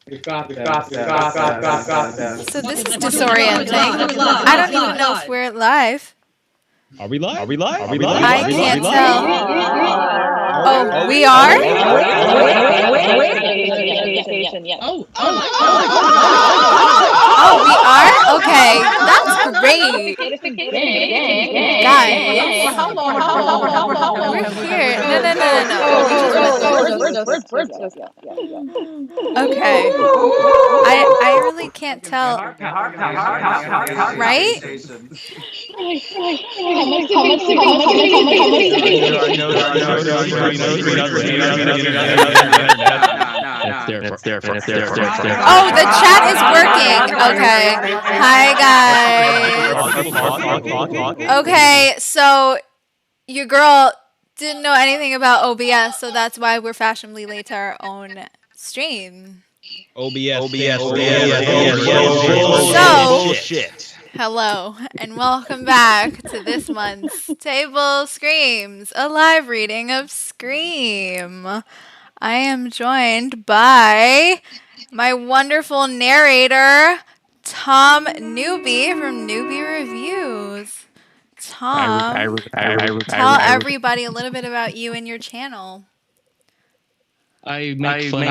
So this is disorienting. I don't even know if we're live. Are we live? I can't tell. Oh, we are? Oh, we are? Okay, that's great. Guys, we're here. No. We just went there. Okay. I really can't tell. Right? Oh, the chat is working. Okay. Hi, guys. Okay, so your girl didn't know anything about OBS, so that's why we're fashionably late to our own stream. OBS. So, hello, and welcome back to this month's Table Screams, a live reading of Scream. I am joined by my wonderful narrator, Tom Newbie from Newbie Reviews. Tom, tell everybody a little bit about you and your channel. I make fun of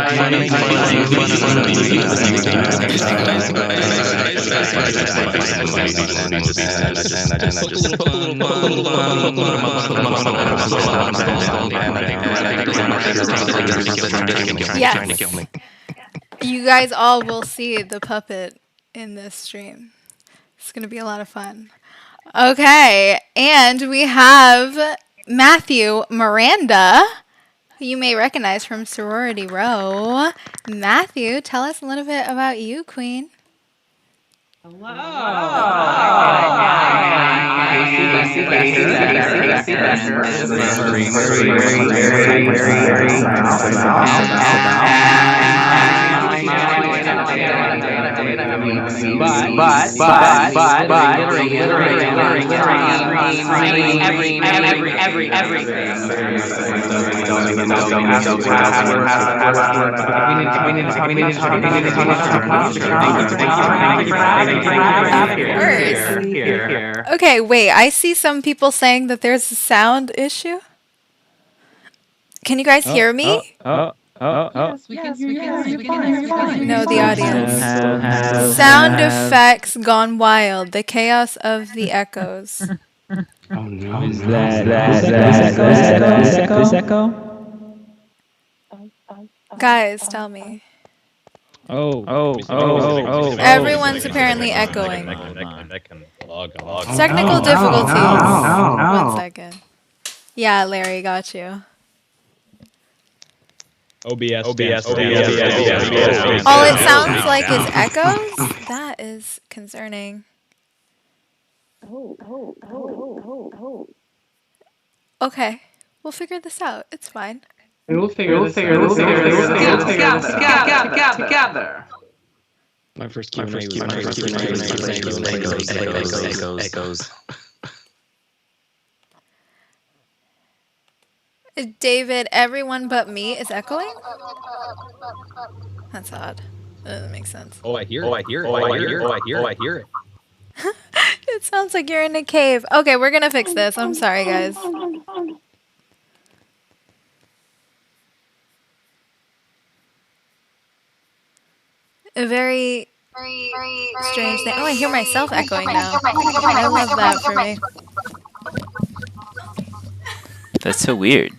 Yes. You guys all will see the puppet in this stream. It's going to be a lot of fun. Okay, and we have Mathieu Miranda, who you may recognize from Sorority Row. Mathieu, tell us a little bit about you, Queen. Okay, wait, I see some people saying that there's a sound issue. Can you guys hear me? Yes, we can hear you. No, the audience. Sound effects gone wild. The chaos of the echoes. Oh no. Is that this echo? Guys, tell me. Oh. Everyone's apparently echoing. Technical Oh, difficulties. no. 1 second. Yeah, Larry, got you. OBS. All it sounds like is echoes? That is concerning. Okay, we'll figure this out. It's fine. We'll figure this out together. my first Q&A was echoes. David, everyone but me is echoing? That's odd. That doesn't make sense. Oh, I hear it. It sounds like you're in a cave. Okay, we're gonna fix this. I'm sorry, guys. A very strange thing. Oh, I hear myself echoing now. I love that for me. That's so weird.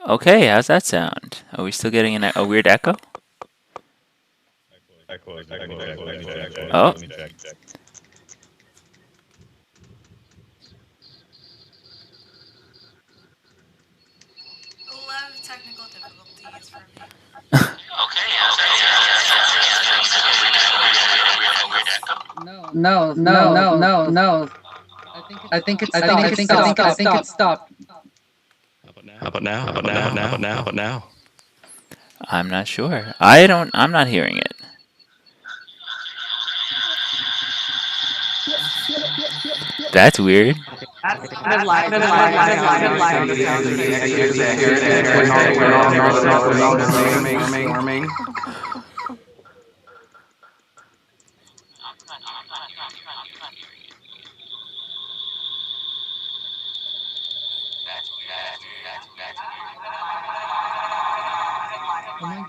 Okay, how's that sound? Are we still getting a weird echo? Oh. No. I think it's stopped. How about now? How about now? How about now? How about now? I'm not sure. I'm not hearing it. That's weird.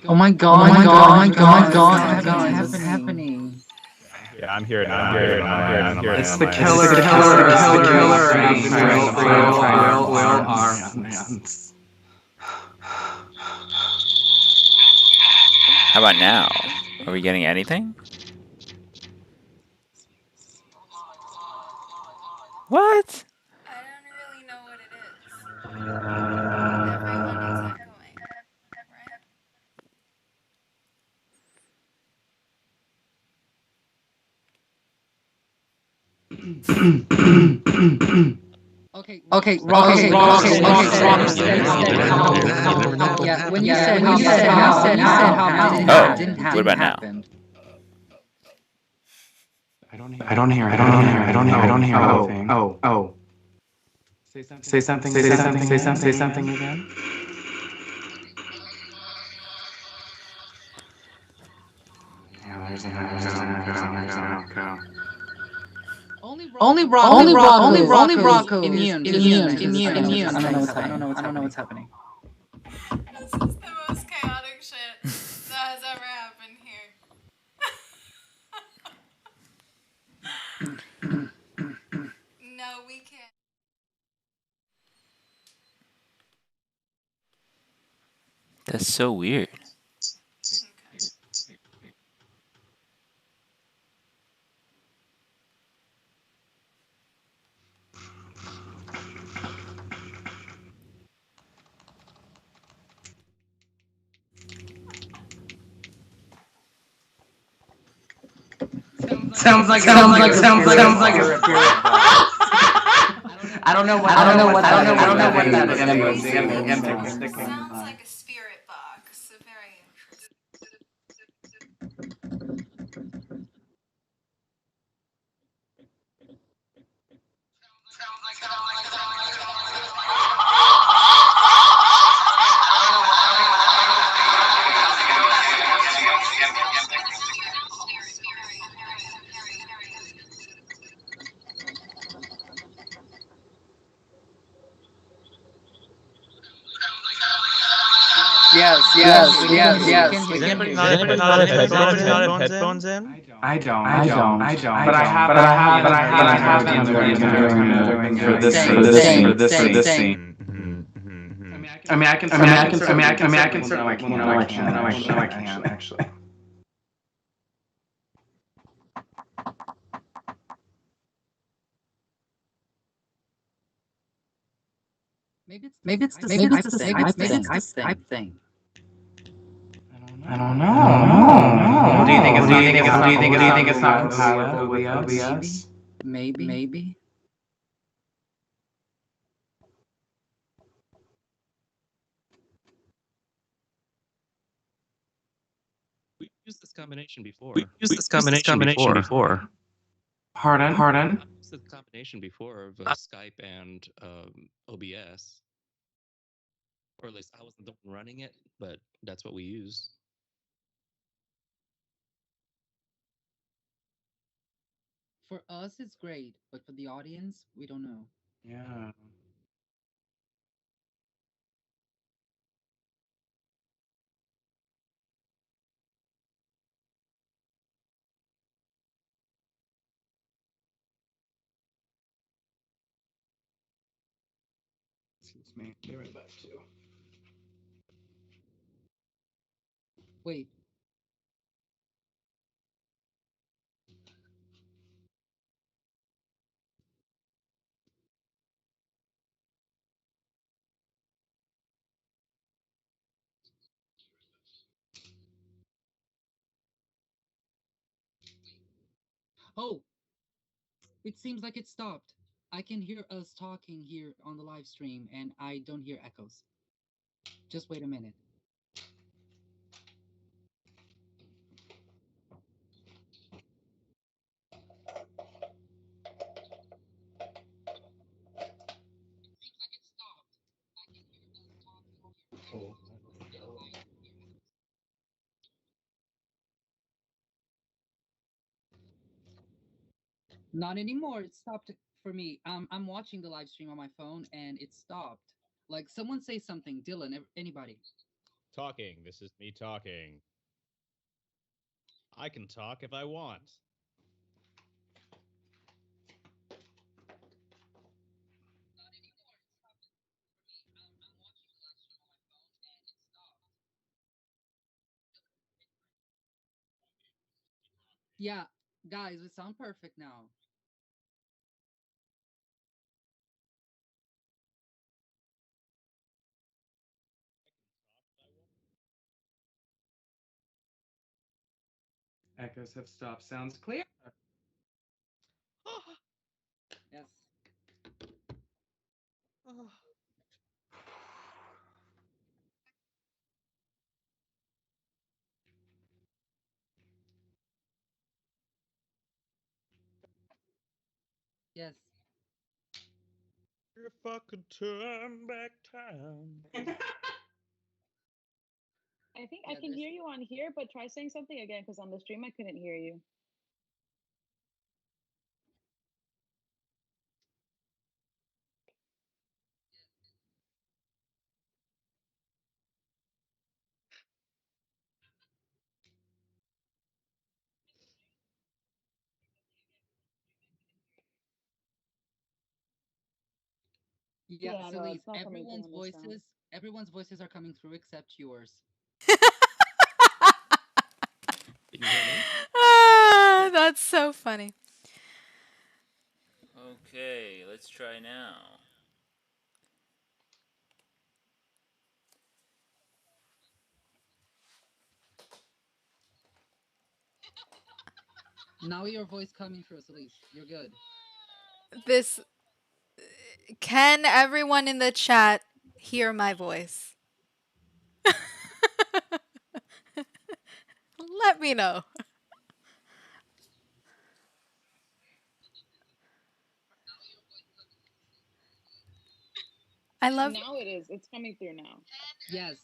Oh my god. What's happening? Yeah, I'm hearing it. It's the killer. How about now? Are we getting anything? What? I don't really know what it is. Everyone is echoing, right? Okay, Rocco. Yeah, when you said how didn't What about now? happen. I don't hear anything. Oh. Say something again. Yeah, there's an echo. Only Rocco immune. I don't know what's happening. This is the most chaotic shit that has ever happened here. No, we can't. That's so weird. Okay. Sounds like. I don't know what that is. Sounds like a spirit box. Very interesting. Yes. Does anybody not have headphones in? I don't. But I have been doing for this scene. I mean, I can certainly, I can actually. Maybe it's the Skype thing. I don't know. Do you think it's not compatible with OBS? Maybe. We've used this combination before. Pardon? We've used the combination before of Skype and OBS. Or at least I wasn't the one running it, but that's what we use. For us, it's great, but for the audience, we don't know. Yeah. Excuse me. Be right back too. Wait. Oh, It seems like it stopped. I can hear us talking here on the live stream, and I don't hear echoes. Just wait a minute. Not anymore. It stopped for me. I'm watching the live stream on my phone, and it stopped. Like someone say something, Dylan. Anybody? Talking. This is me talking. I can talk if I want. Yeah, guys, we sound perfect now. Echoes have stopped. Sounds clear. Yes. Yes. If I could turn back time. I think I Yeah, can hear you on here, but try saying something again because on the stream I couldn't hear you. Yeah, Yeah, no, Selis, it's not coming through on this sound. everyone's voices are coming through except yours. Can you hear me? Ah, that's so funny. Okay, let's try now. Now your voice coming through, Selis. You're good. This. Can everyone in the chat hear my voice? Let me know. I love. Now it is. It's coming through now. Yes.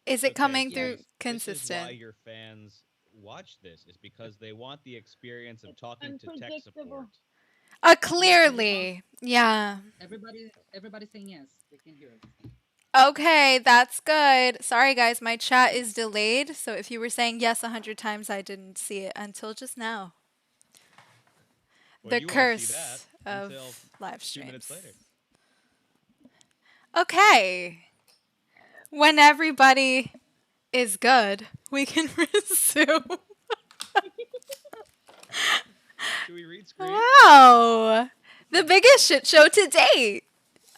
Is it Okay, coming so through This is why consistent? your fans watch this. Is because they want the experience of It's talking to tech unpredictable. support. Clearly. Yeah. Everybody saying yes. They can hear us. Okay, that's good. Sorry, guys, my chat is delayed. So if you were saying yes 100 times, I didn't see it until just now. Well, The you won't see that curse until of live 2 minutes streams. later. Okay. When everybody is good, we can resume. Do we read screen? Wow. The biggest shit show to date.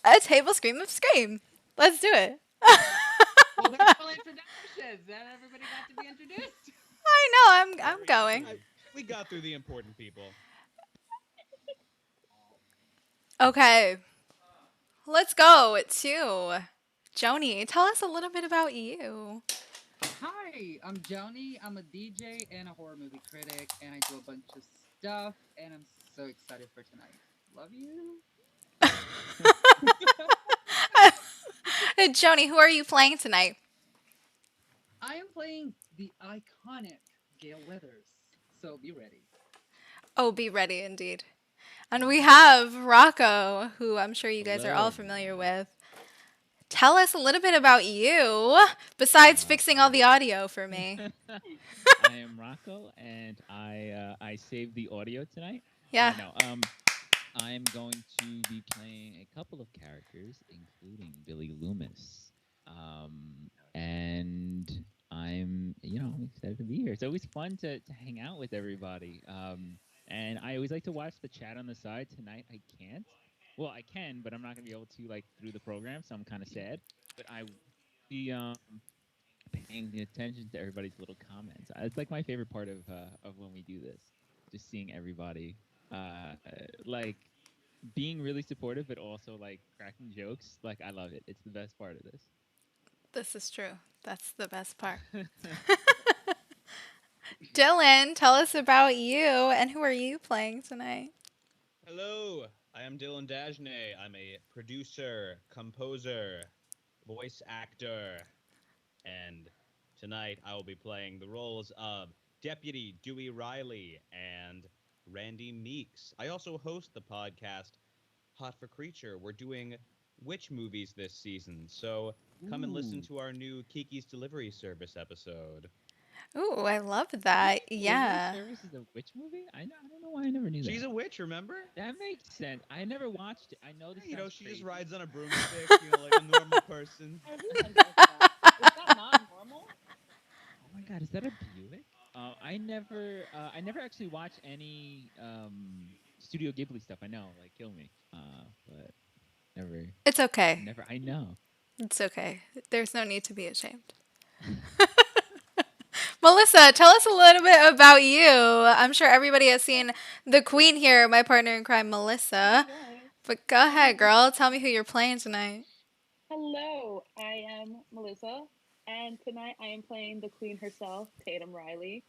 A table scream of scream. Let's do it. Well, there's full introductions. Then everybody got to be introduced. I know, I'm going. We got through the important people. Okay. Let's go to Jhownee. Tell us a little bit about you. Hi, I'm Jhownee. I'm a DJ and a horror movie critic, and I do a bunch of stuff, and I'm so excited for tonight. Love you. Jhownee, who are you playing tonight? I am playing the iconic Gale Weathers, so be ready. Oh, be ready indeed. And we have Rocco, who I'm sure you guys are all familiar with. Tell us a little bit about you, besides fixing all the audio for me. I am Rocco, and I saved the audio tonight. Yeah. No, I'm going to be playing a couple of characters, including Billy Loomis, and I'm excited to be here. It's always fun to hang out with everybody, and I always like to watch the chat on the side. Tonight I can't. Well, I can, but I'm not gonna be able to through the program, so I'm kind of sad. But I be paying attention to everybody's little comments. It's like my favorite part of when we do this, just seeing everybody like being really supportive, but also like cracking jokes. Like I love it. It's the best part of this. This is true. That's the best part. Dylan, tell us about you and who are you playing tonight? Hello, I am Dylan Jhownee. I'm a producer, composer, voice actor, and tonight I will be playing the roles of Deputy Dewey Riley and Randy Meeks. I also host the podcast Hot for Creature. We're doing witch movies this season, so come and listen to our new Kiki's Delivery Service episode. Ooh, I love that. Yeah. Delivery Service is a witch movie? I don't know why I never knew that. She's a witch, remember? That makes sense. I never watched it. I know this. You know, she crazy. just rides on a broomstick, you know, like a normal person. Everyone does that. Is that not normal? Oh my god, is that a Buick? I never actually watched any Studio Ghibli stuff. I know, like Kill Me, but never. It's okay. Never. I know. It's okay. There's no need to be ashamed. Melissa, tell us a little bit about you. I'm sure everybody has seen the queen here, my partner in crime, Melissa. But go ahead, girl. Tell me who you're playing tonight. Hello, I am Melissa, and tonight I am playing the queen herself, Tatum Riley,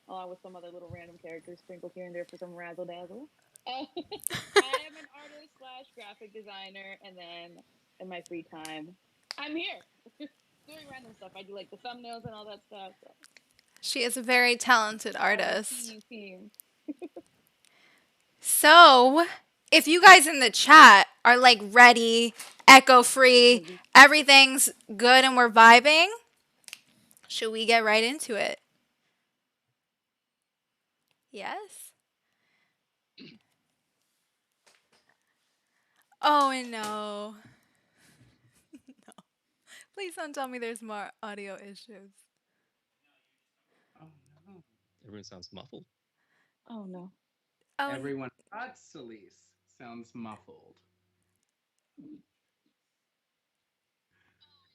along with some other little random characters sprinkled here and there for some razzle dazzle. I am an artist / graphic designer, and then in my free time, I'm here doing random stuff. I do like the thumbnails and all that stuff. So. She is a very talented artist. Team. So, if you guys in the chat are like ready, echo free, everything's good and we're vibing, should we get right into it? Yes? Oh, no. No. Please don't tell me there's more audio issues. Oh no. Everyone sounds muffled. Oh no. Oh, Everyone but Selis sounds muffled.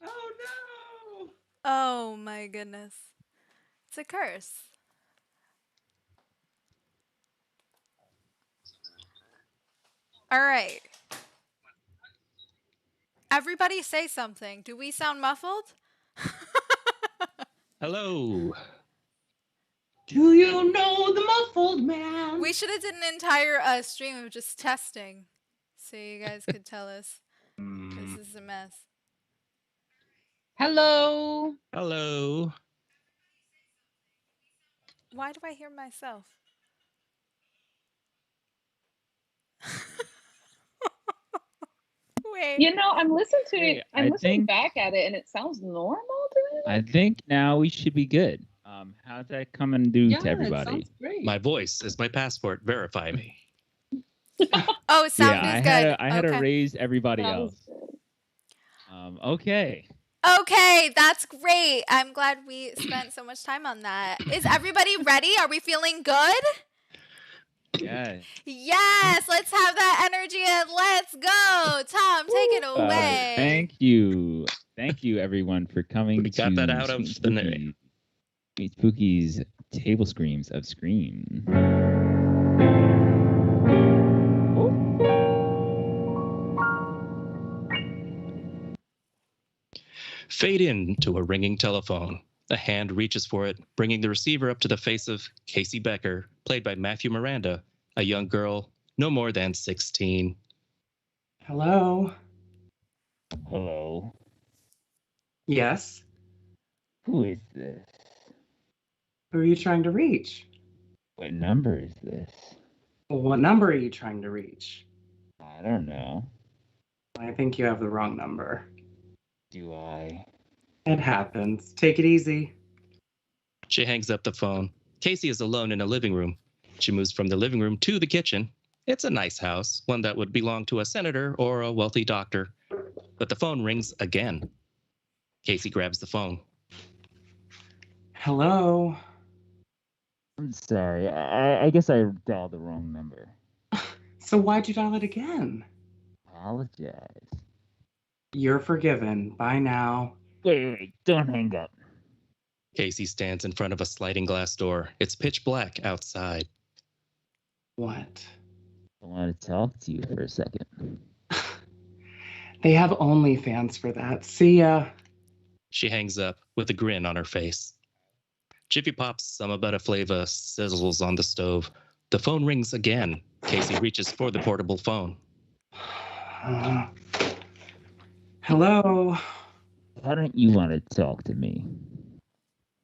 Oh no! oh my goodness. It's a curse. All right. Everybody say something. Do we sound muffled? Hello. Do you know the muffled man? We should have did an entire stream of just testing, so you guys could tell us. This is a mess. Hello. Hello. Why do I hear myself? Wait. You know, I'm listening to Hey, it. I'm I listening think- back at it, and it sounds normal to me. I think now we should be good. How's that coming to Yeah, to it everybody? sounds great. My voice is my passport. Verify me. Oh, sound yeah, is I good. had to Okay. raise everybody That was else. good. Okay. Okay, that's great. I'm glad we spent so much time on that. Is everybody ready? Are we feeling good? Yeah. Yes, let's have that energy and let's go. Tom, take it away. Thank you, everyone, for coming. We got to that out of the net. Sweet Spooky's Table Screams of Scream. Fade in to a ringing telephone. A hand reaches for it, bringing the receiver up to the face of Casey Becker, played by Mathieu Miranda, a young girl no more than 16. Hello? Hello. Yes? Who is this? Who are you trying to reach? What number is this? Well, what number are you trying to reach? I don't know. I think you have the wrong number. Do I? It happens. Take it easy. She hangs up the phone. Casey is alone in a living room. She moves from the living room to the kitchen. It's a nice house, one that would belong to a senator or a wealthy doctor. But the phone rings again. Casey grabs the phone. Hello? I'm sorry. I guess I dialed the wrong number. So why'd you dial it again? Apologize. You're forgiven. Bye now. Wait, don't hang up. Casey stands in front of a sliding glass door. It's pitch black outside. What? I want to talk to you for a second. They have OnlyFans for that. See ya. She hangs up with a grin on her face. Jiffy pops some about a flavor sizzles on the stove. The phone rings again. Casey reaches for the portable phone. Hello. Why don't you want to talk to me?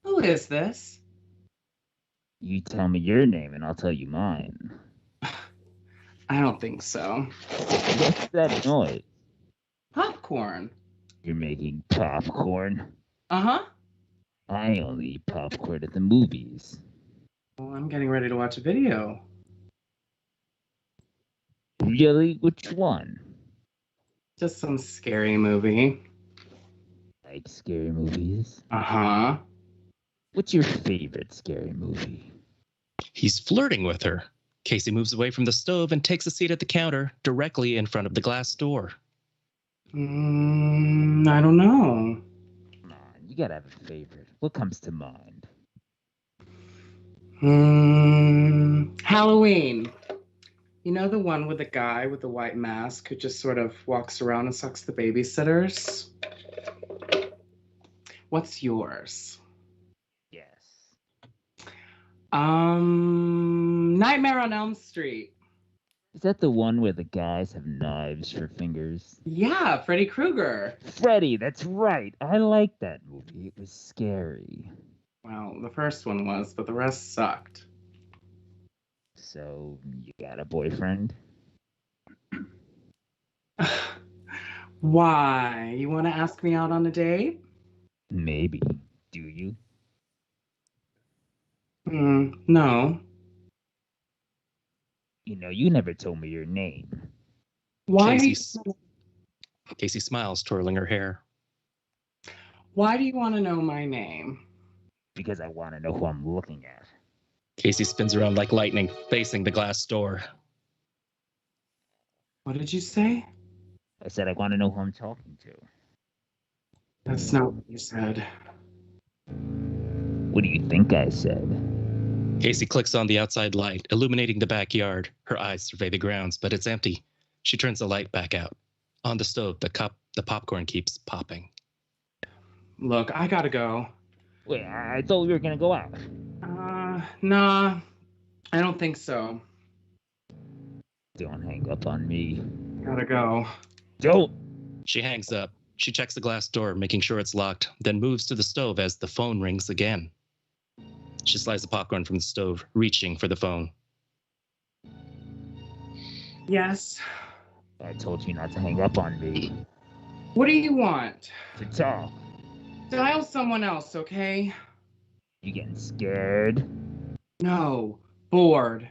Who is this? You tell me your name and I'll tell you mine. I don't think so. What's that noise? Popcorn. You're making popcorn? Uh-huh. I only eat popcorn at the movies. Well, I'm getting ready to watch a video. Really? Which one? Just some scary movie. Like scary movies? Uh-huh. What's your favorite scary movie? He's flirting with her. Casey moves away from the stove and takes a seat at the counter directly in front of the glass door. I don't know. Come on, you gotta have a favorite. What comes to mind? Halloween. You know the one with the guy with the white mask who just sort of walks around and sucks the babysitters? What's yours? Yes. Nightmare on Elm Street. Is that the one where the guys have knives for fingers? Yeah, Freddy Krueger. Freddy, that's right. I like that movie. It was scary. Well, the first one was, but the rest sucked. So, you got a boyfriend? Why? You want to ask me out on a date? Maybe. Do you? No. You know, you never told me your name. Why? Casey smiles, twirling her hair. Why do you want to know my name? Because I want to know who I'm looking at. Casey spins around like lightning, facing the glass door. What did you say? I said I want to know who I'm talking to. That's not what you said. What do you think I said? Casey clicks on the outside light, illuminating the backyard. Her eyes survey the grounds, but it's empty. She turns the light back out. On the stove, the popcorn keeps popping. Look, I gotta go. Wait, I thought we were gonna go out. Nah, I don't think so. Don't hang up on me. Gotta go. Don't. She hangs up. She checks the glass door, making sure it's locked, then moves to the stove as the phone rings again. She slides the popcorn from the stove, reaching for the phone. Yes. I told you not to hang up on me. What do you want? To talk. Dial someone else, okay? You getting scared? No. Bored.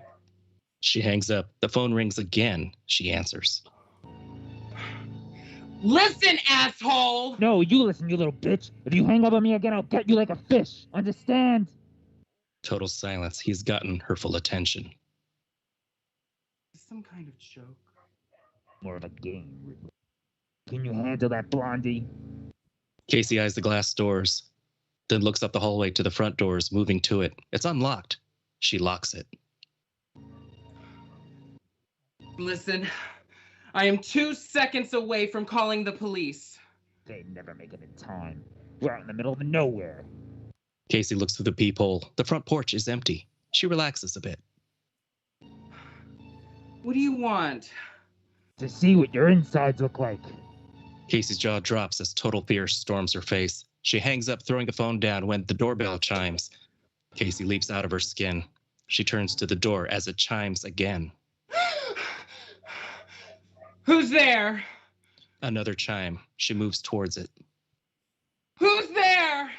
She hangs up. The phone rings again. She answers. Listen, asshole! No, you listen, you little bitch. If you hang up on me again, I'll get you like a fish. Understand? Total silence. He's gotten her full attention. Is this some kind of joke? More of a game. Can you handle that, Blondie? Casey eyes the glass doors, then looks up the hallway to the front doors, moving to it. It's unlocked. She locks it. Listen, I am 2 seconds away from calling the police. They never make it in time. We're out in the middle of nowhere. Casey looks through the peephole. The front porch is empty. She relaxes a bit. What do you want? To see what your insides look like. Casey's jaw drops as total fear storms her face. She hangs up, throwing the phone down when the doorbell chimes. Casey leaps out of her skin. She turns to the door as it chimes again. Who's there? Another chime. She moves towards it. Who's there?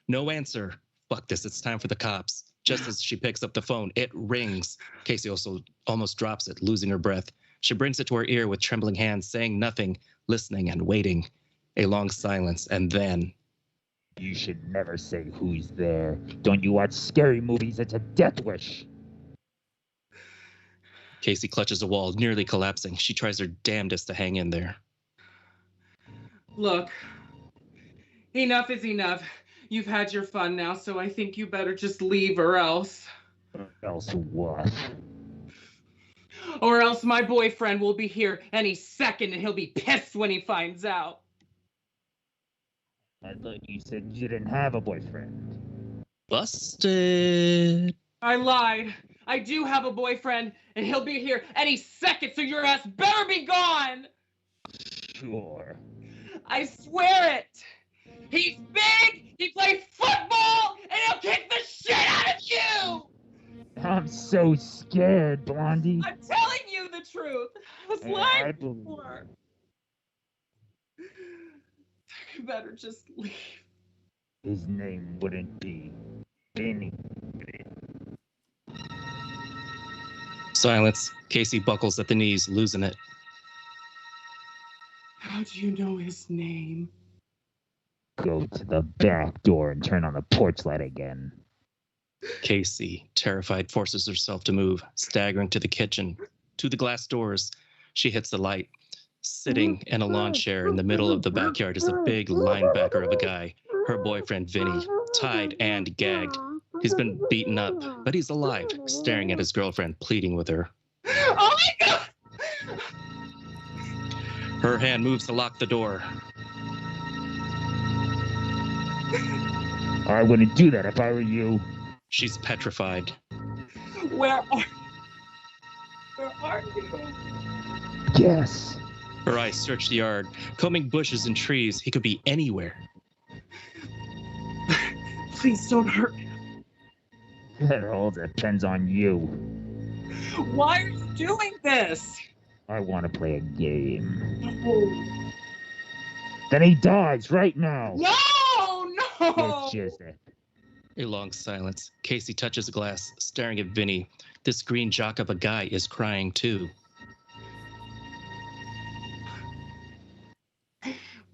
No answer. Fuck this. It's time for the cops. Just as she picks up the phone, it rings. Casey also almost drops it, losing her breath. She brings it to her ear with trembling hands, saying nothing, listening and waiting. A long silence, and then... You should never say who's there. Don't you watch scary movies? It's a death wish. Casey clutches a wall, nearly collapsing. She tries her damnedest to hang in there. Look, enough is enough. You've had your fun now, so I think you better just leave or else. Else what? Or else my boyfriend will be here any second and he'll be pissed when he finds out. I thought you said you didn't have a boyfriend. Busted. I lied. I do have a boyfriend and he'll be here any second, so your ass better be gone! Sure. I swear it! He's big, he plays football, and he'll kick the shit out of you! I'm so scared, Blondie. I'm telling you the truth. I was lying before. You better just leave. His name wouldn't be Vinny. Silence. Casey buckles at the knees, losing it. How do you know his name? Go to the back door and turn on the porch light again. Casey, terrified, forces herself to move, staggering to the kitchen, to the glass doors. She hits the light. Sitting in a lawn chair in the middle of the backyard is a big linebacker of a guy, her boyfriend Vinny, tied and gagged. He's been beaten up, but he's alive, staring at his girlfriend, pleading with her. Oh my God! Her hand moves to lock the door. I wouldn't do that if I were you. She's petrified. Where are you? Yes. Her eyes search the yard, combing bushes and trees. He could be anywhere. Please don't hurt him. That all depends on you. Why are you doing this? I want to play a game. No. Then he dies right now. No! It's just it. A long silence. Casey touches a glass, staring at Vinny. This green jock of a guy is crying too.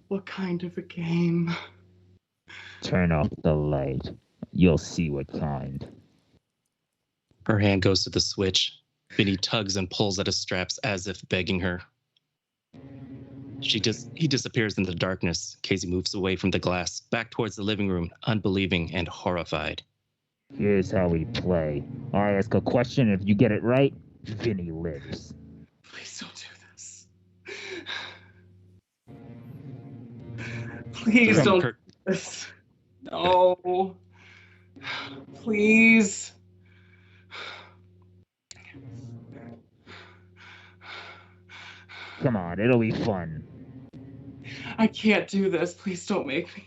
What kind of a game? Turn off the light. You'll see what kind. Her hand goes to the switch. Vinny tugs and pulls at his straps as if begging her. He disappears in the darkness. Casey moves away from the glass, back towards the living room, unbelieving and horrified. Here's how we play. I ask a question, if you get it right, Vinny lives. Please don't do this. Please don't do this. No. Please. Come on, it'll be fun. I can't do this. Please don't make me.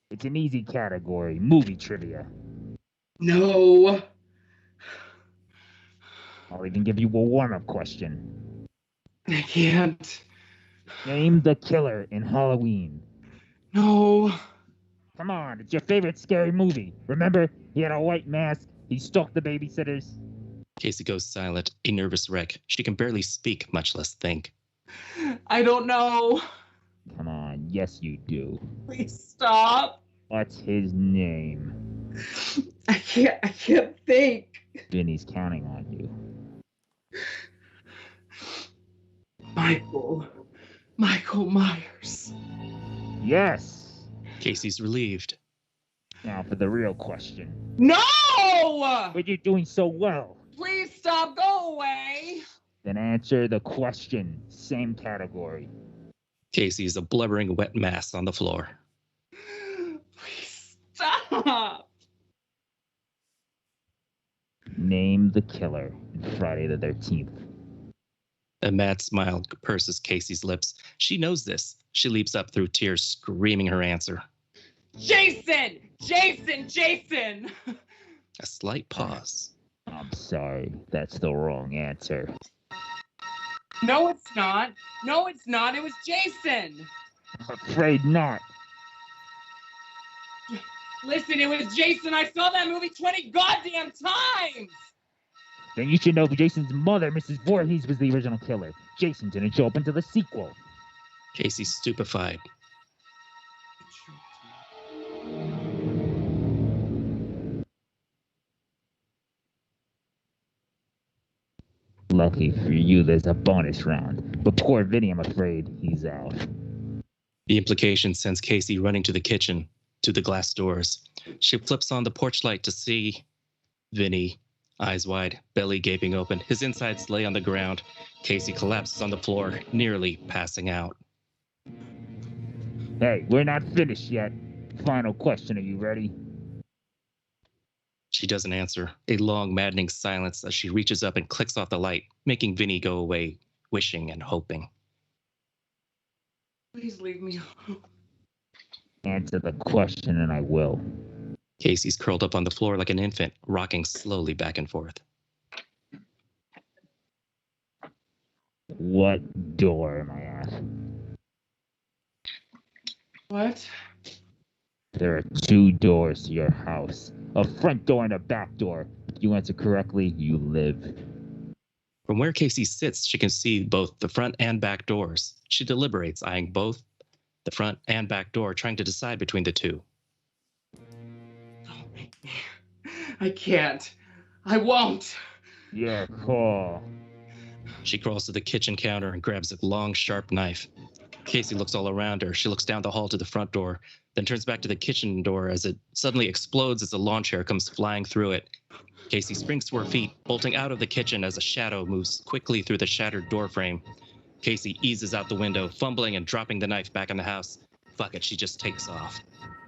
It's an easy category, movie trivia. No. I'll even give you a warm-up question. I can't. Name the killer in Halloween. No. Come on, it's your favorite scary movie. Remember, he had a white mask, he stalked the babysitters. Casey goes silent, a nervous wreck. She can barely speak, much less think. I don't know. Come on, yes you do. Please stop. What's his name? I can't think. Vinny's counting on you. Michael Myers. Yes! Casey's relieved. Now for the real question. No! But you're doing so well. Please stop. Go away. Then answer the question. Same category. Casey is a blubbering wet mass on the floor. Please stop. Name the killer in Friday the 13th. A mad smile purses Casey's lips. She knows this. She leaps up through tears, screaming her answer. Jason! Jason! A slight pause. I'm sorry, that's the wrong answer. No, it's not. It was Jason. I'm afraid not. Listen, it was Jason. I saw that movie 20 goddamn times. Then you should know Jason's mother, Mrs. Voorhees, was the original killer. Jason didn't show up until the sequel. Casey's stupefied. Lucky for you, there's a bonus round. But poor Vinny, I'm afraid, he's out. The implication sends Casey running to the kitchen, to the glass doors. She flips on the porch light to see Vinny, Eyes wide, belly gaping open, his insides lay on the ground. Casey collapses on the floor, nearly passing out. Hey, we're not finished yet. Final question, are you ready? She doesn't answer. A long, maddening silence as she reaches up and clicks off the light, making Vinny go away, wishing and hoping. Please leave me alone. Answer the question and I will. Casey's curled up on the floor like an infant, rocking slowly back and forth. What door am I at? What? There are 2 doors to your house. A front door and a back door. If you answer correctly, you live. From where Casey sits, she can see both the front and back doors. She deliberates, eyeing both the front and back door, trying to decide between the two. Don't make me. I can't. I won't. Your call. She crawls to the kitchen counter and grabs a long, sharp knife. Casey looks all around her. She looks down the hall to the front door, then turns back to the kitchen door as it suddenly explodes as a lawn chair comes flying through it. Casey springs to her feet, bolting out of the kitchen as a shadow moves quickly through the shattered door frame. Casey eases out the window, fumbling and dropping the knife back in the house. Fuck it, she just takes off.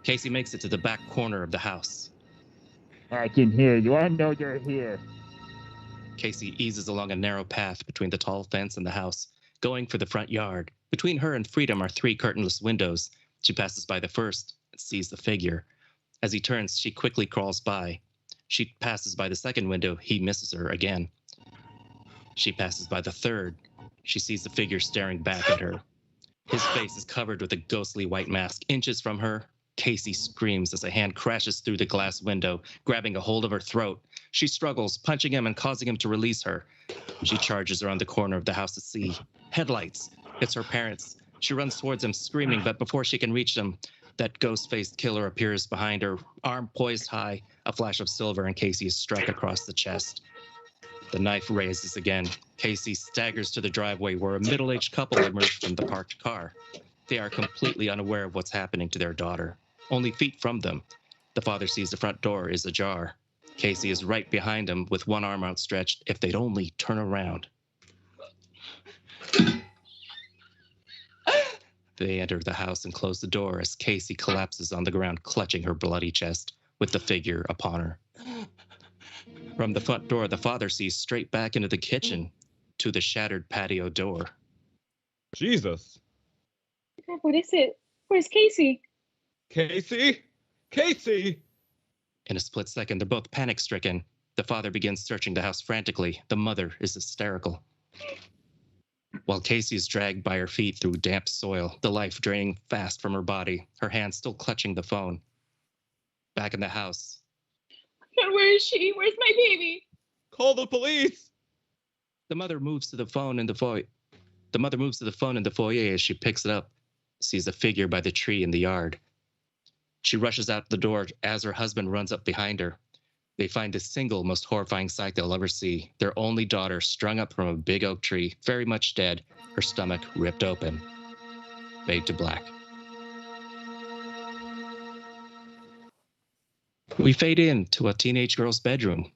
Casey makes it to the back corner of the house. I can hear you. I know you're here. Casey eases along a narrow path between the tall fence and the house, going for the front yard. Between her and Freedom are 3 curtainless windows. She passes by the first and sees the figure. As he turns, she quickly crawls by. She passes by the second window. He misses her again. She passes by the third. She sees the figure staring back at her. His face is covered with a ghostly white mask. Inches from her, Casey screams as a hand crashes through the glass window, grabbing a hold of her throat. She struggles, punching him and causing him to release her. She charges around the corner of the house to see. Headlights. It's her parents. She runs towards them, screaming, but before she can reach them, that ghost-faced killer appears behind her, arm poised high, a flash of silver, and Casey is struck across the chest. The knife raises again. Casey staggers to the driveway where a middle-aged couple emerge from the parked car. They are completely unaware of what's happening to their daughter. Only feet from them, the father sees the front door is ajar. Casey is right behind him with one arm outstretched. If they'd only turn around. They enter the house and close the door as Casey collapses on the ground, clutching her bloody chest with the figure upon her. From the front door, the father sees straight back into the kitchen to the shattered patio door. Jesus. God, what is it? Where's Casey? Casey? Casey! In a split second, they're both panic-stricken. The father begins searching the house frantically. The mother is hysterical. While Casey is dragged by her feet through damp soil, the life draining fast from her body, her hand still clutching the phone. Back in the house. God, where is she? Where's my baby? Call the police! The mother moves to the phone in the foyer. The mother moves to the phone in the foyer as she picks it up, sees a figure by the tree in the yard. She rushes out the door as her husband runs up behind her. They find the single most horrifying sight they'll ever see. Their only daughter strung up from a big oak tree, very much dead, her stomach ripped open. Fade to black. We fade in to a teenage girl's bedroom.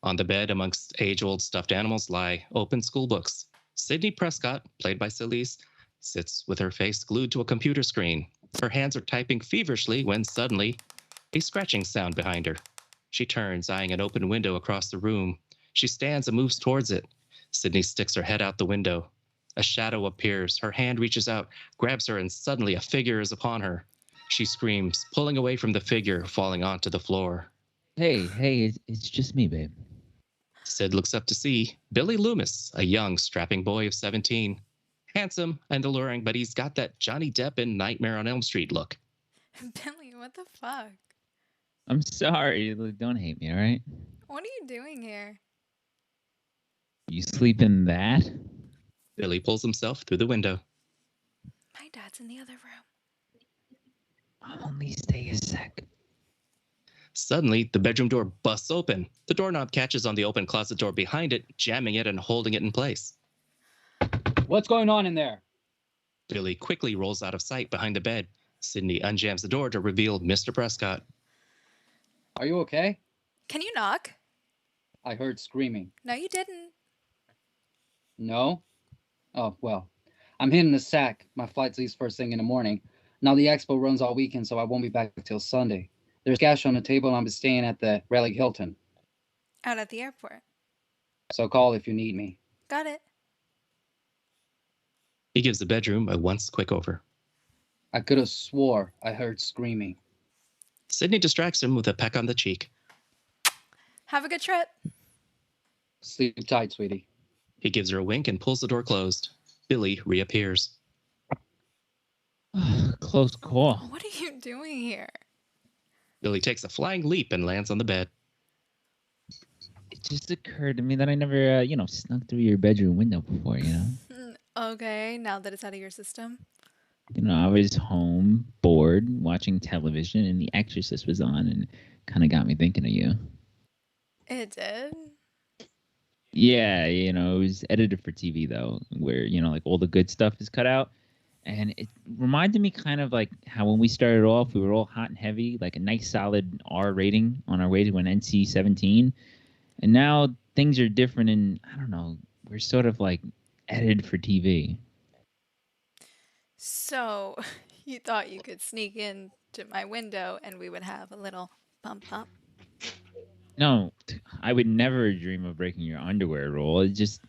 On the bed, amongst age-old stuffed animals, lie open school books. Sydney Prescott, played by Selis, sits with her face glued to a computer screen. Her hands are typing feverishly when suddenly a scratching sound behind her. She turns, eyeing an open window across the room. She stands and moves towards it. Sydney sticks her head out the window. A shadow appears. Her hand reaches out, grabs her, and suddenly a figure is upon her. She screams, pulling away from the figure, falling onto the floor. Hey, it's just me, babe. Sid looks up to see Billy Loomis, a young, strapping boy of 17. Handsome and alluring, but he's got that Johnny Depp in Nightmare on Elm Street look. Billy, what the fuck? I'm sorry. Don't hate me, all right? What are you doing here? You sleep in that? Billy pulls himself through the window. My dad's in the other room. I'll only stay a sec. Suddenly, the bedroom door busts open. The doorknob catches on the open closet door behind it, jamming it and holding it in place. What's going on in there? Billy quickly rolls out of sight behind the bed. Sydney unjams the door to reveal Mr. Prescott. Are you okay? Can you knock? I heard screaming. No, you didn't. No? Oh, well. I'm hitting the sack. My flight leaves first thing in the morning. Now the expo runs all weekend, so I won't be back till Sunday. There's cash on the table, and I'll be staying at the Relic Hilton. Out at the airport. So call if you need me. Got it. He gives the bedroom a once quick over. I could have swore I heard screaming. Sydney distracts him with a peck on the cheek. Have a good trip. Sleep tight, sweetie. He gives her a wink and pulls the door closed. Billy reappears. Close call. What are you doing here? Billy takes a flying leap and lands on the bed. It just occurred to me that I never, snuck through your bedroom window before, Okay, now that it's out of your system. I was home, bored, watching television, and The Exorcist was on, and kind of got me thinking of you. It did? Yeah, it was edited for TV, though, where, like all the good stuff is cut out. And it reminded me kind of like how when we started off, we were all hot and heavy, like a nice solid R rating on our way to an NC-17. And now things are different, and I don't know, we're sort of like edited for TV. So, you thought you could sneak into my window and we would have a little bump? No, I would never dream of breaking your underwear rule. It just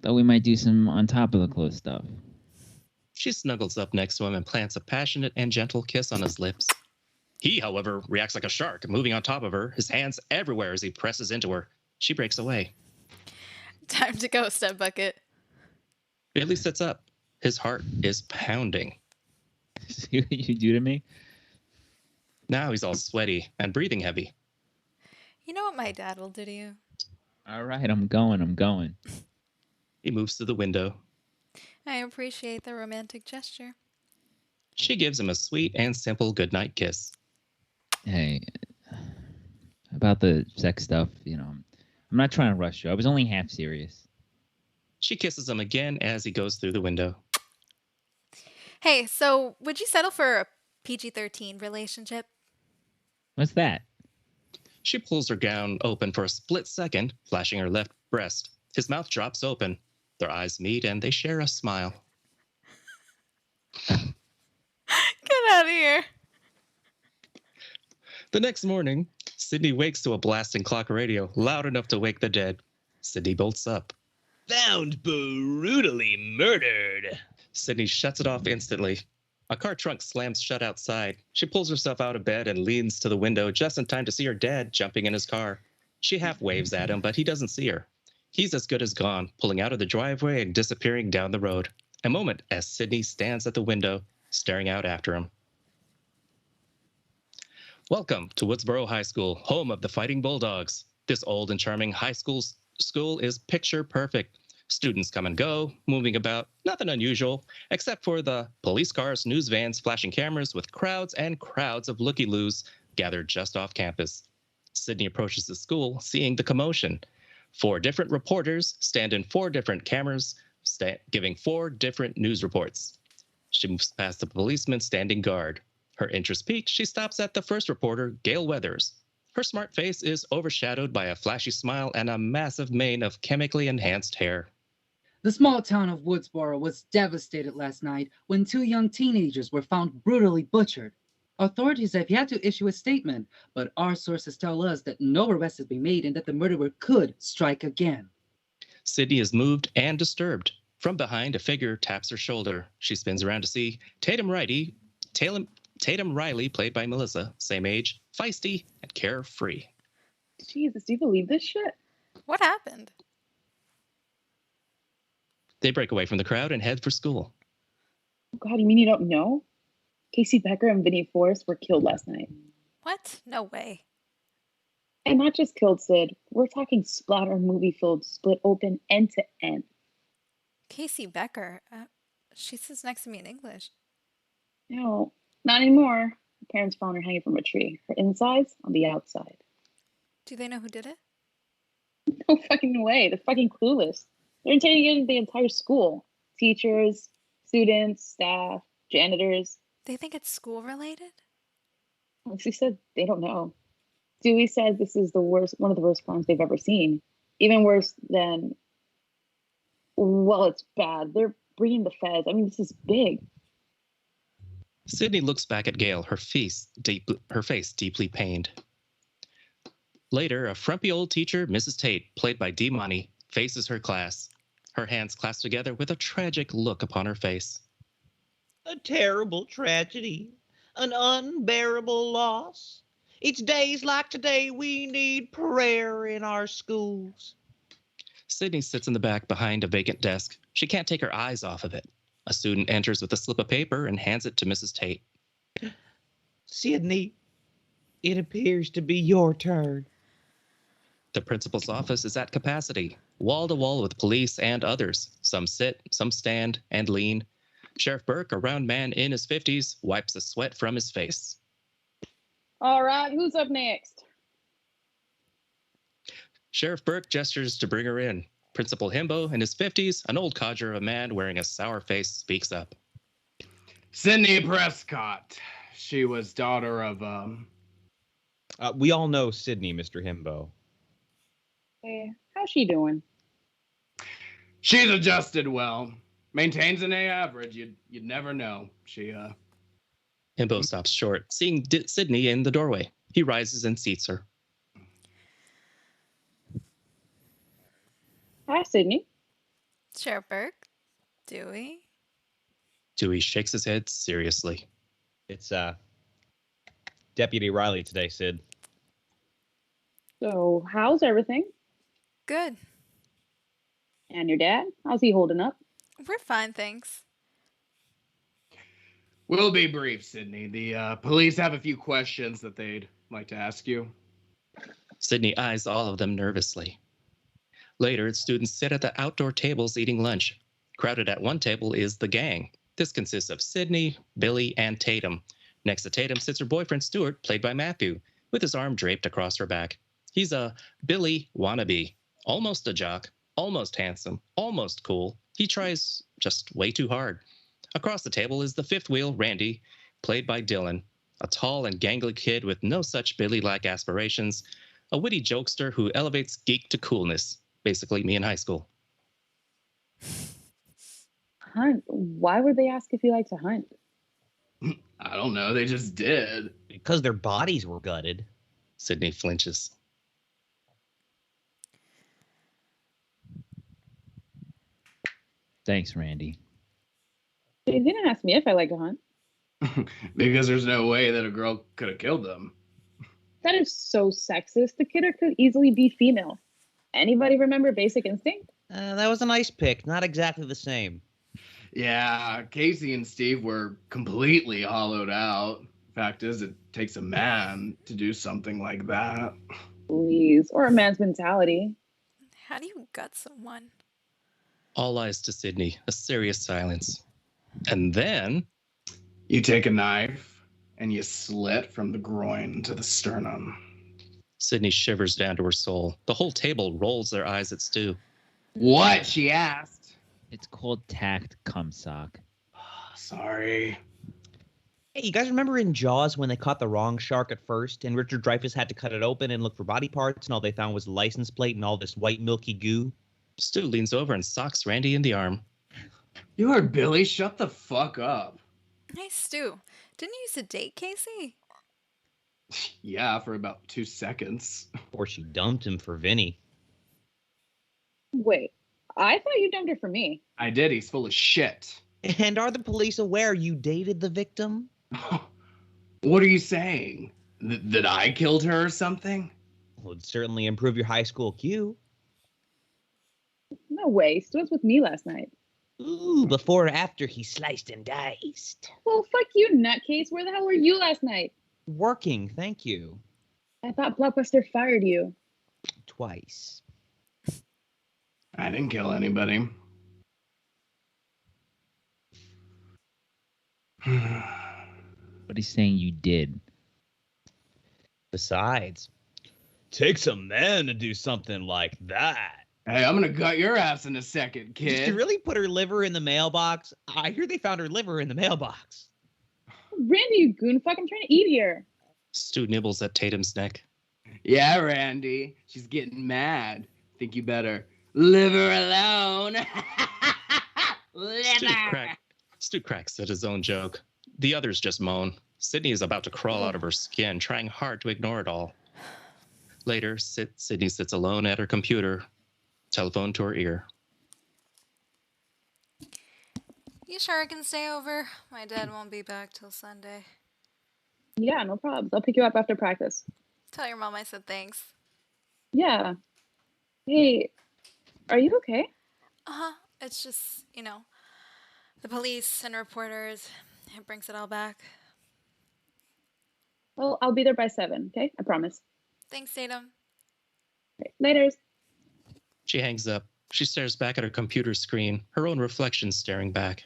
thought we might do some on top of the clothes stuff. She snuggles up next to him and plants a passionate and gentle kiss on his lips. He, however, reacts like a shark, moving on top of her, his hands everywhere as he presses into her. She breaks away. Time to go, Step Bucket. Billy sits up. His heart is pounding. See what you do to me? Now he's all sweaty and breathing heavy. You know what my dad will do to you? All right, I'm going. He moves to the window. I appreciate the romantic gesture. She gives him a sweet and simple goodnight kiss. Hey, about the sex stuff, I'm not trying to rush you. I was only half serious. She kisses him again as he goes through the window. Hey, so would you settle for a PG-13 relationship? What's that? She pulls her gown open for a split second, flashing her left breast. His mouth drops open. Their eyes meet and they share a smile. Get out of here. The next morning, Sydney wakes to a blasting clock radio, loud enough to wake the dead. Sydney bolts up. Found brutally murdered. Sydney shuts it off instantly. A car trunk slams shut outside. She pulls herself out of bed and leans to the window just in time to see her dad jumping in his car. She half waves at him, but he doesn't see her. He's as good as gone, pulling out of the driveway and disappearing down the road. A moment as Sydney stands at the window, staring out after him. Welcome to Woodsboro High School, home of the Fighting Bulldogs. This old and charming high school is picture perfect. Students come and go, moving about, nothing unusual, except for the police cars, news vans, flashing cameras with crowds and crowds of looky-loos gathered just off campus. Sydney approaches the school, seeing the commotion. 4 different reporters stand in 4 different cameras, giving 4 different news reports. She moves past the policeman standing guard. Her interest piqued, she stops at the first reporter, Gail Weathers. Her smart face is overshadowed by a flashy smile and a massive mane of chemically enhanced hair. The small town of Woodsboro was devastated last night when 2 young teenagers were found brutally butchered. Authorities have yet to issue a statement, but our sources tell us that no arrest has been made and that the murderer could strike again. Sydney is moved and disturbed. From behind, a figure taps her shoulder. She spins around to see Tatum Riley, played by Melissa, same age, feisty, and carefree. Jesus, do you believe this shit? What happened? They break away from the crowd and head for school. Oh God, you mean you don't know? Casey Becker and Vinnie Forrest were killed last night. What? No way. And not just killed, Sid. We're talking splatter movie filled, split open end to end. Casey Becker. She sits next to me in English. No, not anymore. Her parents found her hanging from a tree. Her insides on the outside. Do they know who did it? No fucking way. They're fucking clueless. They're interrogating the entire school. Teachers, students, staff, janitors. They think it's school related? Like she said, they don't know. Dewey said this is one of the worst crimes they've ever seen. Even worse than, well, it's bad. They're bringing the feds. I mean, this is big. Sydney looks back at Gail, her face deeply pained. Later, a frumpy old teacher, Mrs. Tate, played by Dee Money, faces her class, her hands clasped together with a tragic look upon her face. A terrible tragedy, an unbearable loss. It's days like today we need prayer in our schools. Sydney sits in the back behind a vacant desk. She can't take her eyes off of it. A student enters with a slip of paper and hands it to Mrs. Tate. Sydney, it appears to be your turn. The principal's office is at capacity, wall to wall with police and others. Some sit, some stand and lean. Sheriff Burke, a round man in his 50s, wipes the sweat from his face. All right, who's up next? Sheriff Burke gestures to bring her in. Principal Himbo, in his 50s, an old codger of a man wearing a sour face, speaks up. Sydney Prescott. She was daughter of, We all know Sydney, Mr. Himbo. Hey, how's she doing? She's adjusted well. Maintains an A average. You'd never know. She, Himbo stops short, seeing Sydney in the doorway. He rises and seats her. Hi, Sydney. Sheriff Burke? Dewey? Dewey shakes his head seriously. It's Deputy Riley today, Sid. So, how's everything? Good. And your dad? How's he holding up? We're fine, thanks. We'll be brief, Sydney. The police have a few questions that they'd like to ask you. Sydney eyes all of them nervously. Later, students sit at the outdoor tables eating lunch. Crowded at one table is the gang. This consists of Sydney, Billy, and Tatum. Next to Tatum sits her boyfriend, Stuart, played by Matthew, with his arm draped across her back. He's a Billy wannabe. Almost a jock, almost handsome, almost cool. He tries just way too hard. Across the table is the fifth wheel, Randy, played by Dylan, a tall and gangly kid with no such Billy-like aspirations, a witty jokester who elevates geek to coolness. Basically, me in high school. Hunt? Why would they ask if you like to hunt? I don't know. They just did. Because their bodies were gutted. Sydney flinches. Thanks, Randy. They didn't ask me if I like to hunt. Because there's no way that a girl could have killed them. That is so sexist. The kid could easily be female. Anybody remember Basic Instinct? That was a nice pick. Not exactly the same. Yeah, Casey and Steve were completely hollowed out. Fact is, it takes a man to do something like that. Please. Or a man's mentality. How do you gut someone? All eyes to Sydney, a serious silence. And then... You take a knife and you slit from the groin to the sternum. Sydney shivers down to her soul. The whole table rolls their eyes at Stu. What? She asked. It's called tact, cumsock. Sorry. Hey, you guys remember in Jaws when they caught the wrong shark at first and Richard Dreyfuss had to cut it open and look for body parts and all they found was a license plate and all this white milky goo? Stu leans over and socks Randy in the arm. You heard Billy? Shut the fuck up. Hey, Stu. Didn't you sedate Casey? Yeah, for about 2 seconds. Or she dumped him for Vinny. Wait, I thought you dumped her for me. I did. He's full of shit. And are the police aware you dated the victim? What are you saying? That I killed her or something? Would certainly improve your high school Q. No way. Stu was with me last night. Ooh, before or after he sliced and diced. Well, fuck you, nutcase. Where the hell were you last night? Working, thank you. I thought Blockbuster fired you. Twice. I didn't kill anybody. But he's saying you did. Besides, takes a man to do something like that. Hey, I'm gonna gut your ass in a second, kid. did you really put her liver in the mailbox? I hear they found her liver in the mailbox. Randy, you goonfuck. I'm trying to eat here. Stu nibbles at Tatum's neck. Yeah, Randy. She's getting mad. think you better leave her alone. Stu cracks at his own joke. The others just moan. Sydney is about to crawl out of her skin, trying hard to ignore it all. Later, Sydney sits alone at her computer, telephone to her ear. You sure I can stay over? My dad won't be back till Sunday. Yeah, no problems. I'll pick you up after practice. Tell your mom I said thanks. Yeah. Hey, are you okay? Uh-huh. It's just, the police and reporters. It brings it all back. Well, I'll be there by 7, okay? I promise. Thanks, Tatum. Okay, laters. She hangs up. She stares back at her computer screen, her own reflection staring back.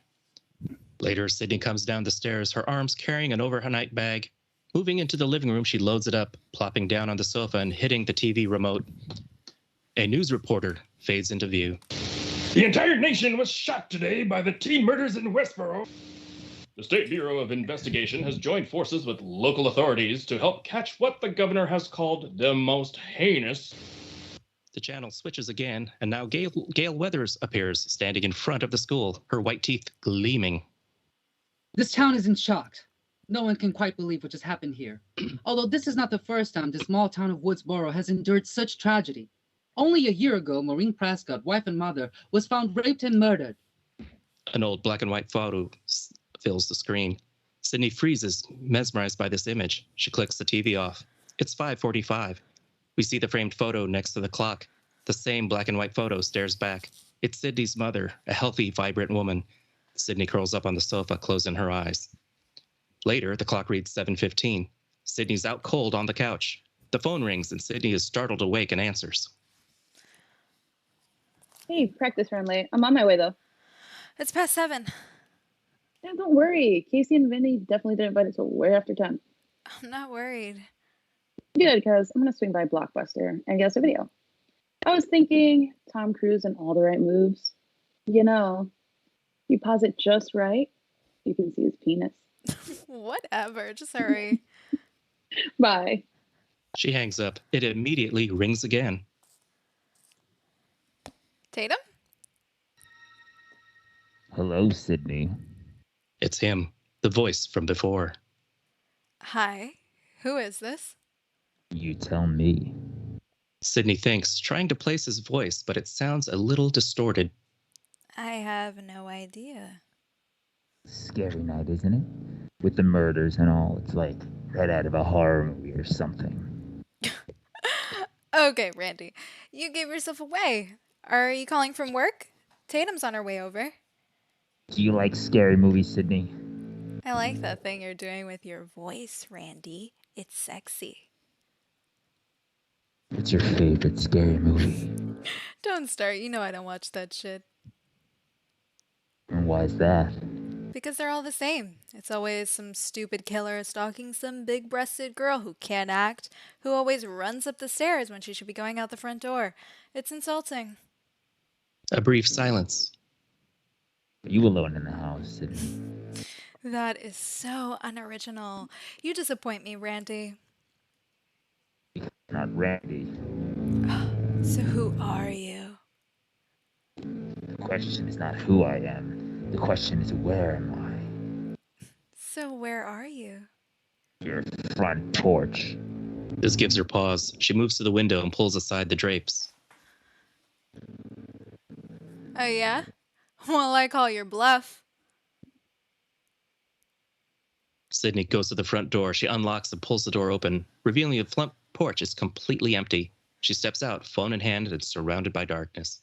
Later, Sydney comes down the stairs, her arms carrying an overnight bag. Moving into the living room, she loads it up, plopping down on the sofa and hitting the TV remote. A news reporter fades into view. The entire nation was shocked today by the teen murders in Westboro. The State Bureau of Investigation has joined forces with local authorities to help catch what the governor has called the most heinous. The channel switches again, and now Gail Weathers appears, standing in front of the school, her white teeth gleaming. This town is in shock. No one can quite believe what just happened here. Although this is not the first time the small town of Woodsboro has endured such tragedy. Only a year ago, Maureen Prescott, wife and mother, was found raped and murdered. An old black and white photo fills the screen. Sydney freezes, mesmerized by this image. She clicks the TV off. It's 5:45. We see the framed photo next to the clock. The same black and white photo stares back. It's Sydney's mother, a healthy, vibrant woman. Sydney curls up on the sofa, closing her eyes. Later, the clock reads 7:15. Sydney's out cold on the couch. The phone rings and Sydney is startled awake and answers. Hey, practice ran late. I'm on my way, though. It's past 7. Yeah, don't worry. Casey and Vinny definitely didn't invite us till way after 10. I'm not worried. Good, because I'm going to swing by Blockbuster and get us a video. I was thinking Tom Cruise and all the right moves. You know, you pause it just right, you can see his penis. Whatever, just hurry. Bye. She hangs up. It immediately rings again. Tatum? Hello, Sydney. It's him, the voice from before. Hi, who is this? You tell me. Sydney thinks, trying to place his voice, but it sounds a little distorted. I have no idea. Scary night, isn't it? With the murders and all. It's like right out of a horror movie or something. Okay, Randy, you gave yourself away. Are you calling from work? Tatum's on her way over. Do you like scary movies, Sydney? I like that thing you're doing with your voice, Randy. It's sexy. What's your favorite scary movie? Don't start. You know I don't watch that shit. And why is that? Because they're all the same. It's always some stupid killer stalking some big-breasted girl who can't act, who always runs up the stairs when she should be going out the front door. It's insulting. A brief silence. Are you alone in the house, Sydney? That is so unoriginal. You disappoint me, Randy. Not Randy. So who are you? The question is not who I am. The question is where am I? So where are you? Your front porch. This gives her pause. She moves to the window and pulls aside the drapes. Oh yeah? Well, I call your bluff. Sydney goes to the front door. She unlocks and pulls the door open, revealing the front porch is completely empty. She steps out, phone in hand, and surrounded by darkness.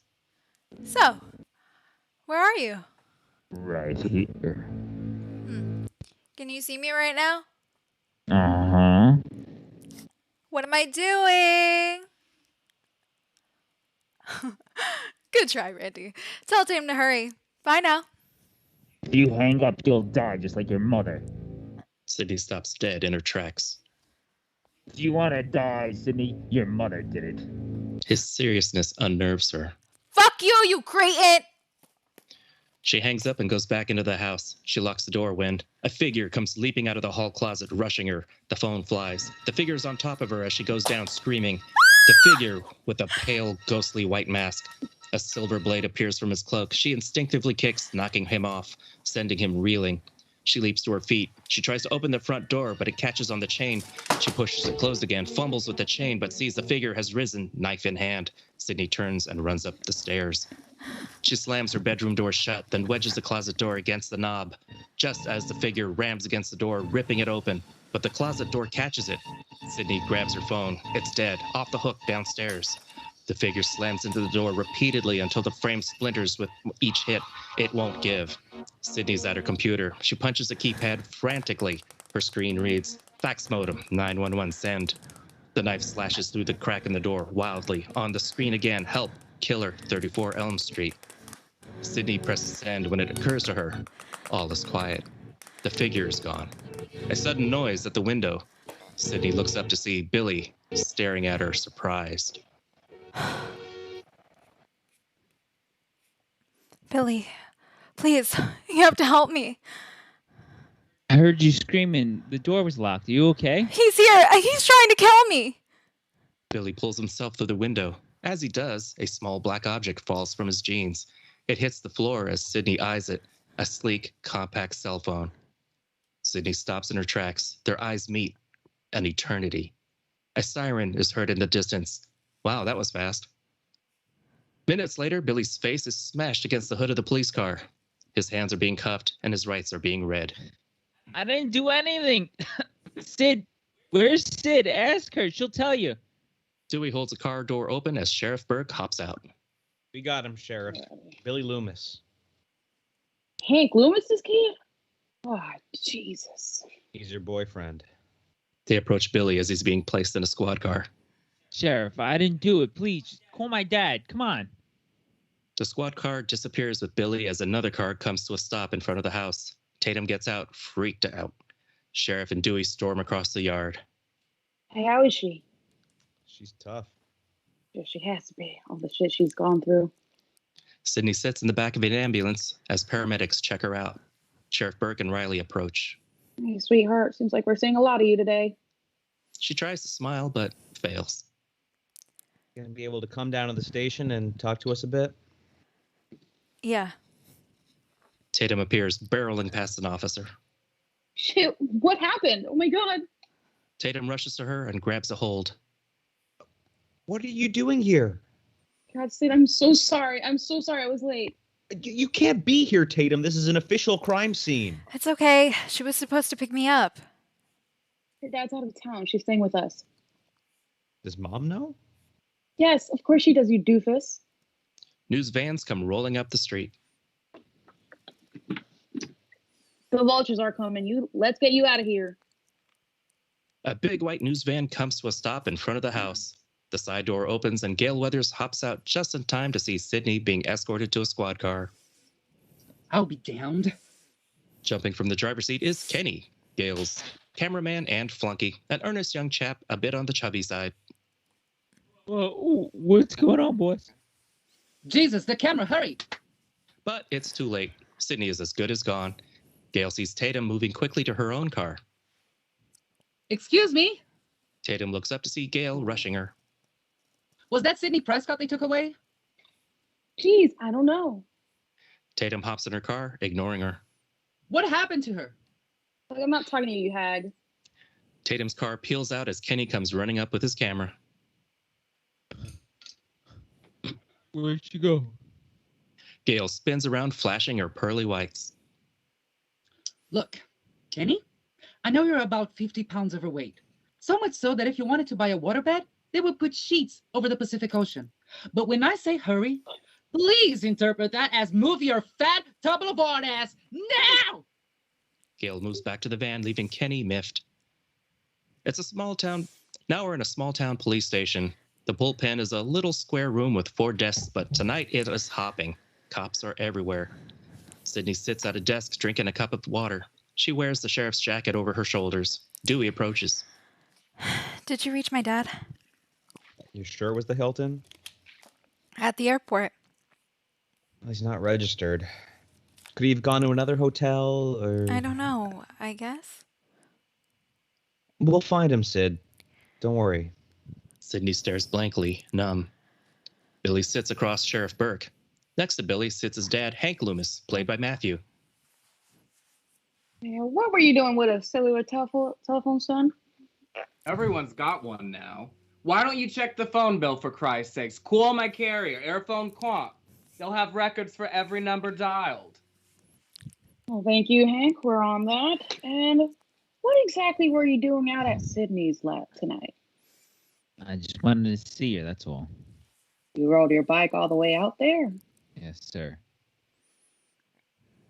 So, where are you? Right here. Can you see me right now? Uh-huh. What am I doing? Good try, Randy. Tell Tim to hurry. Bye now. If you hang up, you'll die just like your mother. Sydney stops dead in her tracks. Do you want to die, Sydney? Your mother did it. His seriousness unnerves her. Fuck you, you cretin! She hangs up and goes back into the house. She locks the door when a figure comes leaping out of the hall closet, rushing her. The phone flies. The figure is on top of her as she goes down, screaming. The figure with a pale, ghostly white mask. A silver blade appears from his cloak. She instinctively kicks, knocking him off, sending him reeling. She leaps to her feet. She tries to open the front door, but it catches on the chain. She pushes it closed again, fumbles with the chain, but sees the figure has risen, knife in hand. Sydney turns and runs up the stairs. She slams her bedroom door shut, then wedges the closet door against the knob, just as the figure rams against the door, ripping it open. But the closet door catches it. Sydney grabs her phone. It's dead, off the hook, downstairs. The figure slams into the door repeatedly until the frame splinters with each hit. It won't give. Sydney's at her computer. She punches the keypad frantically. Her screen reads, fax modem, 911 send. The knife slashes through the crack in the door wildly. On the screen again, help, killer, 34 Elm Street. Sydney presses send when it occurs to her. All is quiet. The figure is gone. A sudden noise at the window. Sydney looks up to see Billy staring at her, surprised. Billy, please, you have to help me. I heard you screaming. The door was locked. Are you okay? He's here. He's trying to kill me. Billy pulls himself through the window. As he does, a small black object falls from his jeans. It hits the floor as Sydney eyes it, a sleek, compact cell phone. Sydney stops in her tracks. Their eyes meet. An eternity. A siren is heard in the distance. Wow, that was fast. Minutes later, Billy's face is smashed against the hood of the police car. His hands are being cuffed, and his rights are being read. I didn't do anything. Sid, where's Sid? Ask her. She'll tell you. Dewey holds the car door open as Sheriff Burke hops out. We got him, Sheriff. Billy Loomis. Hank Loomis's kid? Oh, Jesus. He's your boyfriend. They approach Billy as he's being placed in a squad car. Sheriff, I didn't do it. Please, just call my dad. Come on. The squad car disappears with Billy as another car comes to a stop in front of the house. Tatum gets out, freaked out. Sheriff and Dewey storm across the yard. Hey, how is she? She's tough. Yeah, she has to be. All the shit she's gone through. Sydney sits in the back of an ambulance as paramedics check her out. Sheriff Burke and Riley approach. Hey, sweetheart. Seems like we're seeing a lot of you today. She tries to smile, but fails. You gonna be able to come down to the station and talk to us a bit? Yeah. Tatum appears, barreling past an officer. Shit, what happened? Oh my God. Tatum rushes to her and grabs a hold. What are you doing here? God, Sid, I'm so sorry. I'm so sorry I was late. You can't be here, Tatum. This is an official crime scene. It's okay. She was supposed to pick me up. Your dad's out of town. She's staying with us. Does Mom know? Yes, of course she does, you doofus. News vans come rolling up the street. The vultures are coming. Let's get you out of here. A big white news van comes to a stop in front of the house. The side door opens and Gail Weathers hops out just in time to see Sydney being escorted to a squad car. I'll be damned. Jumping from the driver's seat is Kenny, Gail's cameraman and flunky, an earnest young chap a bit on the chubby side. Whoa, what's going on, boys? Jesus, the camera, hurry! But it's too late. Sydney is as good as gone. Gail sees Tatum moving quickly to her own car. Excuse me? Tatum looks up to see Gail rushing her. Was that Sydney Prescott they took away? Jeez, I don't know. Tatum hops in her car, ignoring her. What happened to her? I'm not talking to you, you hag. Tatum's car peels out as Kenny comes running up with his camera. Where'd she go? Gail spins around, flashing her pearly whites. Look, Kenny, I know you're about 50 pounds overweight. So much so that if you wanted to buy a waterbed, they would put sheets over the Pacific Ocean. But when I say hurry, please interpret that as move your fat tub of hard ass now! Gail moves back to the van, leaving Kenny miffed. It's a small town. Now we're in a small town police station. The bullpen is a little square room with 4 desks, but tonight it is hopping. Cops are everywhere. Sydney sits at a desk drinking a cup of water. She wears the sheriff's jacket over her shoulders. Dewey approaches. Did you reach my dad? You sure it was the Hilton? At the airport. Well, he's not registered. Could he have gone to another hotel or... I don't know, I guess. We'll find him, Sid. Don't worry. Sydney stares blankly, numb. Billy sits across Sheriff Burke. Next to Billy sits his dad, Hank Loomis, played by Matthew. Yeah, what were you doing with a cellular telephone, son? Everyone's got one now. Why don't you check the phone bill, for Christ's sakes? Call my carrier, Airphone Quant. They'll have records for every number dialed. Well, thank you, Hank. We're on that. And what exactly were you doing out at Sydney's lab tonight? I just wanted to see her, that's all. You rode your bike all the way out there. Yes, sir.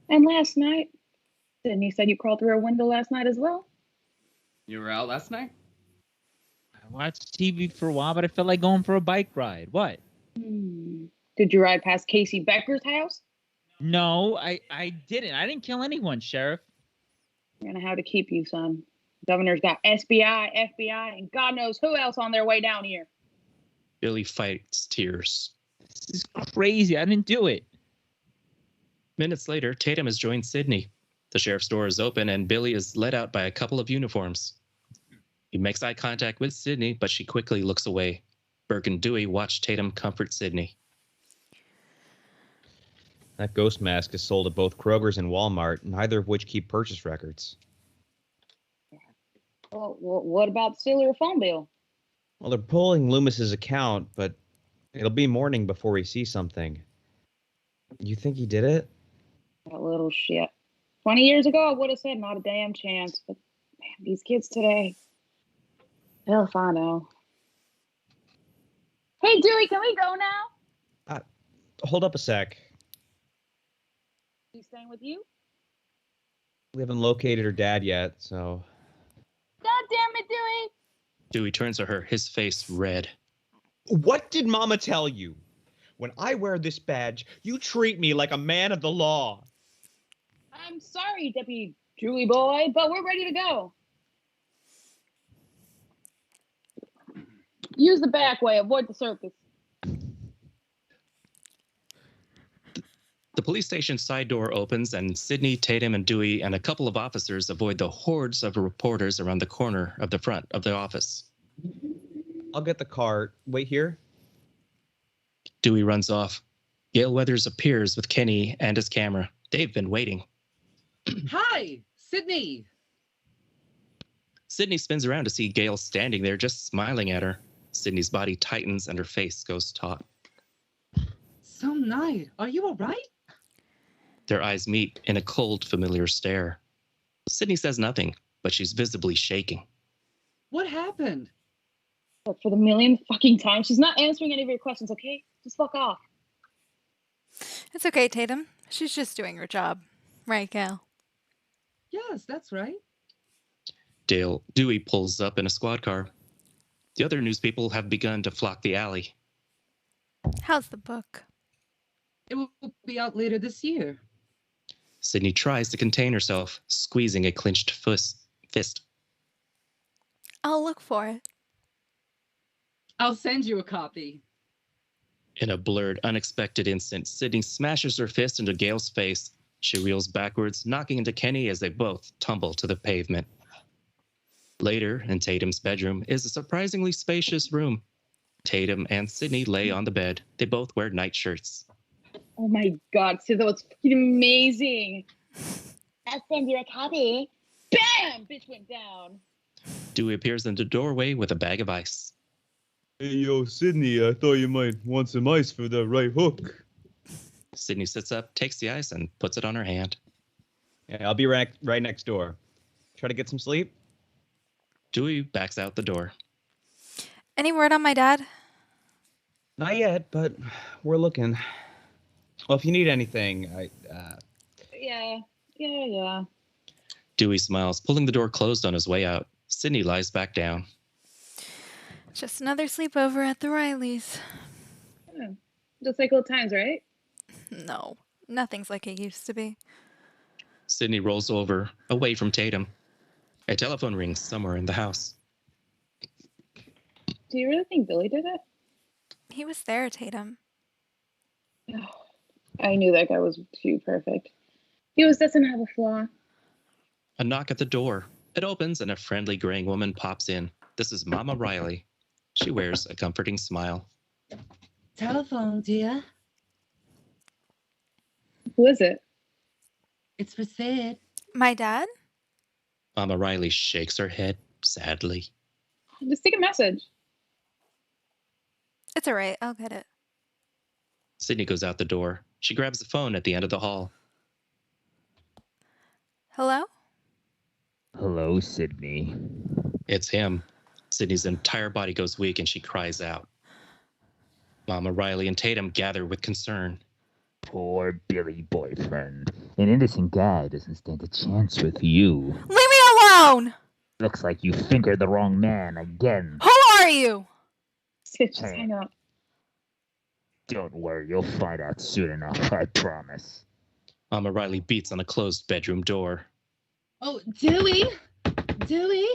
And last night, Sydney said you crawled through a window last night as well. You were out last night? I watched TV for a while, but I felt like going for a bike ride. What? Did you ride past Casey Becker's house? No, I didn't. I didn't kill anyone, Sheriff. We're gonna have to keep you, son. Governor's got SBI, FBI, and God knows who else on their way down here. Billy fights tears. This is crazy. I didn't do it. Minutes later, Tatum has joined Sydney. The sheriff's door is open and Billy is led out by a couple of uniforms. He makes eye contact with Sydney, but she quickly looks away. Burke and Dewey watch Tatum comfort Sydney. That ghost mask is sold at both Kroger's and Walmart, neither of which keep purchase records. Well, what about the cellular phone bill? Well, they're pulling Loomis's account, but it'll be morning before we see something. You think he did it? That little shit. 20 years ago, I would have said not a damn chance. But man, these kids today. Hell if I know. Hey, Dewey, can we go now? Hold up a sec. He's staying with you? We haven't located her dad yet, so... God damn it, Dewey! Dewey turns to her, his face red. What did Mama tell you? When I wear this badge, you treat me like a man of the law. I'm sorry, Deputy Dewey boy, but we're ready to go. Use the back way, avoid the circus. The police station side door opens and Sydney, Tatum, and Dewey and a couple of officers avoid the hordes of reporters around the corner of the front of the office. I'll get the car. Wait here. Dewey runs off. Gail Weathers appears with Kenny and his camera. They've been waiting. Hi, Sydney. Sydney spins around to see Gail standing there just smiling at her. Sydney's body tightens and her face goes taut. So nice. Are you all right? Their eyes meet in a cold, familiar stare. Sydney says nothing, but she's visibly shaking. What happened? But for the millionth fucking time, she's not answering any of your questions, okay? Just fuck off. It's okay, Tatum. She's just doing her job. Right, Gail? Yes, that's right. Dewey pulls up in a squad car. The other news people have begun to flock the alley. How's the book? It will be out later this year. Sydney tries to contain herself, squeezing a clenched fist. I'll look for it. I'll send you a copy. In a blurred, unexpected instant, Sydney smashes her fist into Gail's face. She reels backwards, knocking into Kenny as they both tumble to the pavement. Later, in Tatum's bedroom, is a surprisingly spacious room. Tatum and Sydney lay on the bed. They both wear nightshirts. Oh my God, Sid, that was fucking amazing. I'll send you a copy. Bam! Bitch went down. Dewey appears in the doorway with a bag of ice. Hey, yo, Sydney, I thought you might want some ice for the right hook. Sydney sits up, takes the ice, and puts it on her hand. Yeah, I'll be right next door. Try to get some sleep? Dewey backs out the door. Any word on my dad? Not yet, but we're looking. Well, if you need anything, Yeah. Dewey smiles, pulling the door closed on his way out. Sydney lies back down. Just another sleepover at the Rileys. Just like old times, right? No, nothing's like it used to be. Sydney rolls over, away from Tatum. A telephone rings somewhere in the house. Do you really think Billy did it? He was there, Tatum. I knew that guy was too perfect. He doesn't have a flaw. A knock at the door. It opens and a friendly graying woman pops in. This is Mama Riley. She wears a comforting smile. Telephone, dear. Who is it? It's for Sid. My dad? Mama Riley shakes her head sadly. Just take a message. It's all right. I'll get it. Sydney goes out the door. She grabs the phone at the end of the hall. Hello? Hello, Sydney. It's him. Sydney's entire body goes weak and she cries out. Mama Riley and Tatum gather with concern. Poor Billy boyfriend. An innocent guy doesn't stand a chance with you. Leave me alone! Looks like you fingered the wrong man again. Who are you? Sid, just hang up. Don't worry, you'll find out soon enough, I promise. Mama Riley beats on a closed bedroom door. Oh, Dewey! Dewey!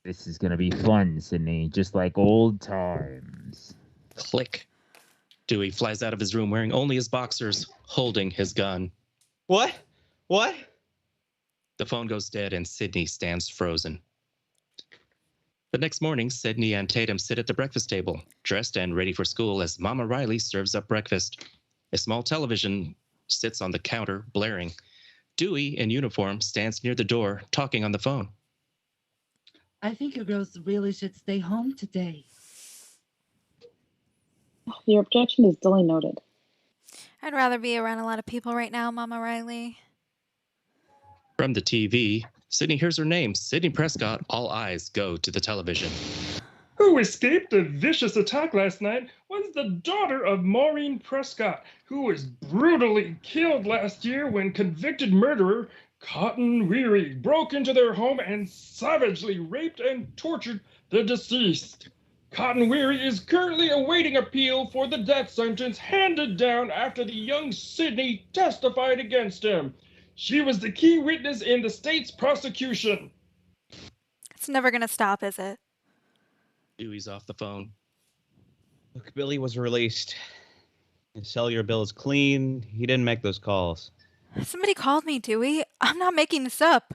This is gonna be fun, Sydney, just like old times. Click. Dewey flies out of his room wearing only his boxers, holding his gun. What? What? The phone goes dead and Sydney stands frozen. The next morning, Sydney and Tatum sit at the breakfast table, dressed and ready for school as Mama Riley serves up breakfast. A small television sits on the counter, blaring. Dewey, in uniform, stands near the door, talking on the phone. I think you girls really should stay home today. Your objection is duly noted. I'd rather be around a lot of people right now, Mama Riley. From the TV, Sydney hears her name, Sydney Prescott. All eyes go to the television. Who escaped a vicious attack last night was the daughter of Maureen Prescott, who was brutally killed last year when convicted murderer Cotton Weary broke into their home and savagely raped and tortured the deceased. Cotton Weary is currently awaiting appeal for the death sentence handed down after the young Sydney testified against him. She was the key witness in the state's prosecution. It's never going to stop, is it? Dewey's off the phone. Look, Billy was released. His cellular bill is clean. He didn't make those calls. Somebody called me, Dewey. I'm not making this up.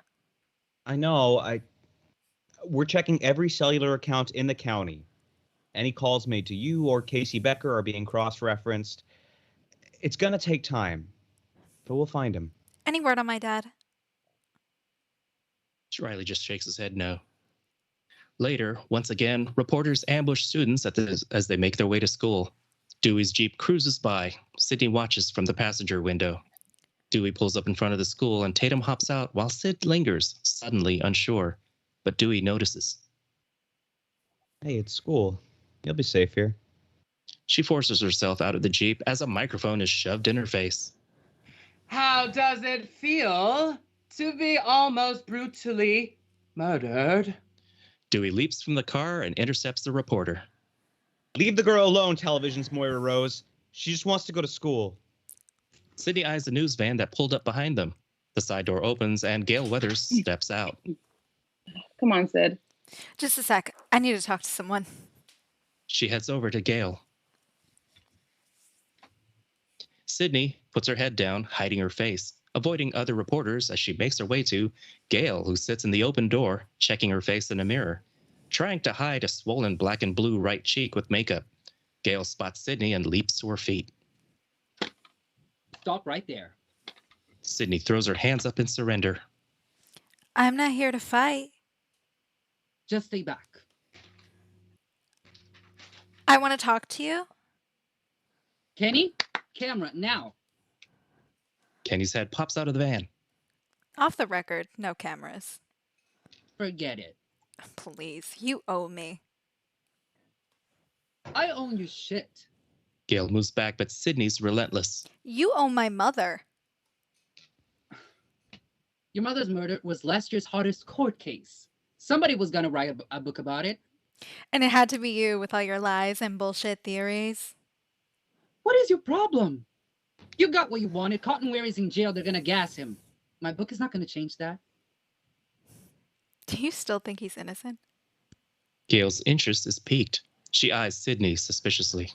I know. We're checking every cellular account in the county. Any calls made to you or Casey Becker are being cross-referenced. It's going to take time, but we'll find him. Any word on my dad? Riley just shakes his head no. Later, once again, reporters ambush students as they make their way to school. Dewey's Jeep cruises by. Sydney watches from the passenger window. Dewey pulls up in front of the school and Tatum hops out while Sid lingers, suddenly unsure. But Dewey notices. Hey, it's school. You'll be safe here. She forces herself out of the Jeep as a microphone is shoved in her face. How does it feel to be almost brutally murdered? Dewey leaps from the car and intercepts the reporter. Leave the girl alone, television's Moira Rose. She just wants to go to school. Sydney eyes the news van that pulled up behind them. The side door opens and Gail Weathers steps out. Come on, Sid. Just a sec. I need to talk to someone. She heads over to Gail. Sydney puts her head down, hiding her face, avoiding other reporters as she makes her way to Gail, who sits in the open door, checking her face in a mirror, trying to hide a swollen black and blue right cheek with makeup. Gail spots Sydney and leaps to her feet. Stop right there. Sydney throws her hands up in surrender. I'm not here to fight. Just stay back. I want to talk to you. Kenny, camera, now. Kenny's head pops out of the van. Off the record, no cameras. Forget it. Please, you owe me. I own your shit. Gail moves back, but Sydney's relentless. You owe my mother. Your mother's murder was last year's hottest court case. Somebody was gonna write a book about it. And it had to be you with all your lies and bullshit theories. What is your problem? You got what you wanted. Cotton Weary's in jail. They're gonna gas him. My book is not gonna change that. Do you still think he's innocent? Gail's interest is piqued. She eyes Sydney suspiciously.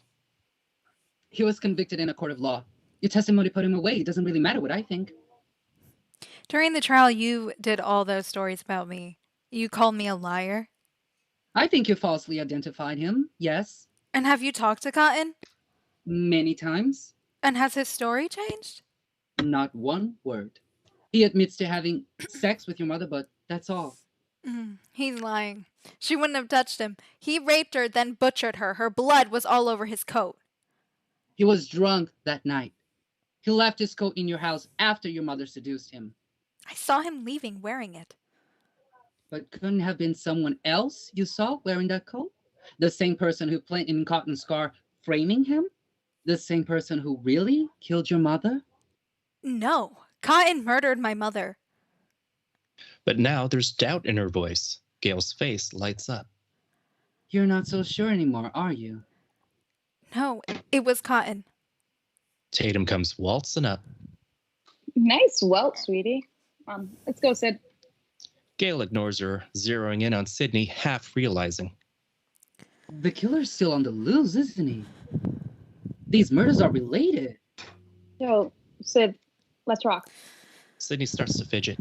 He was convicted in a court of law. Your testimony put him away. It doesn't really matter what I think. During the trial, you did all those stories about me. You called me a liar. I think you falsely identified him, yes. And have you talked to Cotton? Many times. And has his story changed? Not one word. He admits to having sex with your mother, but that's all. He's lying. She wouldn't have touched him. He raped her, then butchered her. Her blood was all over his coat. He was drunk that night. He left his coat in your house after your mother seduced him. I saw him leaving wearing it. But couldn't have been someone else you saw wearing that coat? The same person who played in Cotton's car framing him? The same person who really killed your mother? No, Cotton murdered my mother. But now there's doubt in her voice. Gail's face lights up. You're not so sure anymore, are you? No, it was Cotton. Tatum comes waltzing up. Nice welt, sweetie. Let's go, Sid. Gail ignores her, zeroing in on Sydney, half realizing. The killer's still on the loose, isn't he? These murders are related. Yo, Sid, let's rock. Sydney starts to fidget.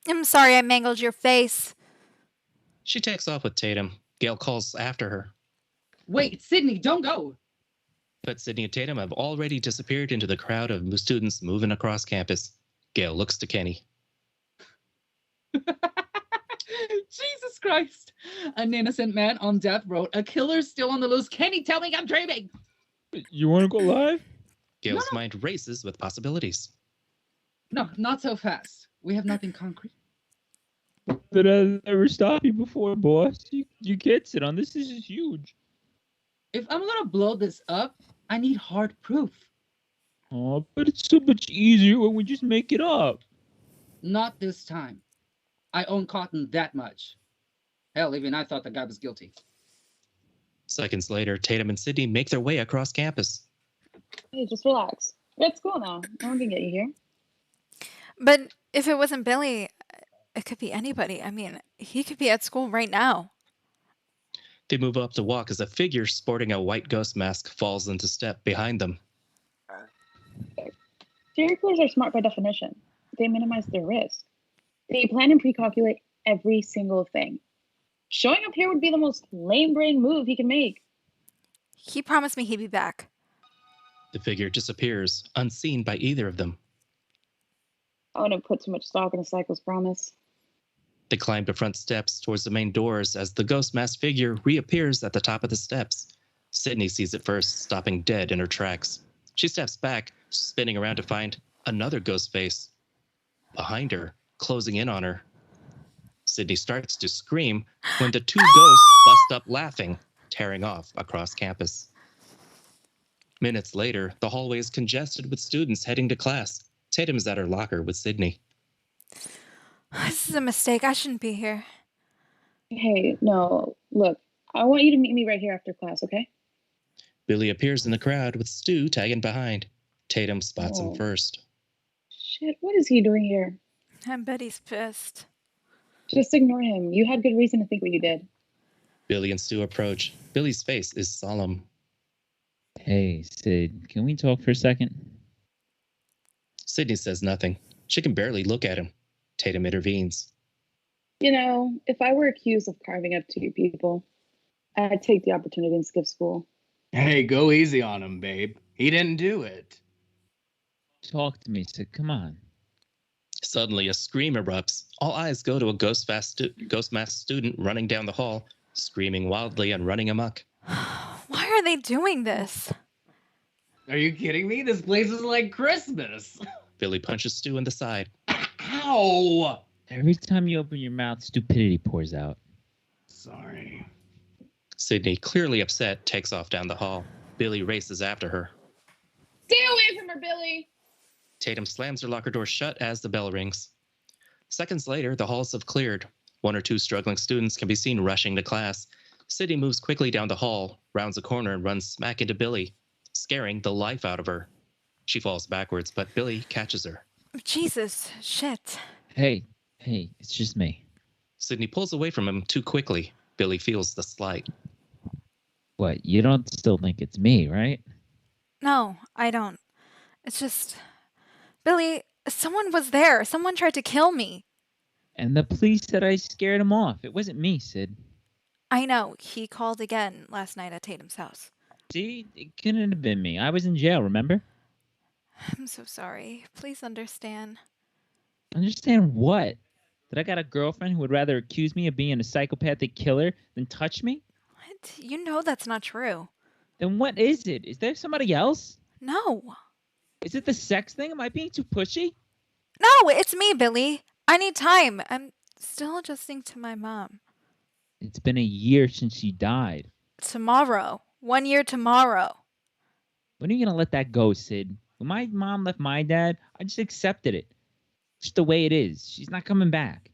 I'm sorry I mangled your face. She takes off with Tatum. Gail calls after her. Wait, Sydney, don't go! But Sydney and Tatum have already disappeared into the crowd of students moving across campus. Gail looks to Kenny. Jesus Christ! An innocent man on death row. A killer's still on the loose. Kenny, tell me I'm dreaming! You want to go live? Gail's mind races with possibilities. No, not so fast. We have nothing concrete. Did I ever stop you before, boss? You can't sit on this. This is huge. If I'm gonna blow this up, I need hard proof. Oh, but it's so much easier when we just make it up. Not this time. I own Cotton that much. Hell, even I thought the guy was guilty. Seconds later, Tatum and Sydney make their way across campus. Hey, just relax. It's cool now. No one can get you here. But if it wasn't Billy, it could be anybody. I mean, he could be at school right now. They move up to walk as a figure sporting a white ghost mask falls into step behind them. Serial killers are smart by definition. They minimize their risk. They plan and pre-calculate every single thing. Showing up here would be the most lame-brain move he can make. He promised me he'd be back. The figure disappears, unseen by either of them. I wouldn't put too much stock in a psycho's promise. They climb the front steps towards the main doors as the ghost masked figure reappears at the top of the steps. Sydney sees it first, stopping dead in her tracks. She steps back, spinning around to find another ghost face. Behind her, closing in on her. Sydney starts to scream when the two ghosts bust up laughing, tearing off across campus. Minutes later, the hallway is congested with students heading to class. Tatum is at her locker with Sydney. This is a mistake. I shouldn't be here. Hey, no, look, I want you to meet me right here after class, okay? Billy appears in the crowd with Stu tagging behind. Tatum spots him first. Shit, what is he doing here? I bet he's pissed. Just ignore him. You had good reason to think what you did. Billy and Stu approach. Billy's face is solemn. Hey, Sid, can we talk for a second? Sydney says nothing. She can barely look at him. Tatum intervenes. You know, if I were accused of carving up two people, I'd take the opportunity and skip school. Hey, go easy on him, babe. He didn't do it. Talk to me, Sid. Come on. Suddenly, a scream erupts. All eyes go to a ghost masked student running down the hall, screaming wildly and running amok. Why are they doing this? Are you kidding me? This place is like Christmas. Billy punches Stu in the side. Ow! Every time you open your mouth, stupidity pours out. Sorry. Sydney, clearly upset, takes off down the hall. Billy races after her. Stay away from her, Billy! Tatum slams her locker door shut as the bell rings. Seconds later, the halls have cleared. One or two struggling students can be seen rushing to class. Sydney moves quickly down the hall, rounds a corner, and runs smack into Billy, scaring the life out of her. She falls backwards, but Billy catches her. Jesus, shit. Hey, it's just me. Sydney pulls away from him too quickly. Billy feels the slight. What, you don't still think it's me, right? No, I don't. It's just... Billy, someone was there. Someone tried to kill me. And the police said I scared him off. It wasn't me, Sid. I know. He called again last night at Tatum's house. See, it couldn't have been me. I was in jail, remember? I'm so sorry. Please understand. Understand what? That I got a girlfriend who would rather accuse me of being a psychopathic killer than touch me? What? You know that's not true. Then what is it? Is there somebody else? No. Is it the sex thing? Am I being too pushy? No, it's me, Billy. I need time. I'm still adjusting to my mom. It's been a year since she died. Tomorrow. 1 year tomorrow. When are you going to let that go, Sid? When my mom left my dad, I just accepted it. Just the way it is. She's not coming back.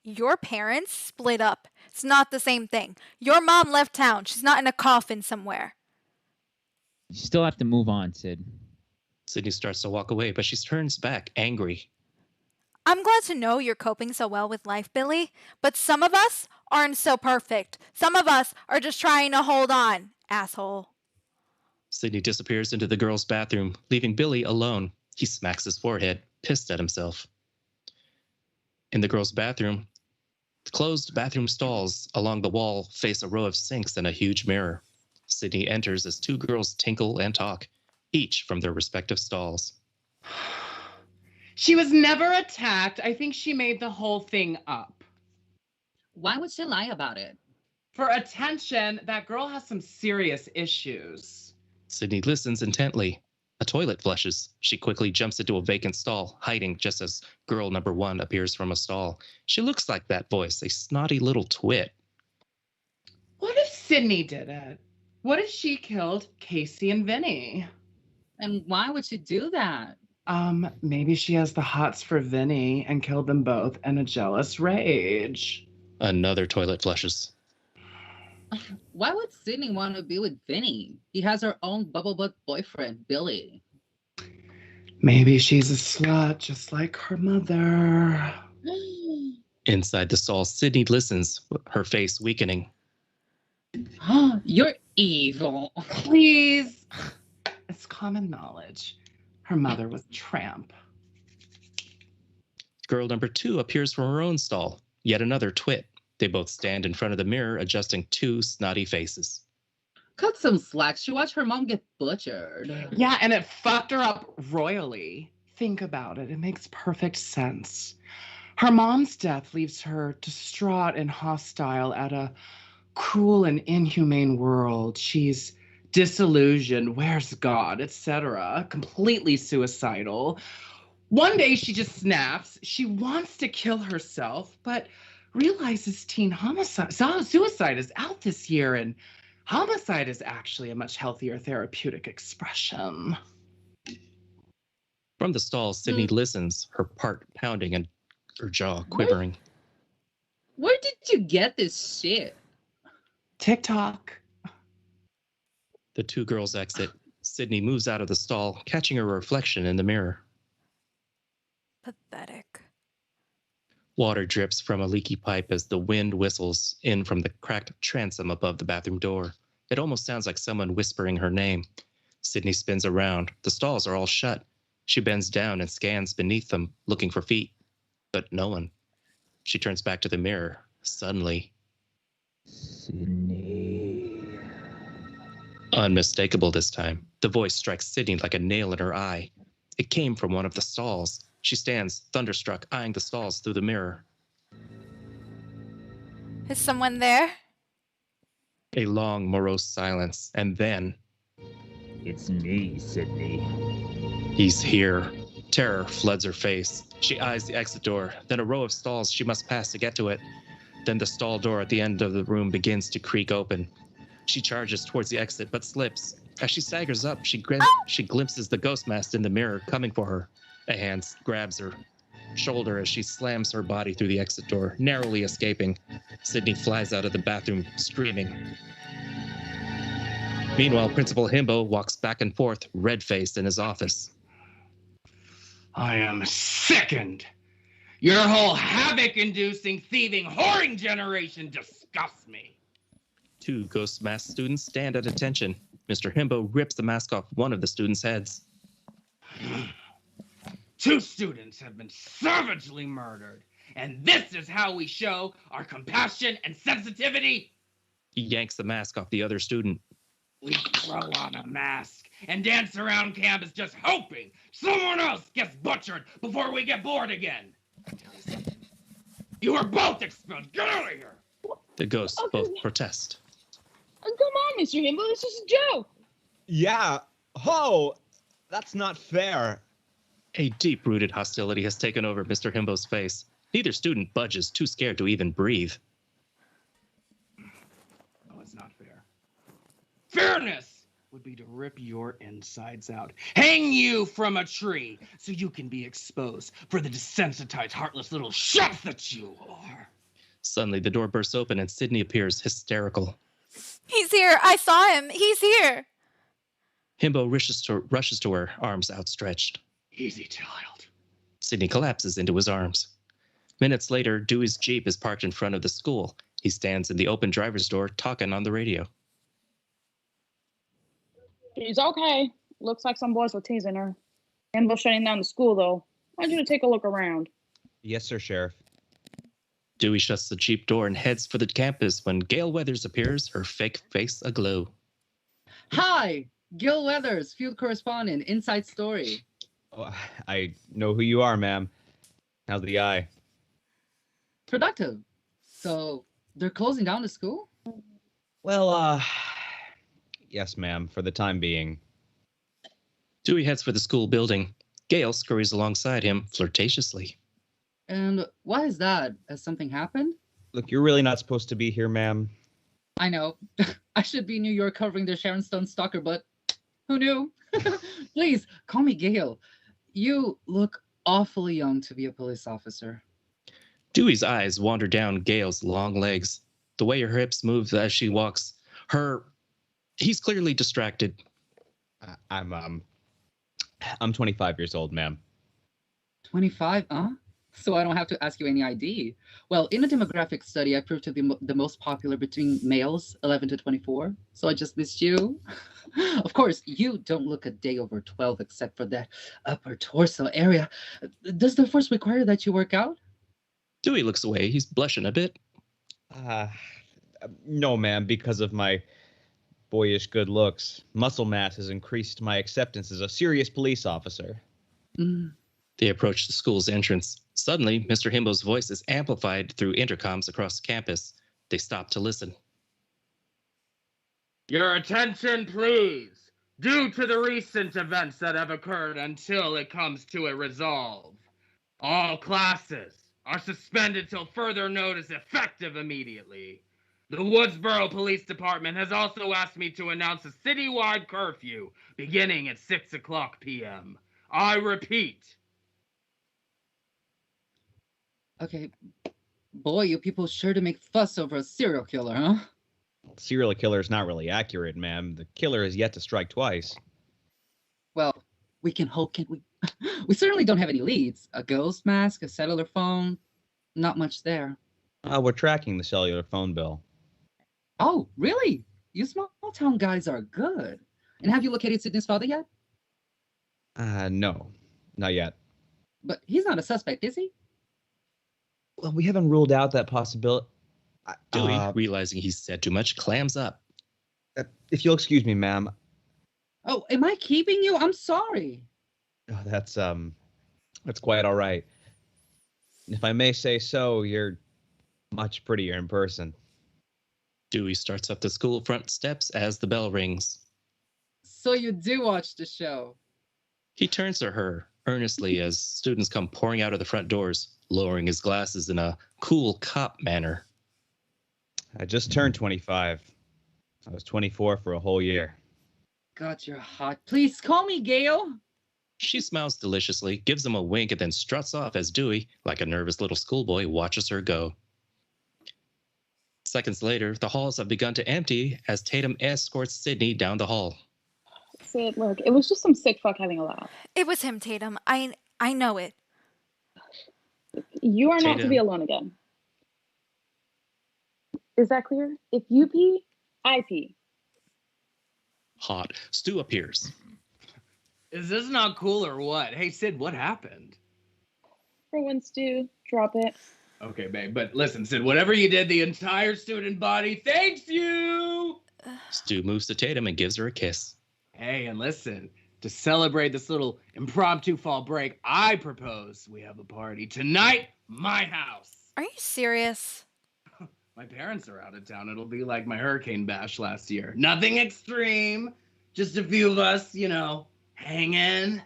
Your parents split up. It's not the same thing. Your mom left town. She's not in a coffin somewhere. You still have to move on, Sid. Sydney starts to walk away, but she turns back, angry. I'm glad to know you're coping so well with life, Billy, but some of us aren't so perfect. Some of us are just trying to hold on, asshole. Sydney disappears into the girls' bathroom, leaving Billy alone. He smacks his forehead, pissed at himself. In the girls' bathroom, closed bathroom stalls along the wall face a row of sinks and a huge mirror. Sydney enters as two girls tinkle and talk, each from their respective stalls. She was never attacked. I think she made the whole thing up. Why would she lie about it? For attention, that girl has some serious issues. Sydney listens intently. A toilet flushes. She quickly jumps into a vacant stall, hiding just as girl number 1 appears from a stall. She looks like that voice, a snotty little twit. What if Sydney did it? What if she killed Casey and Vinny? And why would she do that? Maybe she has the hots for Vinny and killed them both in a jealous rage. Another toilet flushes. Why would Sydney want to be with Vinny? He has her own bubble butt boyfriend, Billy. Maybe she's a slut, just like her mother. Inside the stall, Sydney listens, her face weakening. You're evil. Please. It's common knowledge. Her mother was a tramp. Girl number 2 appears from her own stall, yet another twit. They both stand in front of the mirror, adjusting 2 snotty faces. Cut some slack. She watched her mom get butchered. Yeah, and it fucked her up royally. Think about it. It makes perfect sense. Her mom's death leaves her distraught and hostile at a cruel and inhumane world. She's disillusioned, where's God, etc., completely suicidal. One day she just snaps. She wants to kill herself, but realizes suicide is out this year, and homicide is actually a much healthier therapeutic expression. From the stall, Sydney listens, her heart pounding and her jaw quivering. Where did you get this shit? TikTok. The 2 girls exit. Sydney moves out of the stall, catching her reflection in the mirror. Pathetic. Water drips from a leaky pipe as the wind whistles in from the cracked transom above the bathroom door. It almost sounds like someone whispering her name. Sydney spins around. The stalls are all shut. She bends down and scans beneath them, looking for feet. But no one. She turns back to the mirror. Suddenly, Sydney. Unmistakable this time, the voice strikes Sydney like a nail in her eye. It came from one of the stalls. She stands, thunderstruck, eyeing the stalls through the mirror. Is someone there? A long, morose silence, and then... It's me, Sydney. He's here. Terror floods her face. She eyes the exit door, then a row of stalls she must pass to get to it. Then the stall door at the end of the room begins to creak open. She charges towards the exit, but slips. As she staggers up, she glimpses the ghost mask in the mirror coming for her. A hand grabs her shoulder as she slams her body through the exit door, narrowly escaping. Sydney flies out of the bathroom, screaming. Meanwhile, Principal Himbo walks back and forth, red-faced in his office. I am sickened. Your whole havoc-inducing, thieving, whoring generation disgusts me. 2 ghost mask students stand at attention. Mr. Himbo rips the mask off one of the students' heads. 2 students have been savagely murdered And this is how we show our compassion and sensitivity. He yanks the mask off the other student. We throw on a mask and dance around campus just hoping someone else gets butchered before we get bored again. I'll tell you something. You are both expelled. Get out of here. The ghosts both protest. Come on, Mr. Himbo, this is a joke. Yeah. Ho! That's not fair. A deep-rooted hostility has taken over Mr. Himbo's face. Neither student budges, too scared to even breathe. No, it's not fair. Fairness would be to rip your insides out, hang you from a tree, so you can be exposed for the desensitized, heartless little shit that you are. Suddenly, the door bursts open and Sydney appears, hysterical. He's here! I saw him! He's here! Himbo rushes to her, arms outstretched. Easy, child. Sydney collapses into his arms. Minutes later, Dewey's Jeep is parked in front of the school. He stands in the open driver's door, talking on the radio. She's okay. Looks like some boys were teasing her. Himbo shutting down the school, though. I want you to take a look around. Yes, sir, Sheriff. Dewey shuts the Jeep door and heads for the campus when Gail Weathers appears, her fake face aglow. Hi! Gil Weathers, field correspondent, Inside Story. Oh, I know who you are, ma'am. How's the eye? Productive. So, they're closing down the school? Well, yes, ma'am, for the time being. Dewey heads for the school building. Gail scurries alongside him flirtatiously. And why is that? Has something happened? Look, you're really not supposed to be here, ma'am. I know. I should be in New York covering the Sharon Stone stalker, but who knew? Please, call me Gail. You look awfully young to be a police officer. Dewey's eyes wander down Gail's long legs. The way her hips move as she walks. He's clearly distracted. I'm 25 years old, ma'am. 25, huh? So I don't have to ask you any ID. Well, in a demographic study, I proved to be the most popular between males 11 to 24. So I just missed you. Of course, you don't look a day over 12 except for that upper torso area. Does the force require that you work out? Dewey looks away. He's blushing a bit. No, ma'am, because of my boyish good looks. Muscle mass has increased my acceptance as a serious police officer. They approach the school's entrance. Suddenly, Mr. Himbo's voice is amplified through intercoms across campus. They stop to listen. Your attention, please. Due to the recent events that have occurred until it comes to a resolve, all classes are suspended till further notice effective immediately. The Woodsboro Police Department has also asked me to announce a citywide curfew beginning at 6 o'clock p.m. I repeat. Okay. Boy, you people sure to make fuss over a serial killer, huh? Serial killer is not really accurate, ma'am. The killer has yet to strike twice. Well, we can hope, can't we? We certainly don't have any leads. A ghost mask, a cellular phone, not much there. We're tracking the cellular phone bill. Oh, really? You small town guys are good. And have you located Sydney's father yet? No, not yet. But he's not a suspect, is he? Well, we haven't ruled out that possibility. Dewey, realizing he's said too much, clams up. If you'll excuse me, ma'am. Oh, am I keeping you? I'm sorry. Oh, that's quite all right. If I may say so, you're much prettier in person. Dewey starts up the school front steps as the bell rings. So you do watch the show. He turns to her earnestly as students come pouring out of the front doors, lowering his glasses in a cool cop manner. I just turned 25. I was 24 for a whole year. God, you're hot. Please call me Gail. She smiles deliciously, gives him a wink, and then struts off as Dewey, like a nervous little schoolboy, watches her go. Seconds later, the halls have begun to empty as Tatum escorts Sydney down the hall. Sid, look, it was just some sick fuck having a laugh. It was him, Tatum. I know it. You are not to be alone again. Is that clear? If you pee, I pee. Hot. Stu appears. Is this not cool or what? Hey, Sid, what happened? For once, Stu, drop it. Okay, babe, but listen, Sid, whatever you did, the entire student body thanks you! Stu moves to Tatum and gives her a kiss. Hey, and listen, to celebrate this little impromptu fall break, I propose we have a party tonight, my house. Are you serious? My parents are out of town. It'll be like my hurricane bash last year. Nothing extreme, just a few of us, hanging.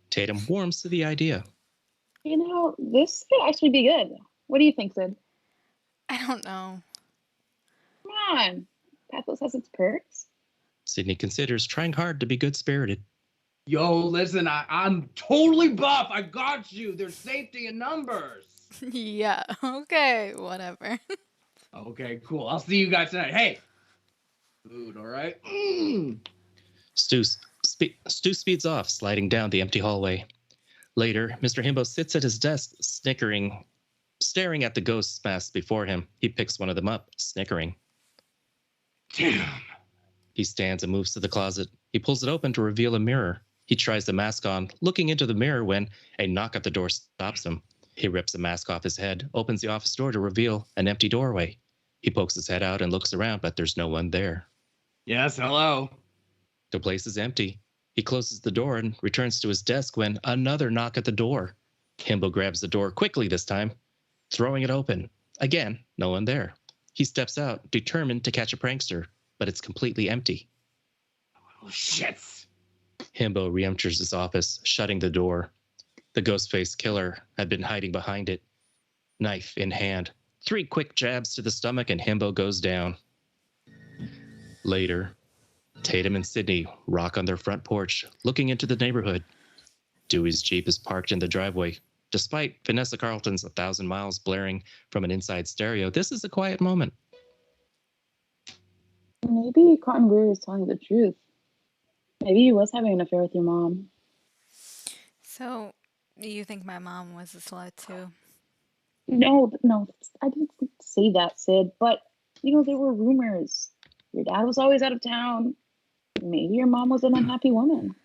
Tatum warms to the idea. This could actually be good. What do you think, Sid? I don't know. Come on. Pathos has its perks. Sydney considers trying hard to be good-spirited. Yo, listen, I'm totally buff. I got you. There's safety in numbers. Yeah, okay, whatever. Okay, cool. I'll see you guys tonight. Hey, food, all right? Stu speeds off, sliding down the empty hallway. Later, Mr. Himbo sits at his desk, snickering, staring at the ghost masks before him. He picks one of them up, snickering. Damn. He stands and moves to the closet. He pulls it open to reveal a mirror. He tries the mask on, looking into the mirror when a knock at the door stops him. He rips the mask off his head, opens the office door to reveal an empty doorway. He pokes his head out and looks around, but there's no one there. Yes, hello. The place is empty. He closes the door and returns to his desk when another knock at the door. Himbo grabs the door quickly this time, throwing it open. Again, no one there. He steps out, determined to catch a prankster, but it's completely empty. Oh, shit. Himbo re-enters his office, shutting the door. The ghost-faced killer had been hiding behind it, knife in hand. 3 quick jabs to the stomach and Himbo goes down. Later, Tatum and Sydney rock on their front porch, looking into the neighborhood. Dewey's Jeep is parked in the driveway. Despite Vanessa Carlton's 1,000 miles blaring from an inside stereo, this is a quiet moment. Maybe Cotton Weir is telling the truth. Maybe he was having an affair with your mom. So, you think my mom was a slut too? No, I didn't say that, Sid. But, there were rumors. Your dad was always out of town. Maybe your mom was an unhappy woman.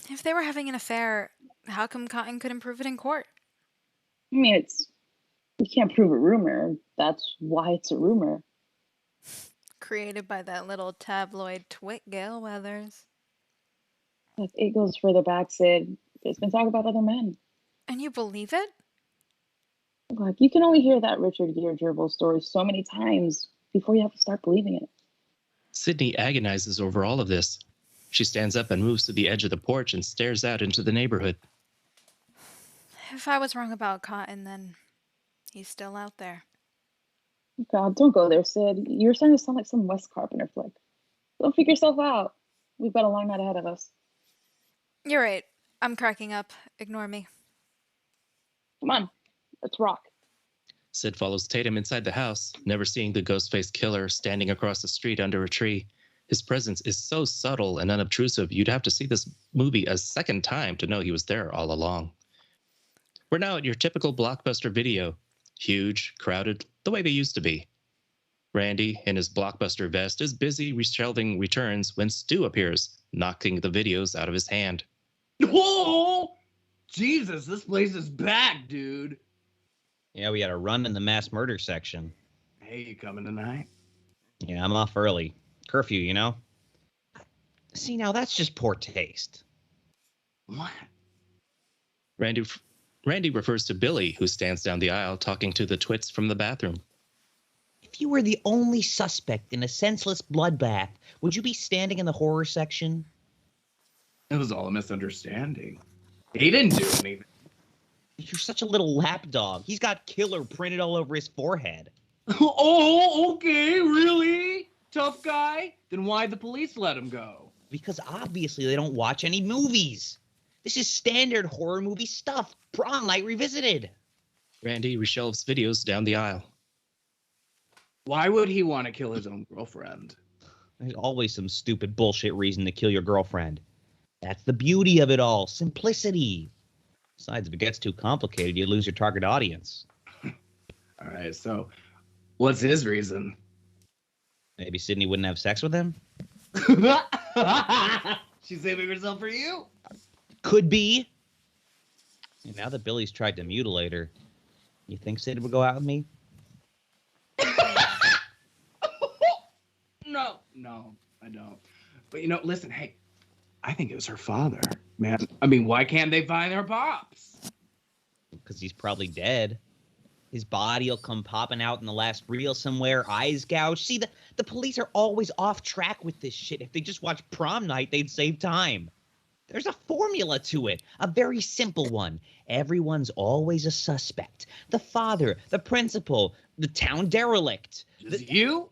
If they were having an affair, how come Cotton couldn't prove it in court? I mean, you can't prove a rumor. That's why it's a rumor. Created by that little tabloid twit, Gail Weathers. If it goes further back, Sid, there's been talk about other men. And you believe it? Look, you can only hear that Richard Gere gerbil story so many times before you have to start believing it. Sydney agonizes over all of this. She stands up and moves to the edge of the porch and stares out into the neighborhood. If I was wrong about Cotton, then he's still out there. God, don't go there, Sid. You're starting to sound like some Wes Carpenter flick. Don't freak yourself out. We've got a long night ahead of us. You're right. I'm cracking up. Ignore me. Come on, let's rock. Sid follows Tatum inside the house, never seeing the ghost-faced killer standing across the street under a tree. His presence is so subtle and unobtrusive, you'd have to see this movie a second time to know he was there all along. We're now at your typical blockbuster video. Huge, crowded, the way they used to be. Randy, in his blockbuster vest, is busy reshelving returns when Stu appears, knocking the videos out of his hand. Oh! Jesus, this place is back, dude. Yeah, we had a run in the mass murder section. Hey, you coming tonight? Yeah, I'm off early. Curfew, See, now that's just poor taste. What? Randy refers to Billy, who stands down the aisle talking to the twits from the bathroom. If you were the only suspect in a senseless bloodbath, would you be standing in the horror section? It was all a misunderstanding. He didn't do anything. You're such a little lapdog. He's got killer printed all over his forehead. Oh, okay, really? Tough guy? Then why'd the police let him go? Because obviously they don't watch any movies. This is standard horror movie stuff. Prom Night Revisited. Randy reshelves videos down the aisle. Why would he want to kill his own girlfriend? There's always some stupid bullshit reason to kill your girlfriend. That's the beauty of it all. Simplicity. Besides, if it gets too complicated, you lose your target audience. All right, so what's his reason? Maybe Sydney wouldn't have sex with him? She's saving herself for you? Could be. And now that Billy's tried to mutilate her, You think Sid would go out with me? No, I don't. But listen, hey, I think it was her father, man. I mean, why can't they find their pops? Because he's probably dead. His body'll come popping out in the last reel somewhere, eyes gouged. See, the police are always off track with this shit. If they just watch Prom Night, they'd save time. There's a formula to it, a very simple one. Everyone's always a suspect. The father, the principal, the town derelict. You?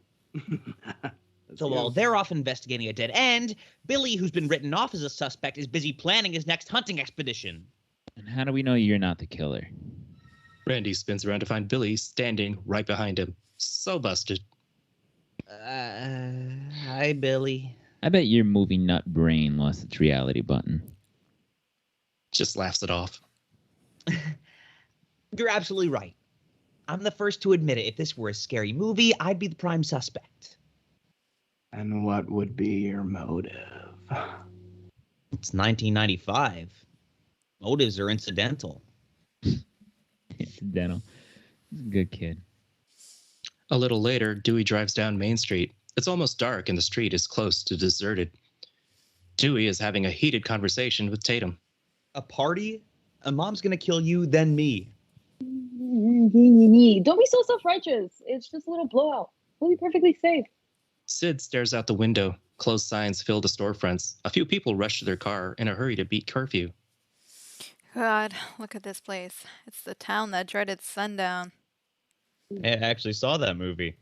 So while they're off investigating a dead end, Billy, who's been written off as a suspect, is busy planning his next hunting expedition. And how do we know you're not the killer? Randy spins around to find Billy standing right behind him. So busted. Hi, Billy. I bet your movie nut brain lost its reality button. Just laughs it off. You're absolutely right. I'm the first to admit it. If this were a scary movie, I'd be the prime suspect. And what would be your motive? It's 1995. Motives are incidental. Incidental. He's a good kid. A little later, Dewey drives down Main Street. It's almost dark and the street is close to deserted. Dewey is having a heated conversation with Tatum. A party? A mom's gonna kill you, then me. Don't be so self-righteous. It's just a little blowout. We'll be perfectly safe. Sid stares out the window. Closed signs fill the storefronts. A few people rush to their car in a hurry to beat curfew. God, look at this place. It's the town that dreaded sundown. I actually saw that movie.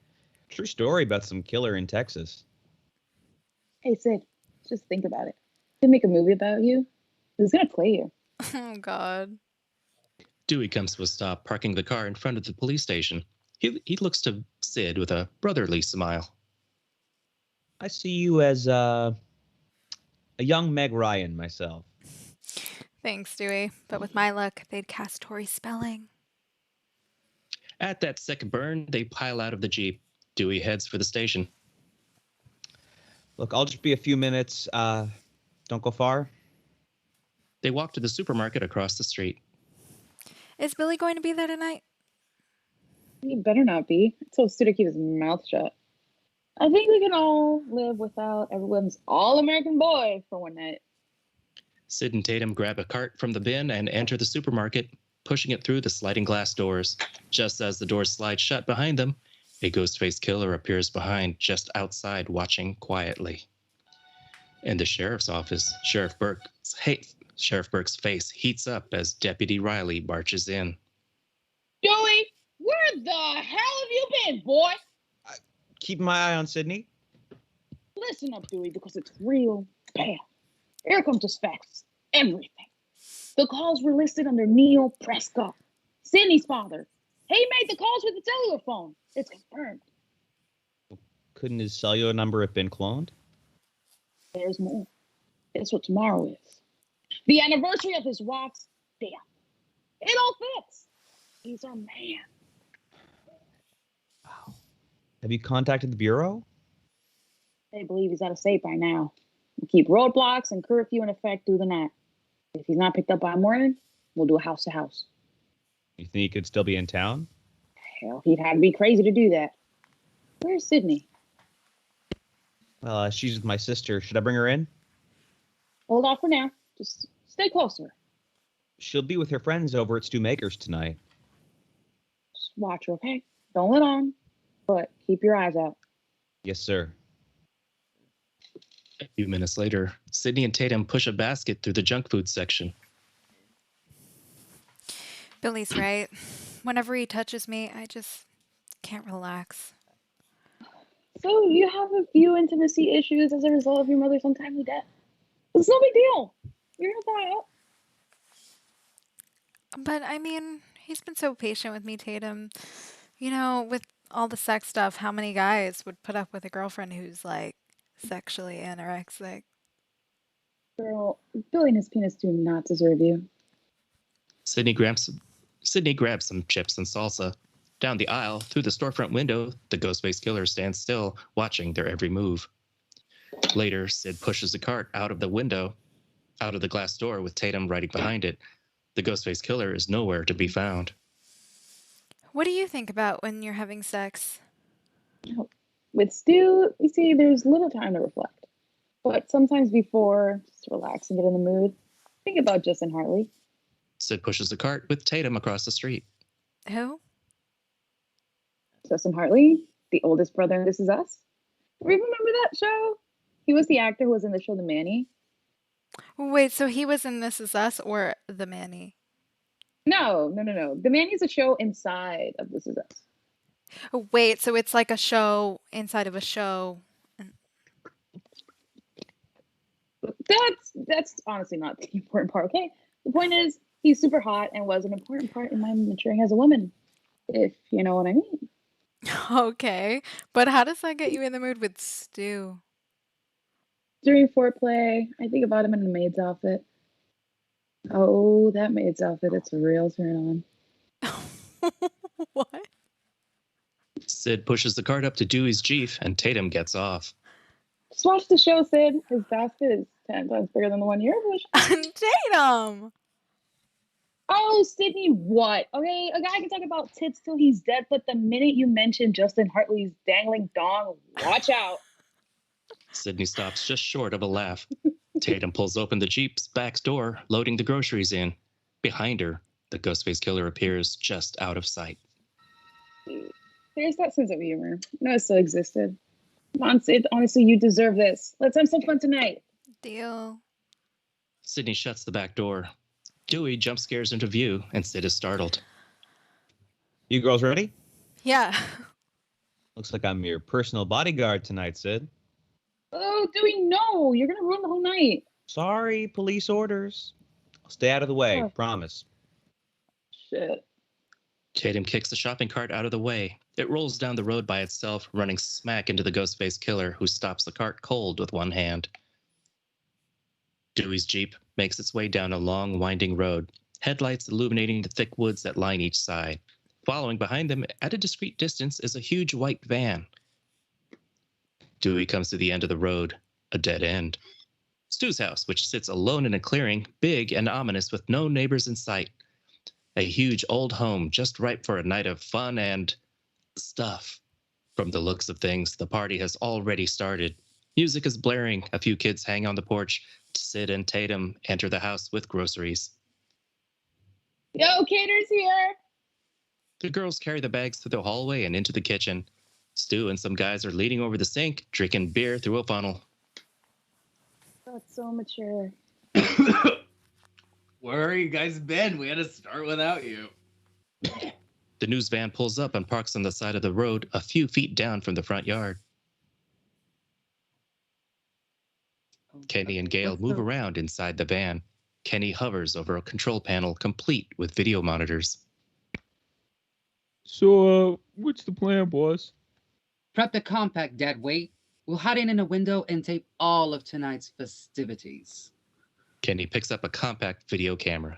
True story about some killer in Texas. Hey, Sid, just think about it. They make a movie about you. Who's gonna play you? Oh, God. Dewey comes to a stop, parking the car in front of the police station. He looks to Sid with a brotherly smile. I see you as a young Meg Ryan myself. Thanks, Dewey. But with my luck, they'd cast Tori Spelling. At that second burn, they pile out of the Jeep. Dewey heads for the station. Look, I'll just be a few minutes. Don't go far. They walk to the supermarket across the street. Is Billy going to be there tonight? He better not be. I told Sid to keep his mouth shut. I think we can all live without everyone's all-American boy for one night. Sid and Tatum grab a cart from the bin and enter the supermarket, pushing it through the sliding glass doors. Just as the doors slide shut behind them, a ghost-faced killer appears behind, just outside, watching quietly. In the sheriff's office, Sheriff Burke's face heats up as Deputy Riley marches in. Joey, where the hell have you been, boy? Keep my eye on Sydney. Listen up, Dewey, because it's real bad. Here comes his facts. Everything. The calls were listed under Neil Prescott, Sydney's father. He made the calls with the cellular phone. It's confirmed. Couldn't his cellular number have been cloned? There's more. Guess what tomorrow is? The anniversary of his wife's death. It all fits. He's our man. Wow. Have you contacted the Bureau? They believe he's out of state by now. We'll keep roadblocks and curfew in effect through the night. If he's not picked up by morning, we'll do a house-to-house. You think he could still be in town? Hell, he'd have to be crazy to do that. Where's Sydney? Well, she's with my sister. Should I bring her in? Hold off for now. Just stay close to her. She'll be with her friends over at Stu Maker's tonight. Just watch her, okay? Don't let on, but keep your eyes out. Yes, sir. A few minutes later, Sydney and Tatum push a basket through the junk food section. Billy's right. Whenever he touches me, I just can't relax. So you have a few intimacy issues as a result of your mother's untimely death. It's no big deal. You're gonna die out. But I mean, he's been so patient with me, Tatum. You know, with all the sex stuff, how many guys would put up with a girlfriend who's like sexually anorexic? Girl, Billy and his penis do not deserve you. Sydney grabs some chips and salsa. Down the aisle, through the storefront window, the ghost-faced killer stands still, watching their every move. Later, Sid pushes the cart out of the glass door with Tatum riding behind it. The ghost-faced killer is nowhere to be found. What do you think about when you're having sex? With Stu, you see, there's little time to reflect. But sometimes before, just to relax and get in the mood, think about Justin Hartley. Sid pushes the cart with Tatum across the street. Who? Justin Hartley, the oldest brother in This Is Us. Remember that show? He was the actor who was in the show The Manny. Wait, so he was in This Is Us or The Manny? No. The Manny's a show inside of This Is Us. Oh, wait, so it's like a show inside of a show. That's honestly not the important part, okay? The point is, he's super hot and was an important part in my maturing as a woman, if you know what I mean. Okay, but how does that get you in the mood with Stu? During foreplay, I think about him in a maid's outfit. Oh, that maid's outfit, it's a real turn on. What? Sid pushes the cart up to Dewey's Jeep, and Tatum gets off. Just watch the show, Sid. His basket is 10 times bigger than the one you're pushing. Tatum! Oh, Sydney, what? Okay, a guy can talk about tits till he's dead, but the minute you mention Justin Hartley's dangling dong, watch out. Sydney stops just short of a laugh. Tatum pulls open the Jeep's back door, loading the groceries in. Behind her, the Ghostface Killer appears just out of sight. There's that sense of humor. No, it still existed. Come on, Sid. Honestly, you deserve this. Let's have some fun tonight. Deal. Sydney shuts the back door. Dewey jump scares into view, and Sid is startled. You girls ready? Yeah. Looks like I'm your personal bodyguard tonight, Sid. Oh, Dewey, no. You're going to ruin the whole night. Sorry, police orders. I'll stay out of the way, Oh. promise. Shit. Tatum kicks the shopping cart out of the way. It rolls down the road by itself, running smack into the Ghostface Killer, who stops the cart cold with one hand. Dewey's Jeep makes its way down a long, winding road, headlights illuminating the thick woods that line each side. Following behind them, at a discreet distance, is a huge white van. Dewey comes to the end of the road, a dead end. Stu's house, which sits alone in a clearing, big and ominous with no neighbors in sight. A huge old home just ripe for a night of fun and stuff. From the looks of things, the party has already started. Music is blaring, a few kids hang on the porch. Sid and Tatum enter the house with groceries. Yo, cater's here. The girls carry the bags through the hallway and into the kitchen. Stu and some guys are leaning over the sink, drinking beer through a funnel. That's so mature. Where are you guys been? We had to start without you. The news van pulls up and parks on the side of the road a few feet down from the front yard. Kenny and Gail move around inside the van. Kenny hovers over a control panel complete with video monitors. So, what's the plan, boss? Prep the compact, deadweight. We'll hide it in a window and tape all of tonight's festivities. Kenny picks up a compact video camera.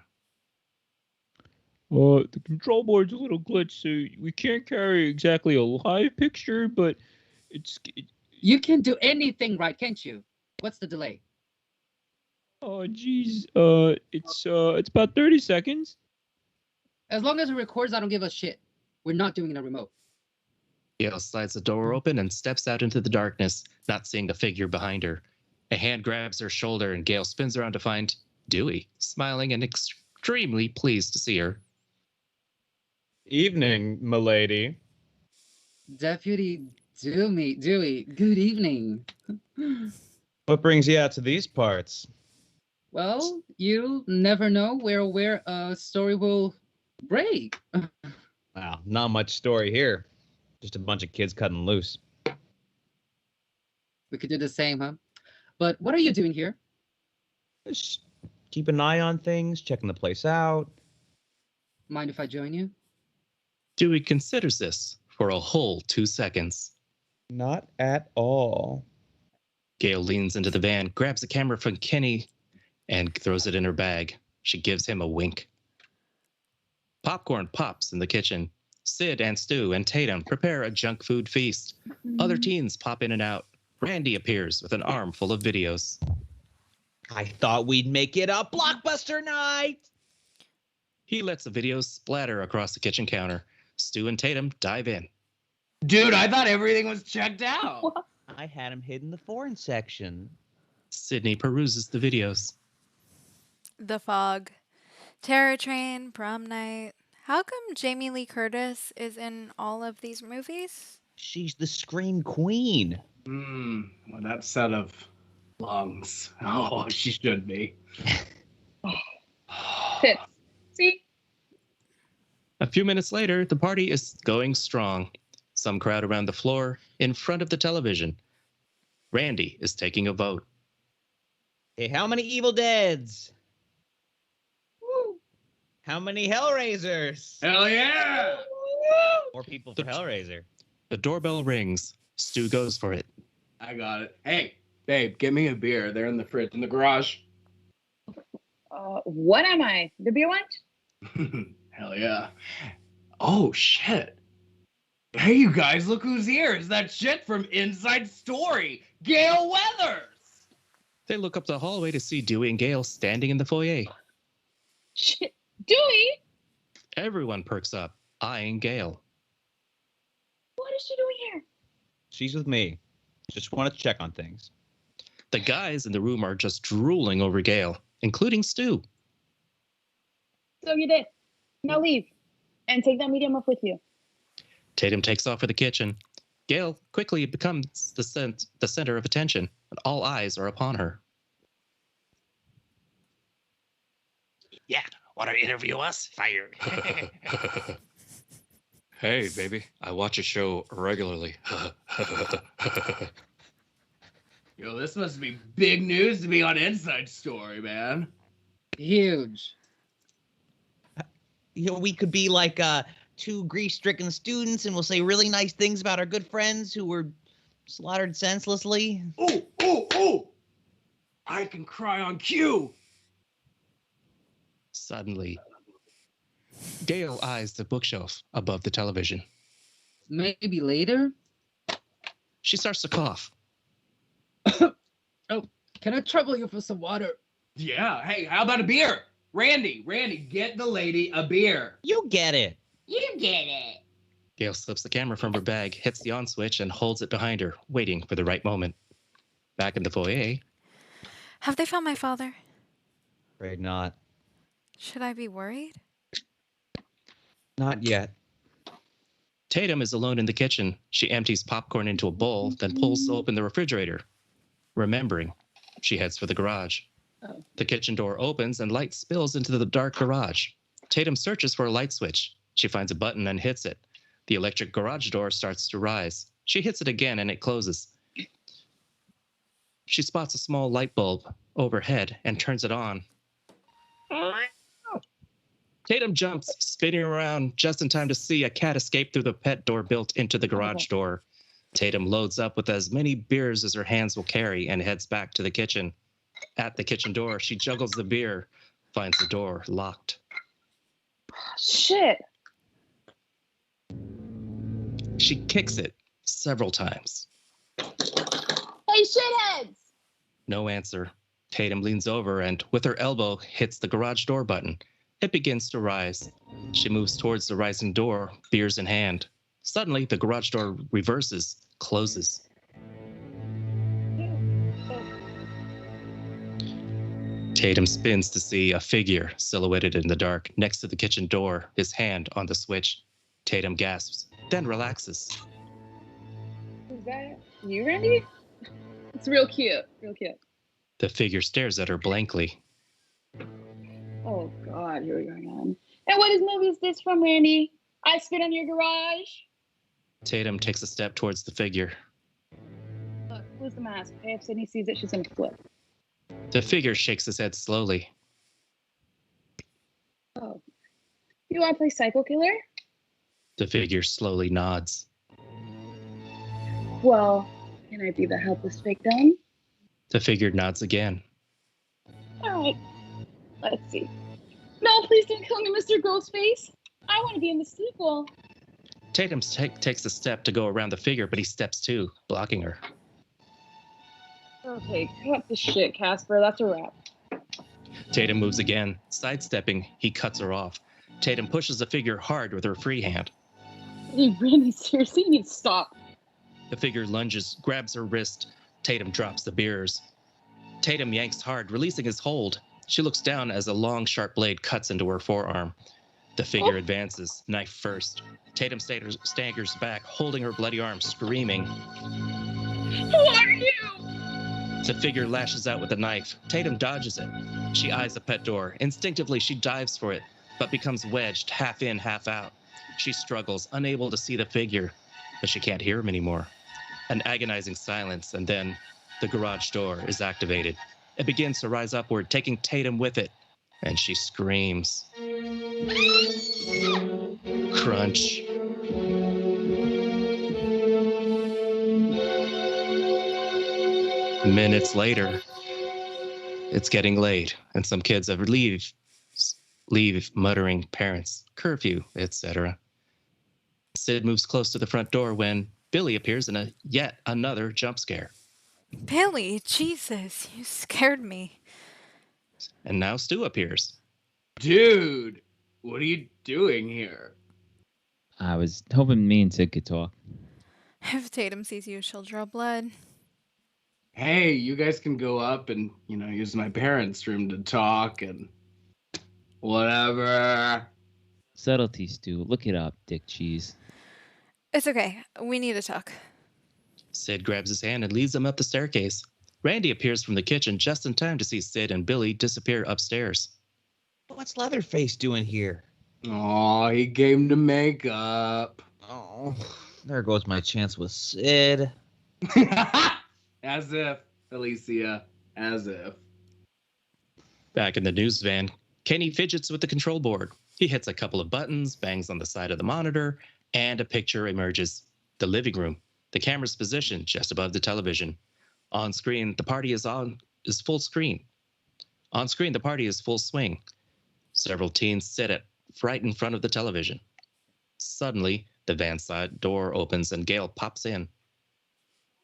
The control board's a little glitched, so we can't carry exactly a live picture, but You can do anything right, can't you? What's the delay? Oh, geez. It's about 30 seconds. As long as it records, I don't give a shit. We're not doing it on remote. Gail slides the door open and steps out into the darkness, not seeing the figure behind her. A hand grabs her shoulder and Gail spins around to find Dewey, smiling and extremely pleased to see her. Evening, milady. Deputy Dewey, good evening. What brings you out to these parts? Well, you never know where a story will break. Wow, not much story here. Just a bunch of kids cutting loose. We could do the same, huh? But what are you doing here? Just keep an eye on things, checking the place out. Mind if I join you? Dewey considers this for a whole 2 seconds. Not at all. Gail leans into the van, grabs the camera from Kenny, and throws it in her bag. She gives him a wink. Popcorn pops in the kitchen. Sid and Stu and Tatum prepare a junk food feast. Other teens pop in and out. Randy appears with an arm full of videos. I thought we'd make it a blockbuster night. He lets the videos splatter across the kitchen counter. Stu and Tatum dive in. Dude, I thought everything was checked out. I had him hid in the foreign section. Sydney peruses the videos. The Fog, Terror Train, Prom Night. How come Jamie Lee Curtis is in all of these movies? She's the Scream Queen. Well, that set of lungs. Oh, she should be. Tits. See? A few minutes later, the party is going strong. Some crowd around the floor in front of the television. Randy is taking a vote. Hey, how many Evil Deads? Woo. How many Hellraisers? Hell yeah! More people for Hellraiser. The doorbell rings. Stu goes for it. I got it. Hey, babe, get me a beer. They're in the fridge in the garage. What am I? The beer lunch? Hell yeah. Oh, shit. Hey, you guys, look who's here. It's that shit from Inside Story, Gail Weathers. They look up the hallway to see Dewey and Gail standing in the foyer. Shit. Dewey? Everyone perks up, eyeing Gail. What is she doing here? She's with me. Just want to check on things. The guys in the room are just drooling over Gail, including Stu. So you did. Now leave. And take that medium up with you. Tatum takes off for the kitchen. Gail quickly becomes the center of attention, and all eyes are upon her. Yeah, want to interview us? Fire. Hey, baby, I watch a show regularly. Yo, this must be big news to be on Inside Story, man. Huge. You know, we could be like two grief-stricken students, and we'll say really nice things about our good friends who were slaughtered senselessly. Ooh! I can cry on cue. Suddenly, Gail eyes the bookshelf above the television. Maybe later? She starts to cough. Oh, can I trouble you for some water? Yeah, hey, how about a beer? Randy, get the lady a beer. You get it. You get it. Gail slips the camera from her bag, hits the on switch, and holds it behind her, waiting for the right moment. Back in the foyer. Have they found my father? Afraid not. Should I be worried? Not yet. Tatum is alone in the kitchen. She empties popcorn into a bowl, then pulls open the refrigerator. Remembering, she heads for the garage. Oh. The kitchen door opens and light spills into the dark garage. Tatum searches for a light switch. She finds a button and hits it. The electric garage door starts to rise. She hits it again and it closes. She spots a small light bulb overhead and turns it on. Tatum jumps, spinning around just in time to see a cat escape through the pet door built into the garage door. Tatum loads up with as many beers as her hands will carry and heads back to the kitchen. At the kitchen door, she juggles the beer, finds the door locked. Shit. She kicks it several times. Hey, shitheads! No answer. Tatum leans over and, with her elbow, hits the garage door button. It begins to rise. She moves towards the rising door, beers in hand. Suddenly, the garage door reverses, closes. Tatum spins to see a figure silhouetted in the dark next to the kitchen door, his hand on the switch. Tatum gasps, then relaxes. Is that you, Randy? It's real cute. Real cute. The figure stares at her blankly. Oh, God, here we're going on. And what movie is this from, Randy? I Spit on Your Garage? Tatum takes a step towards the figure. Look, who's the mask? Okay, if Sydney sees it, she's going to flip. The figure shakes his head slowly. Oh. You want to play Psycho Killer? The figure slowly nods. Well, can I be the helpless victim? The figure nods again. All right. Let's see. No, please don't kill me, Mr. Ghostface. I want to be in the sequel. Tatum takes a step to go around the figure, but he steps too, blocking her. Okay, cut the shit, Casper. That's a wrap. Tatum moves again. Sidestepping, he cuts her off. Tatum pushes the figure hard with her free hand. Randy, seriously, you need to stop. The figure lunges, grabs her wrist. Tatum drops the beers. Tatum yanks hard, releasing his hold. She looks down as a long, sharp blade cuts into her forearm. The figure advances, knife first. Tatum staggers back, holding her bloody arm, screaming. Who are you? The figure lashes out with a knife. Tatum dodges it. She eyes a pet door. Instinctively, she dives for it, but becomes wedged, half in, half out. She struggles, unable to see the figure, but she can't hear him anymore. An agonizing silence, and then the garage door is activated. It begins to rise upward, taking Tatum with it, and she screams. Crunch. Minutes later, it's getting late, and some kids have leave muttering parents, curfew, etc. Sid moves close to the front door when Billy appears in yet another jump scare. Billy, Jesus, you scared me. And now Stu appears. Dude, what are you doing here? I was hoping me and Sid could talk. If Tatum sees you, she'll draw blood. Hey, you guys can go up and, use my parents' room to talk and whatever. Subtlety, Stu. Look it up, dick cheese. It's okay. We need to talk. Sid grabs his hand and leads him up the staircase. Randy appears from the kitchen just in time to see Sid and Billy disappear upstairs. What's Leatherface doing here? Oh, he came to make up. Oh, there goes my chance with Sid. As if, Alicia, as if. Back in the news van, Kenny fidgets with the control board. He hits a couple of buttons, bangs on the side of the monitor, and a picture emerges. The living room. The camera's positioned just above the television. On screen, the party is full screen. On screen, the party is full swing. Several teens sit right in front of the television. Suddenly, the van side door opens and Gail pops in.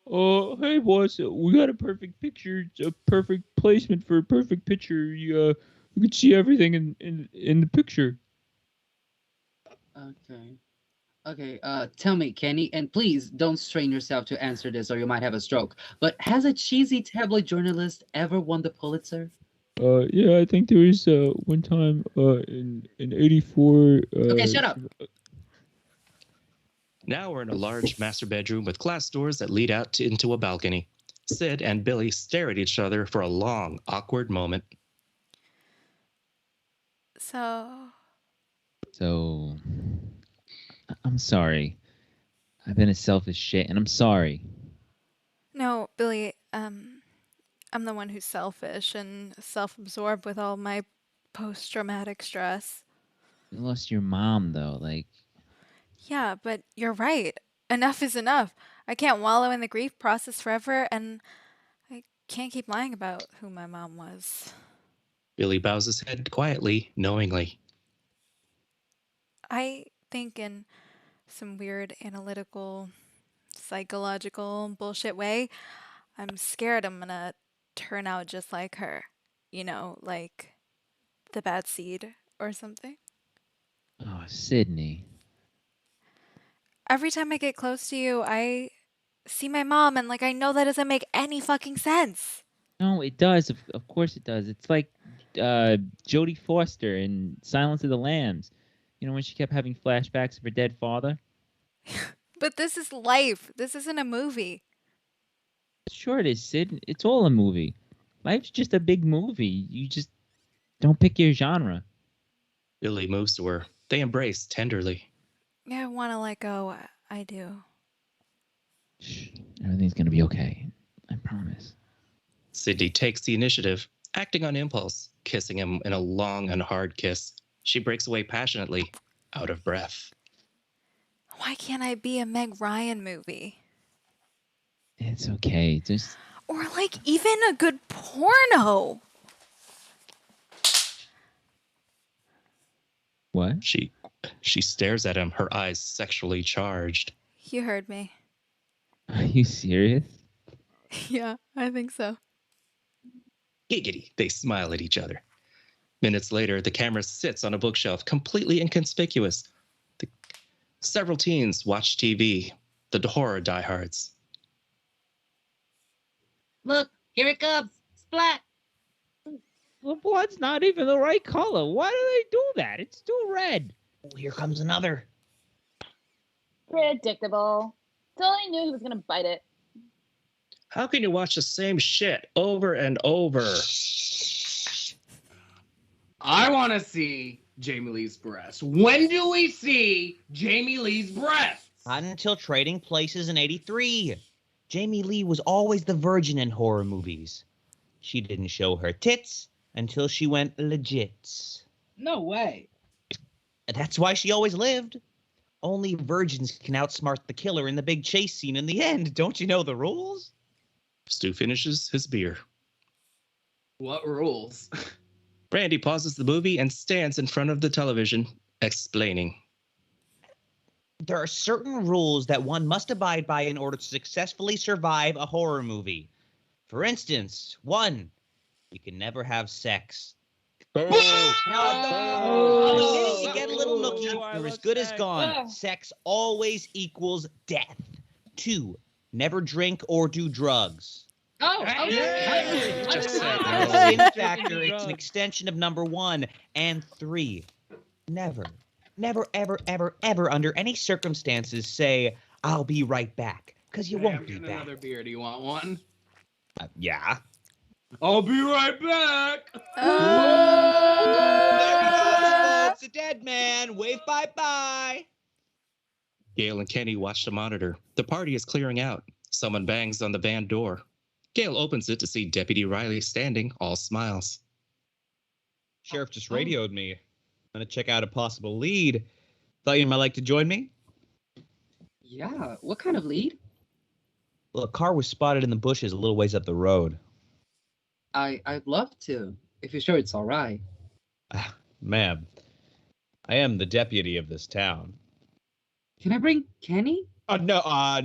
Hey boss, we got a perfect picture, a perfect placement for a perfect picture. You can see everything in the picture. Okay, tell me, Kenny, and please don't strain yourself to answer this or you might have a stroke, but has a cheesy tabloid journalist ever won the Pulitzer? Yeah, I think there was one time in '84. Okay, shut up. Now we're in a large master bedroom with glass doors that lead out into a balcony. Sid and Billy stare at each other for a long, awkward moment. So, I'm sorry. I've been a selfish shit, and I'm sorry. no, Billy, I'm the one who's selfish and self-absorbed with all my post-traumatic stress. You lost your mom, though. Yeah, but you're right. Enough is enough. I can't wallow in the grief process forever, and I can't keep lying about who my mom was. Billy bows his head quietly, knowingly. I think in some weird analytical, psychological bullshit way, I'm scared I'm gonna turn out just like her. Like the bad seed or something. Oh, Sydney. Every time I get close to you, I see my mom and I know that doesn't make any fucking sense. No, it does. Of course it does. It's like Jodie Foster in Silence of the Lambs. When she kept having flashbacks of her dead father? But this is life. This isn't a movie. Sure it is, Sid. It's all a movie. Life's just a big movie. You just don't pick your genre. Billy moves to her. They embrace tenderly. Yeah, I want to let go. I do. Shh. Everything's going to be okay. I promise. Sydney takes the initiative, acting on impulse, kissing him in a long and hard kiss. She breaks away passionately, out of breath. Why can't I be a Meg Ryan movie? It's okay. Or even a good porno. What? She stares at him, her eyes sexually charged. You heard me. Are you serious? Yeah, I think so. Giggity, they smile at each other. Minutes later, the camera sits on a bookshelf, completely inconspicuous. Several teens watch TV, the horror diehards. Look, here it comes. Splat. The blood's not even the right color. Why do they do that? It's still red. Oh, here comes another. Predictable. Totally knew he was gonna bite it. How can you watch the same shit over and over? I want to see Jamie Lee's breasts. When do we see Jamie Lee's breasts? Not until Trading Places in '83. Jamie Lee was always the virgin in horror movies. She didn't show her tits until she went legit. No way. That's why she always lived. Only virgins can outsmart the killer in the big chase scene in the end. Don't you know the rules? Stu finishes his beer. What rules? Randy pauses the movie and stands in front of the television, explaining. There are certain rules that one must abide by in order to successfully survive a horror movie. For instance, 1, you can never have sex. Now, the minute you get a little nookie, you're as good as gone. Sex always equals death. 2, never drink or do drugs. Just said In factor, it's an extension of number 1. And 3, never, ever, ever, under any circumstances, say, I'll be right back. Because you won't be back. Another beer. Do you want one? Yeah. I'll be right back. There he goes. It's a dead man. Wave bye-bye. Gail and Kenny watch the monitor. The party is clearing out. Someone bangs on the van door. Gail opens it to see Deputy Riley standing, all smiles. Sheriff just radioed me. I'm going to check out a possible lead. Thought you might like to join me? Yeah, what kind of lead? Well, a car was spotted in the bushes a little ways up the road. I'd love to, if you're sure it's all right. Ma'am, I am the deputy of this town. Can I bring Kenny? No. I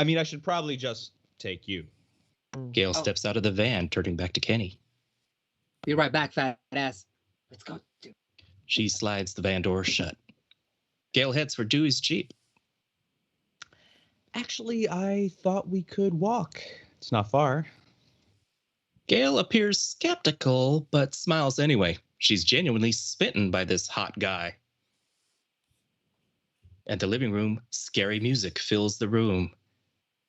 mean, I should probably just take you. Gail steps out of the van, turning back to Kenny. Be right back, fat ass. Let's go. She slides the van door shut. Gail heads for Dewey's Jeep. Actually, I thought we could walk. It's not far. Gail appears skeptical, but smiles anyway. She's genuinely smitten by this hot guy. At the living room, scary music fills the room.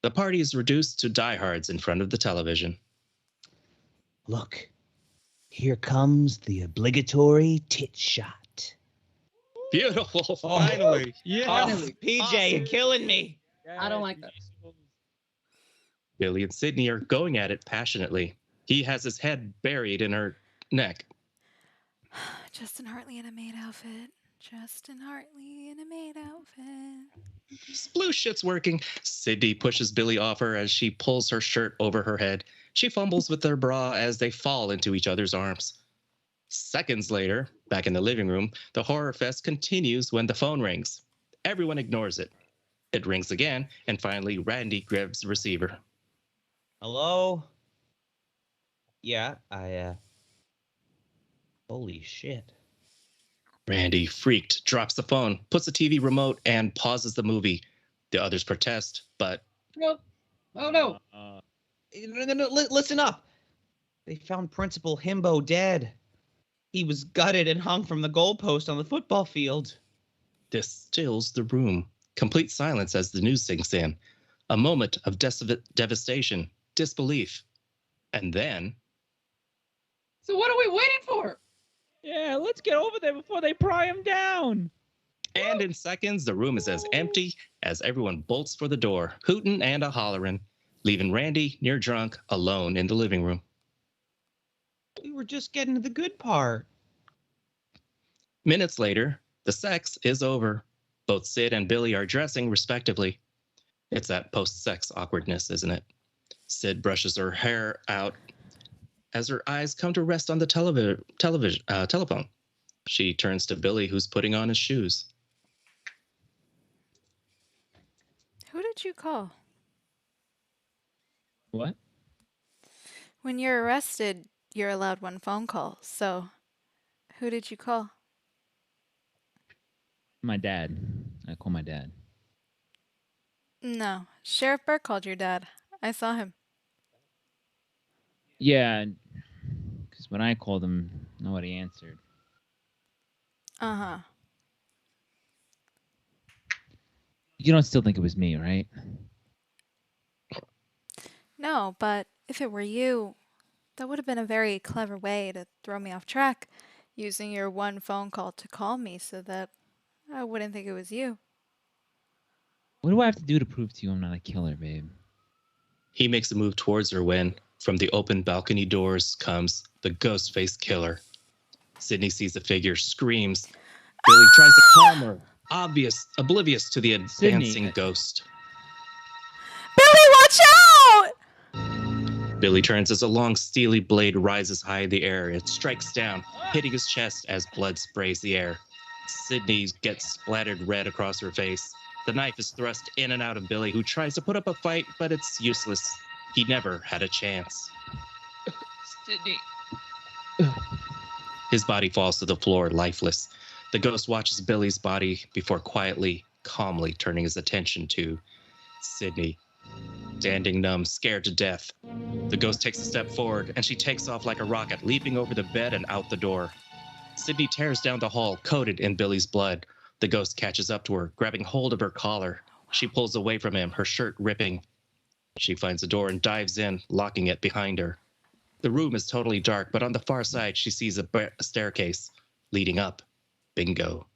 The party is reduced to diehards in front of the television. Look, here comes the obligatory tit shot. Beautiful. Finally. Finally. PJ, you're killing me. I don't like that. Billy and Sydney are going at it passionately. He has his head buried in her neck. Justin Hartley in a maid outfit. Justin Hartley in a maid outfit. Blue shit's working. Sydney pushes Billy off her as she pulls her shirt over her head. She fumbles with her bra as they fall into each other's arms. Seconds later, back in the living room, the horror fest continues when the phone rings. Everyone ignores it. It rings again, and finally Randy grabs the receiver. Hello? Yeah, holy shit. Randy, freaked, drops the phone, puts the TV remote, and pauses the movie. The others protest, but... No. Oh, no. No, listen up. They found Principal Himbo dead. He was gutted and hung from the goalpost on the football field. This stills the room. Complete silence as the news sinks in. A moment of devastation, disbelief. And then... So what are we waiting for? Yeah, let's get over there before they pry him down. And in seconds, the room is as empty as everyone bolts for the door, hootin' and a hollerin', leaving Randy, near drunk, alone in the living room. We were just getting to the good part. Minutes later, the sex is over. Both Sid and Billy are dressing respectively. It's that post-sex awkwardness, isn't it? Sid brushes her hair out as her eyes come to rest on the telephone. She turns to Billy, who's putting on his shoes. Who did you call? What? When you're arrested, you're allowed one phone call. So, who did you call? My dad. I call my dad. No, Sheriff Burke called your dad. I saw him. Yeah, because when I called him, nobody answered. Uh-huh. You don't still think it was me, right? No, but if it were you, that would have been a very clever way to throw me off track, using your one phone call to call me so that I wouldn't think it was you. What do I have to do to prove to you I'm not a killer, babe? He makes a move towards her when, from the open balcony doors, comes the ghost-faced killer. Sydney sees the figure, screams. Billy tries to calm her, oblivious to the advancing ghost. Billy, watch out! Billy turns as a long, steely blade rises high in the air. It strikes down, hitting his chest as blood sprays the air. Sydney gets splattered red across her face. The knife is thrust in and out of Billy, who tries to put up a fight, but it's useless. He never had a chance. Sydney. His body falls to the floor, lifeless. The ghost watches Billy's body before quietly, calmly turning his attention to Sydney. Standing numb, scared to death. The ghost takes a step forward, and she takes off like a rocket, leaping over the bed and out the door. Sydney tears down the hall, coated in Billy's blood. The ghost catches up to her, grabbing hold of her collar. She pulls away from him, her shirt ripping. She finds the door and dives in, locking it behind her. The room is totally dark, but on the far side, she sees a staircase leading up. Bingo.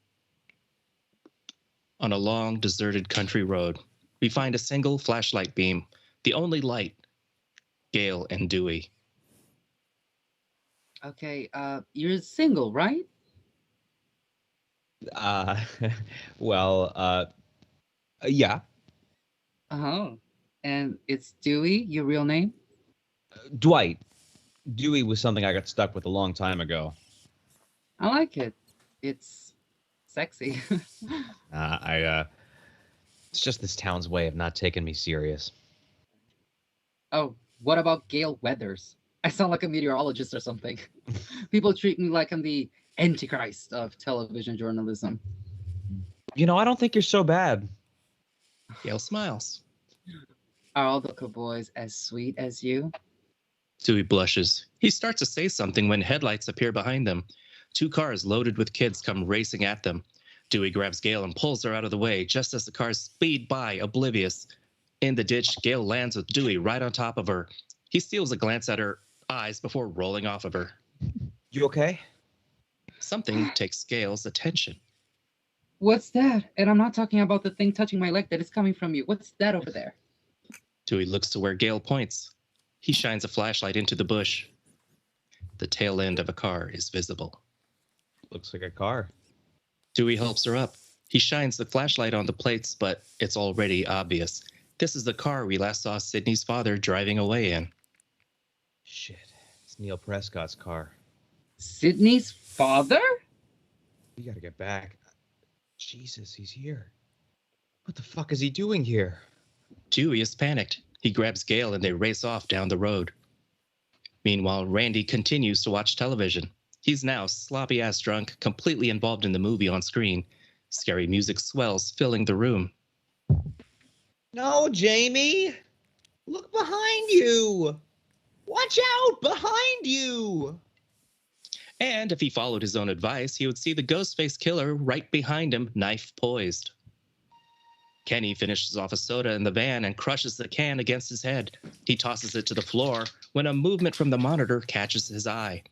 On a long, deserted country road, we find a single flashlight beam, the only light. Gale and Dewey. Okay, you're single, right? Yeah. Oh, and it's Dewey, your real name? Dwight. Dewey was something I got stuck with a long time ago. I like it. It's sexy. It's just this town's way of not taking me serious. Oh, what about Gale Weathers? I sound like a meteorologist or something. People treat me like I'm the antichrist of television journalism. You know, I don't think you're so bad. Gale smiles. Are all the cowboys as sweet as you? Dewey blushes. He starts to say something when headlights appear behind them. 2 cars loaded with kids come racing at them. Dewey grabs Gale and pulls her out of the way just as the cars speed by, oblivious. In the ditch, Gale lands with Dewey right on top of her. He steals a glance at her eyes before rolling off of her. You okay? Something takes Gale's attention. What's that? And I'm not talking about the thing touching my leg that is coming from you. What's that over there? Dewey looks to where Gale points. He shines a flashlight into the bush. The tail end of a car is visible. Looks like a car. Dewey helps her up. He shines the flashlight on the plates, but it's already obvious. This is the car we last saw Sydney's father driving away in. Shit. It's Neil Prescott's car. Sydney's father? We gotta get back. Jesus, he's here. What the fuck is he doing here? Dewey is panicked. He grabs Gale and they race off down the road. Meanwhile, Randy continues to watch television. He's now sloppy-ass drunk, completely involved in the movie on screen. Scary music swells, filling the room. No, Jamie! Look behind you! Watch out! Behind you! And if he followed his own advice, he would see the ghost-faced killer right behind him, knife poised. Kenny finishes off a soda in the van and crushes the can against his head. He tosses it to the floor when a movement from the monitor catches his eye.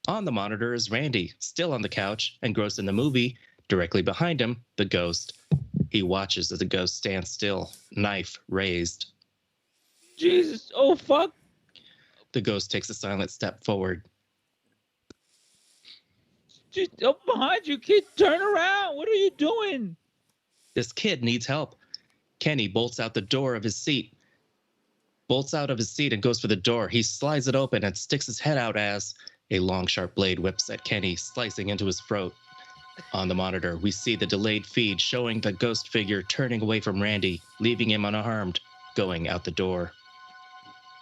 On the monitor is Randy, still on the couch, engrossed in the movie. Directly behind him, the ghost. He watches as the ghost stands still, knife raised. Jesus, oh fuck. The ghost takes a silent step forward. Just up behind you, kid. Turn around. What are you doing? This kid needs help. Kenny bolts out of his seat and goes for the door. He slides it open and sticks his head out as a long, sharp blade whips at Kenny, slicing into his throat. On the monitor, we see the delayed feed showing the ghost figure turning away from Randy, leaving him unharmed, going out the door.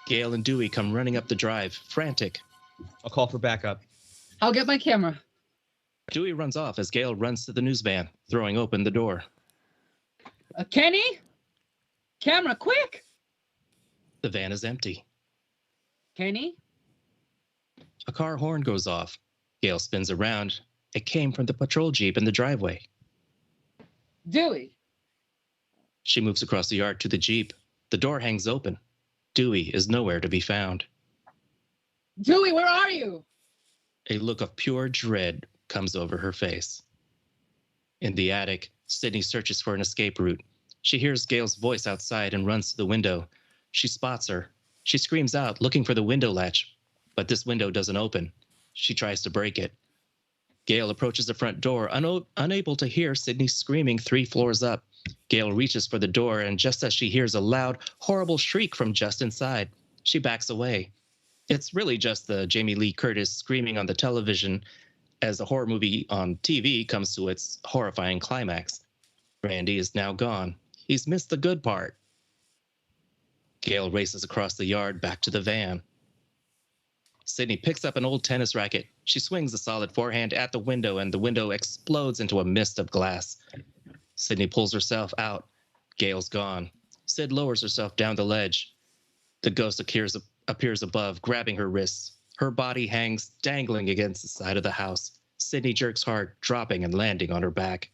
Gale and Dewey come running up the drive, frantic. I'll call for backup. I'll get my camera. Dewey runs off as Gail runs to the news van, throwing open the door. Kenny? Camera, quick! The van is empty. Kenny? A car horn goes off. Gail spins around. It came from the patrol jeep in the driveway. Dewey! She moves across the yard to the jeep. The door hangs open. Dewey is nowhere to be found. Dewey, where are you? A look of pure dread comes over her face. In the attic, Sydney searches for an escape route. She hears Gail's voice outside and runs to the window. She spots her. She screams out, looking for the window latch, but this window doesn't open. She tries to break it. Gail approaches the front door, unable to hear Sydney screaming 3 floors up. Gail reaches for the door, and just as she hears a loud, horrible shriek from just inside, she backs away. It's really just the Jamie Lee Curtis screaming on the television as a horror movie on TV comes to its horrifying climax. Randy is now gone. He's missed the good part. Gail races across the yard back to the van. Sydney picks up an old tennis racket. She swings a solid forehand at the window, and the window explodes into a mist of glass. Sydney pulls herself out. Gail's gone. Sid lowers herself down the ledge. The ghost appears above, grabbing her wrists. Her body hangs dangling against the side of the house. Sydney jerks hard, dropping and landing on her back.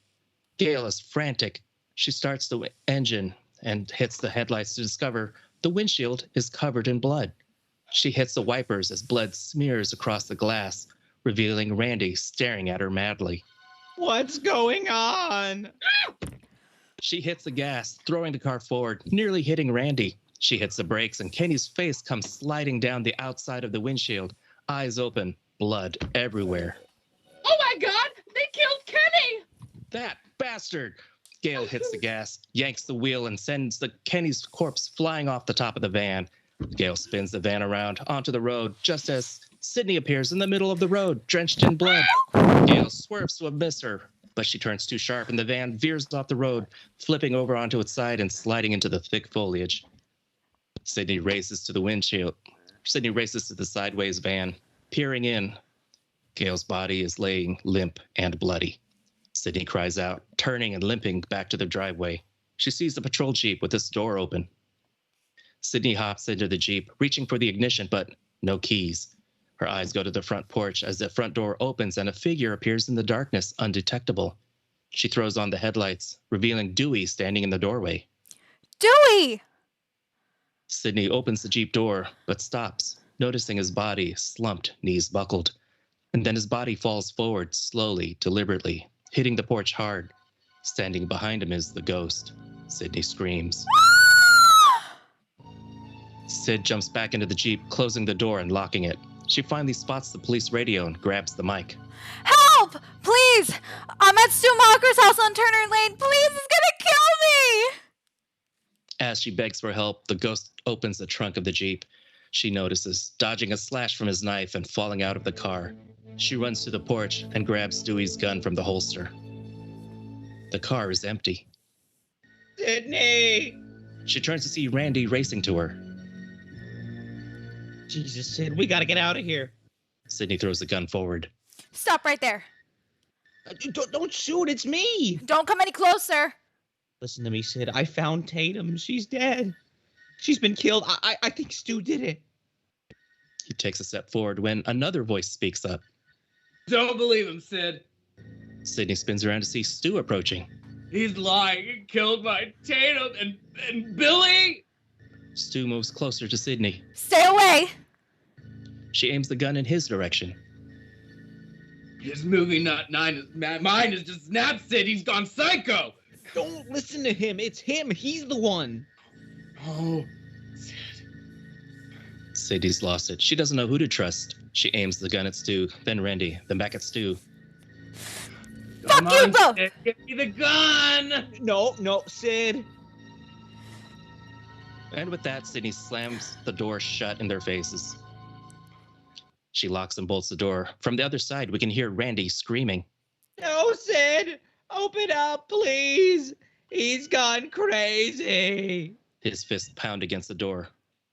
Gail is frantic. She starts the engine and hits the headlights to discover the windshield is covered in blood. She hits the wipers as blood smears across the glass, revealing Randy staring at her madly. What's going on? She hits the gas, throwing the car forward, nearly hitting Randy. She hits the brakes, and Kenny's face comes sliding down the outside of the windshield, eyes open, blood everywhere. Oh my God! They killed Kenny! That bastard! Gail hits the gas, yanks the wheel, and sends Kenny's corpse flying off the top of the van. Gail spins the van around onto the road just as Sydney appears in the middle of the road, drenched in blood. Gail swerves to miss her, but she turns too sharp and the van veers off the road, flipping over onto its side and sliding into the thick foliage. Sydney races to the windshield. Sydney races to the sideways van, peering in. Gail's body is laying limp and bloody. Sydney cries out, turning and limping back to the driveway. She sees the patrol jeep with its door open. Sydney hops into the jeep, reaching for the ignition, but no keys. Her eyes go to the front porch as the front door opens and a figure appears in the darkness, undetectable. She throws on the headlights, revealing Dewey standing in the doorway. Dewey! Sydney opens the jeep door, but stops, noticing his body slumped, knees buckled. And then his body falls forward slowly, deliberately, hitting the porch hard. Standing behind him is the ghost. Sydney screams. Sid jumps back into the jeep, closing the door and locking it. She finally spots the police radio and grabs the mic. Help! Please! I'm at Stu Macher's house on Turner Lane. Please, it's gonna kill me! As she begs for help, the ghost opens the trunk of the jeep. She notices, dodging a slash from his knife and falling out of the car. She runs to the porch and grabs Dewey's gun from the holster. The car is empty. Sydney! She turns to see Randy racing to her. Jesus, Sid, we gotta get out of here. Sydney throws the gun forward. Stop right there. Don't shoot, it's me. Don't come any closer. Listen to me, Sid. I found Tatum. She's dead. She's been killed. I think Stu did it. He takes a step forward when another voice speaks up. Don't believe him, Sid. Sydney spins around to see Stu approaching. He's lying. He killed my Tatum and Billy. Stu moves closer to Sydney. Stay away. She aims the gun in his direction. His movie mine is just snap, Sid. He's gone psycho. Don't listen to him. It's him. He's the one. Oh, Sydney's lost it. She doesn't know who to trust. She aims the gun at Stu, then Randy, then back at Stu. Fuck you both! Sid, give me the gun! No, Sid. And with that, Sydney slams the door shut in their faces. She locks and bolts the door. From the other side, we can hear Randy screaming. No, Sid! Open up, please! He's gone crazy! His fists pound against the door.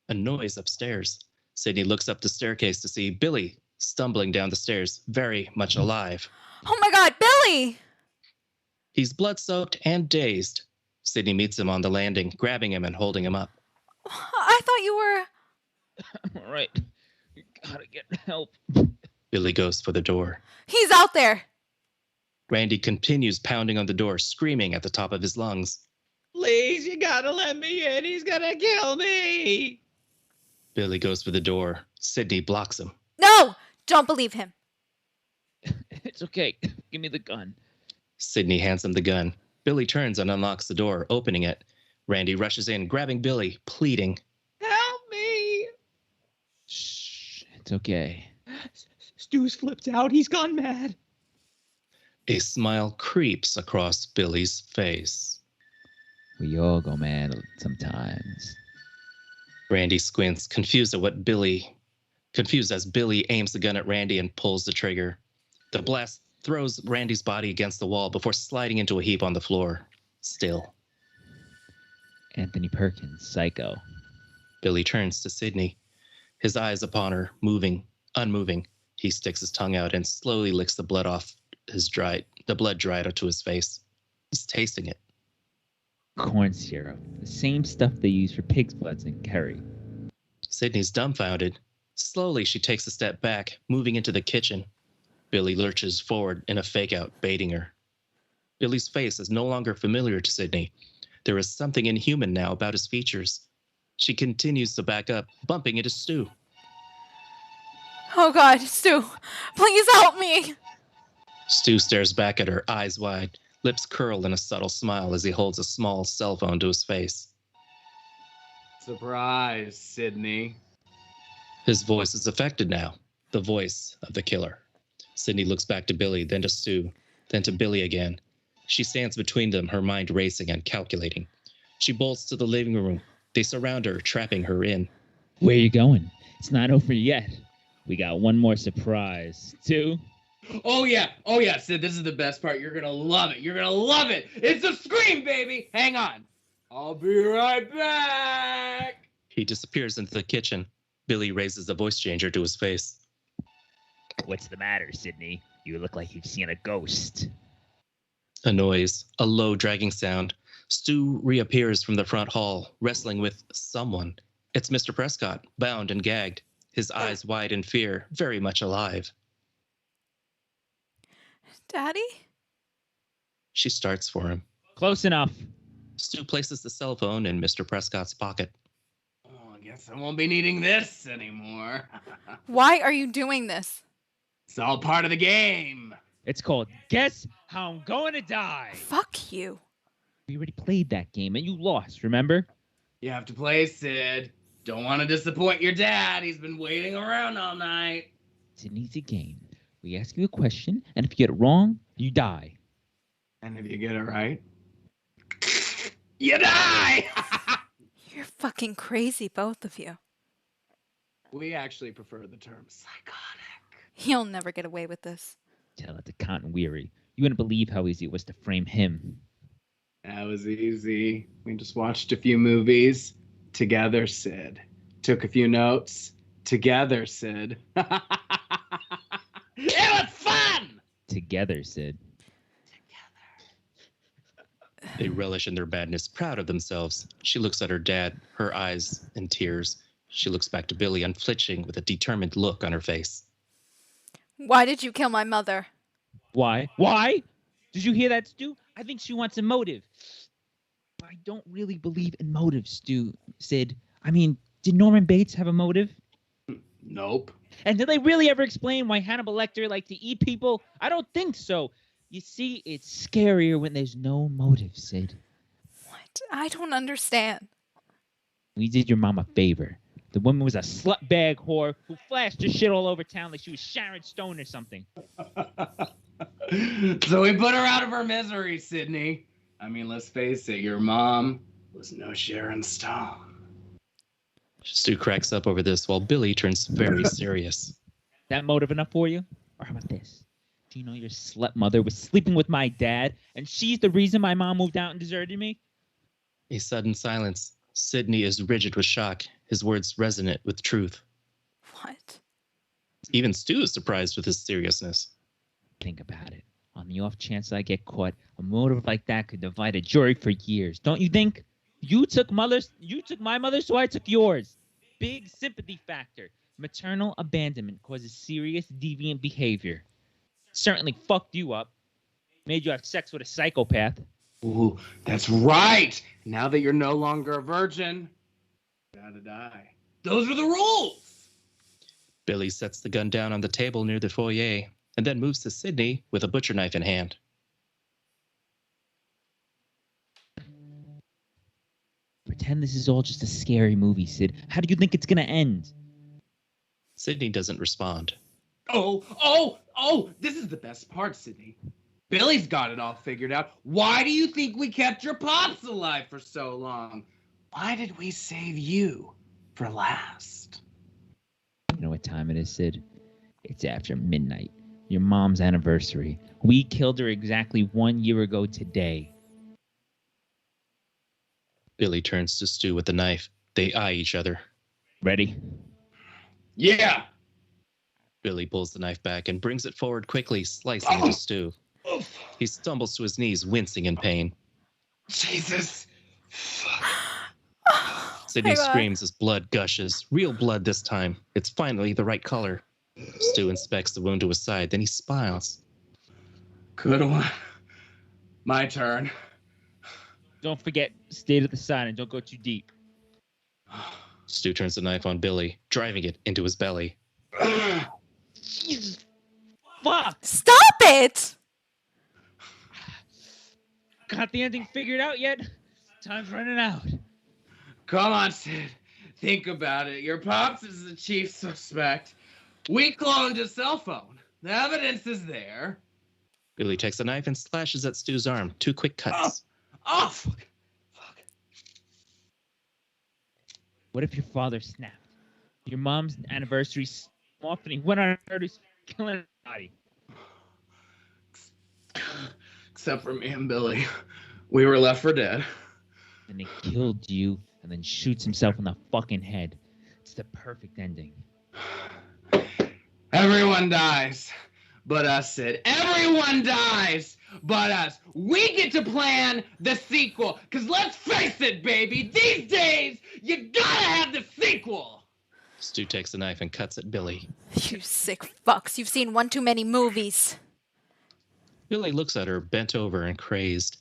A noise upstairs. Sydney looks up the staircase to see Billy stumbling down the stairs, very much alive. Oh my God, Billy! He's blood-soaked and dazed. Sydney meets him on the landing, grabbing him and holding him up. I thought you were... All right. Gotta get help. Billy goes for the door. He's out there! Randy continues pounding on the door, screaming at the top of his lungs. Please, you gotta let me in. He's gonna kill me. Billy goes for the door. Sydney blocks him. No! Don't believe him. It's okay. Give me the gun. Sydney hands him the gun. Billy turns and unlocks the door, opening it. Randy rushes in, grabbing Billy, pleading. Help me. Shh. It's okay. Stu's flipped out. He's gone mad. A smile creeps across Billy's face. We all go mad sometimes. Randy squints, confused as Billy aims the gun at Randy and pulls the trigger. The blast throws Randy's body against the wall before sliding into a heap on the floor. Still. Anthony Perkins, psycho. Billy turns to Sydney, his eyes upon her, unmoving. He sticks his tongue out and slowly licks the blood dried onto his face. He's tasting it. Corn syrup. The same stuff they use for pig's bloods in curry. Sydney's dumbfounded. Slowly, she takes a step back, moving into the kitchen. Billy lurches forward in a fake-out, baiting her. Billy's face is no longer familiar to Sydney. There is something inhuman now about his features. She continues to back up, bumping into Stu. Oh God, Stu, please help me. Stu stares back at her, eyes wide, lips curl in a subtle smile as he holds a small cell phone to his face. Surprise, Sydney. His voice is affected now, the voice of the killer. Sydney looks back to Billy, then to Stu, then to Billy again. She stands between them, her mind racing and calculating. She bolts to the living room. They surround her, trapping her in. Where you going? It's not over yet. We got one more surprise. Stu? Oh yeah, Sid, this is the best part. You're gonna love it. You're gonna love it. It's a scream, baby. Hang on. I'll be right back. He disappears into the kitchen. Billy raises the voice changer to his face. What's the matter, Sydney? You look like you've seen a ghost. A noise, a low dragging sound. Stu reappears from the front hall, wrestling with someone. It's Mr. Prescott, bound and gagged, his eyes wide in fear, very much alive. Daddy? She starts for him. Close enough. Stu places the cell phone in Mr. Prescott's pocket. Oh, I guess I won't be needing this anymore. Why are you doing this? It's all part of the game. It's called Guess How I'm Going to Die. Fuck you. We already played that game and you lost, remember? You have to play, Sid. Don't want to disappoint your dad. He's been waiting around all night. It's an easy game. We ask you a question, and if you get it wrong, you die. And if you get it right, you die! You're fucking crazy, both of you. We actually prefer the term psychotic. You'll never get away with this. Tell it to Cotton Weary. You wouldn't believe how easy it was to frame him. That was easy. We just watched a few movies. Together, Sid. Took a few notes. Together, Sid. It was fun! Together, Sid. They relish in their badness, proud of themselves. She looks at her dad, her eyes in tears. She looks back to Billy, unflinching, with a determined look on her face. Why did you kill my mother? Why? Why? Did you hear that, Stu? I think she wants a motive. I don't really believe in motives, Sid. I mean, did Norman Bates have a motive? Nope. And did they really ever explain why Hannibal Lecter liked to eat people? I don't think so. You see, it's scarier when there's no motive, Sid. What? I don't understand. We did your mom a favor. The woman was a slut-bag whore who flashed her shit all over town like she was Sharon Stone or something. So we put her out of her misery, Sydney. I mean, let's face it, your mom was no Sharon Stone. Stu cracks up over this while Billy turns very serious. That motive enough for you? Or how about this? Do you know your slut mother was sleeping with my dad, and she's the reason my mom moved out and deserted me? A sudden silence. Sydney is rigid with shock, his words resonant with truth. What? Even Stu is surprised with his seriousness. Think about it. On the off chance I get caught, a motive like that could divide a jury for years. Don't you think? You took my mother, so I took yours. Big sympathy factor. Maternal abandonment causes serious deviant behavior. Certainly fucked you up. Made you have sex with a psychopath. Ooh, that's right. Now that you're no longer a virgin, you gotta die. Those are the rules. Billy sets the gun down on the table near the foyer and then moves to Sydney with a butcher knife in hand. Pretend this is all just a scary movie, Sid. How do you think it's gonna end? Sydney doesn't respond. Oh, this is the best part, Sydney. Billy's got it all figured out. Why do you think we kept your pops alive for so long? Why did we save you for last? You know what time it is, Sid? It's after midnight. Your mom's anniversary. We killed her exactly 1 year ago today. Billy turns to Stu with the knife. They eye each other. Ready? Yeah. Billy pulls the knife back and brings it forward quickly, slicing into Stu. He stumbles to his knees, wincing in pain. Jesus. Sydney screams as blood gushes. Real blood this time. It's finally the right color. Stu inspects the wound to his side, then he smiles. Good one. My turn. Don't forget, stay to the side and don't go too deep. Stu turns the knife on Billy, driving it into his belly. Jesus. Fuck! Stop it! Got the ending figured out yet? Time's running out. Come on, Sid. Think about it. Your pops is the chief suspect. We cloned his cell phone. The evidence is there. Billy takes the knife and slashes at Stu's arm. 2 quick cuts. Oh, fuck. What if your father snapped? Your mom's anniversary off and he went on her to killing everybody. Except for me and Billy. We were left for dead. And he killed you and then shoots himself in the fucking head. It's the perfect ending. Everyone dies but us, Sid. Everyone dies but us. We get to plan the sequel. Because let's face it, baby, these days, you gotta have the sequel. Stu takes the knife and cuts at Billy. You sick fucks. You've seen one too many movies. Billy looks at her, bent over and crazed.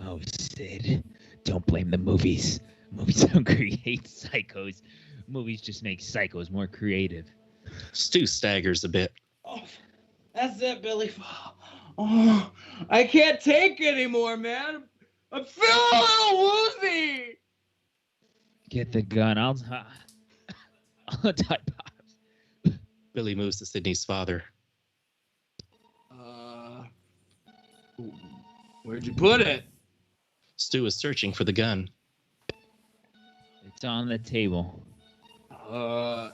Oh, Sid, don't blame the movies. Movies don't create psychos. Movies just make psychos more creative. Stu staggers a bit. Oh, that's it, Billy. Oh, I can't take anymore, man. I'm feeling a little woozy. Get the gun. I'll tie Pops. Billy moves to Sydney's father. Where'd you put it? Stu is searching for the gun. It's on the table.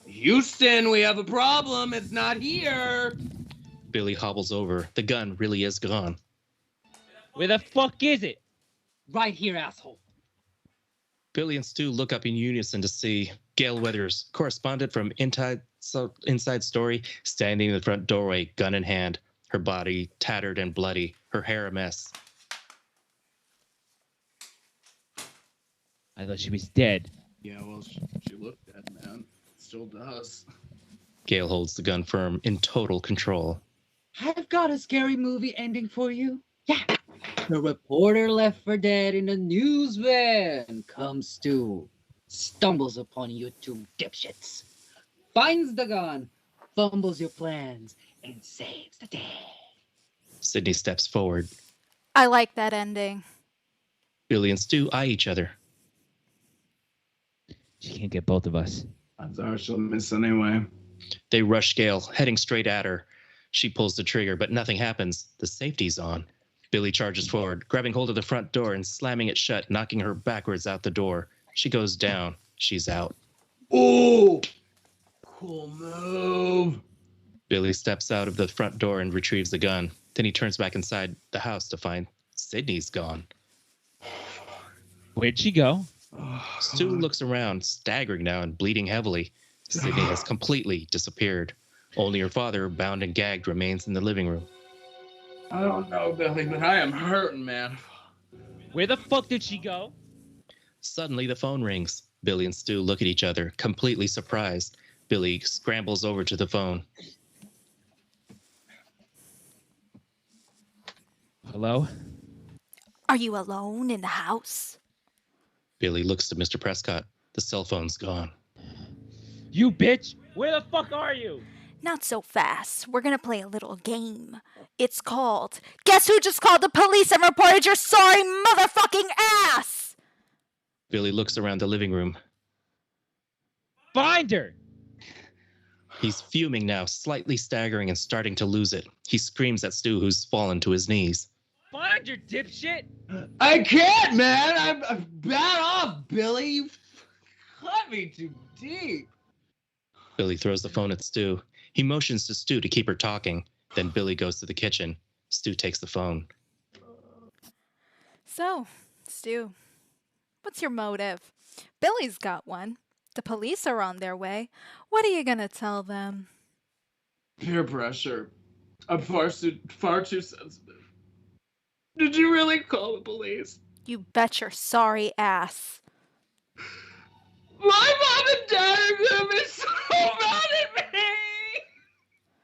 Houston, we have a problem. It's not here. Billy hobbles over. The gun really is gone. Where the fuck is it? Right here, asshole. Billy and Stu look up in unison to see Gail Weathers, correspondent from Inside Story, standing in the front doorway, gun in hand, her body tattered and bloody, her hair a mess. I thought she was dead. Yeah, well, she looked dead, man. Still does. Gail holds the gun firm, in total control. I've got a scary movie ending for you. Yeah. The reporter left for dead in a news van comes Stu, stumbles upon you two dipshits, finds the gun, fumbles your plans, and saves the day. Sydney steps forward. I like that ending. Billy and Stu eye each other. She can't get both of us. Odds are she'll miss anyway. They rush Gail, heading straight at her. She pulls the trigger, but nothing happens. The safety's on. Billy charges forward, grabbing hold of the front door and slamming it shut, knocking her backwards out the door. She goes down. She's out. Ooh! Cool move. Billy steps out of the front door and retrieves the gun. Then he turns back inside the house to find Sydney's gone. Where'd she go? Stu looks around, staggering now and bleeding heavily. Sydney has completely disappeared. Only her father, bound and gagged, remains in the living room. I don't know, Billy, but I am hurting, man. Where the fuck did she go? Suddenly, the phone rings. Billy and Stu look at each other, completely surprised. Billy scrambles over to the phone. Hello? Are you alone in the house? Billy looks to Mr. Prescott. The cell phone's gone. You bitch! Where the fuck are you? Not so fast. We're gonna play a little game. It's called Guess Who Just Called the Police and Reported Your Sorry Motherfucking Ass? Billy looks around the living room. Find her! He's fuming now, slightly staggering and starting to lose it. He screams at Stu, who's fallen to his knees. Find her, dipshit! I can't, man. I'm bad off, Billy. You cut me too deep. Billy throws the phone at Stu. He motions to Stu to keep her talking. Then Billy goes to the kitchen. Stu takes the phone. So, Stu, what's your motive? Billy's got one. The police are on their way. What are you gonna tell them? Peer pressure. I'm far too sensitive. Did you really call the police? You bet your sorry ass. My mom and dad are gonna be so mad at me!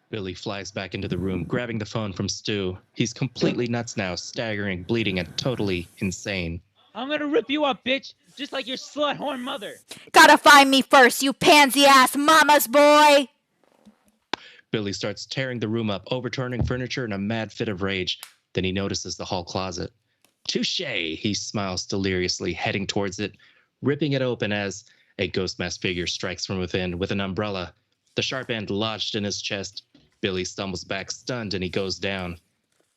Billy flies back into the room, grabbing the phone from Stu. He's completely nuts now, staggering, bleeding, and totally insane. I'm gonna rip you up, bitch! Just like your slut-horn mother! Gotta find me first, you pansy-ass mama's boy! Billy starts tearing the room up, overturning furniture in a mad fit of rage. Then he notices the hall closet. Touché! He smiles deliriously, heading towards it, ripping it open as a ghost mask figure strikes from within with an umbrella. The sharp end lodged in his chest. Billy stumbles back, stunned, and he goes down.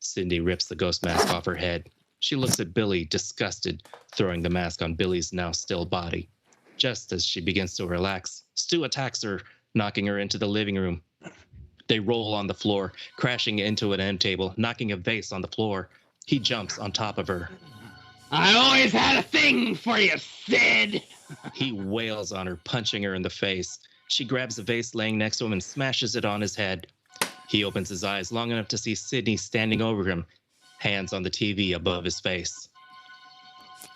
Cindy rips the ghost mask off her head. She looks at Billy, disgusted, throwing the mask on Billy's now still body. Just as she begins to relax, Stu attacks her, knocking her into the living room. They roll on the floor, crashing into an end table, knocking a vase on the floor. He jumps on top of her. I always had a thing for you, Sid! He wails on her, punching her in the face. She grabs the vase laying next to him and smashes it on his head. He opens his eyes long enough to see Sydney standing over him, hands on the TV above his face.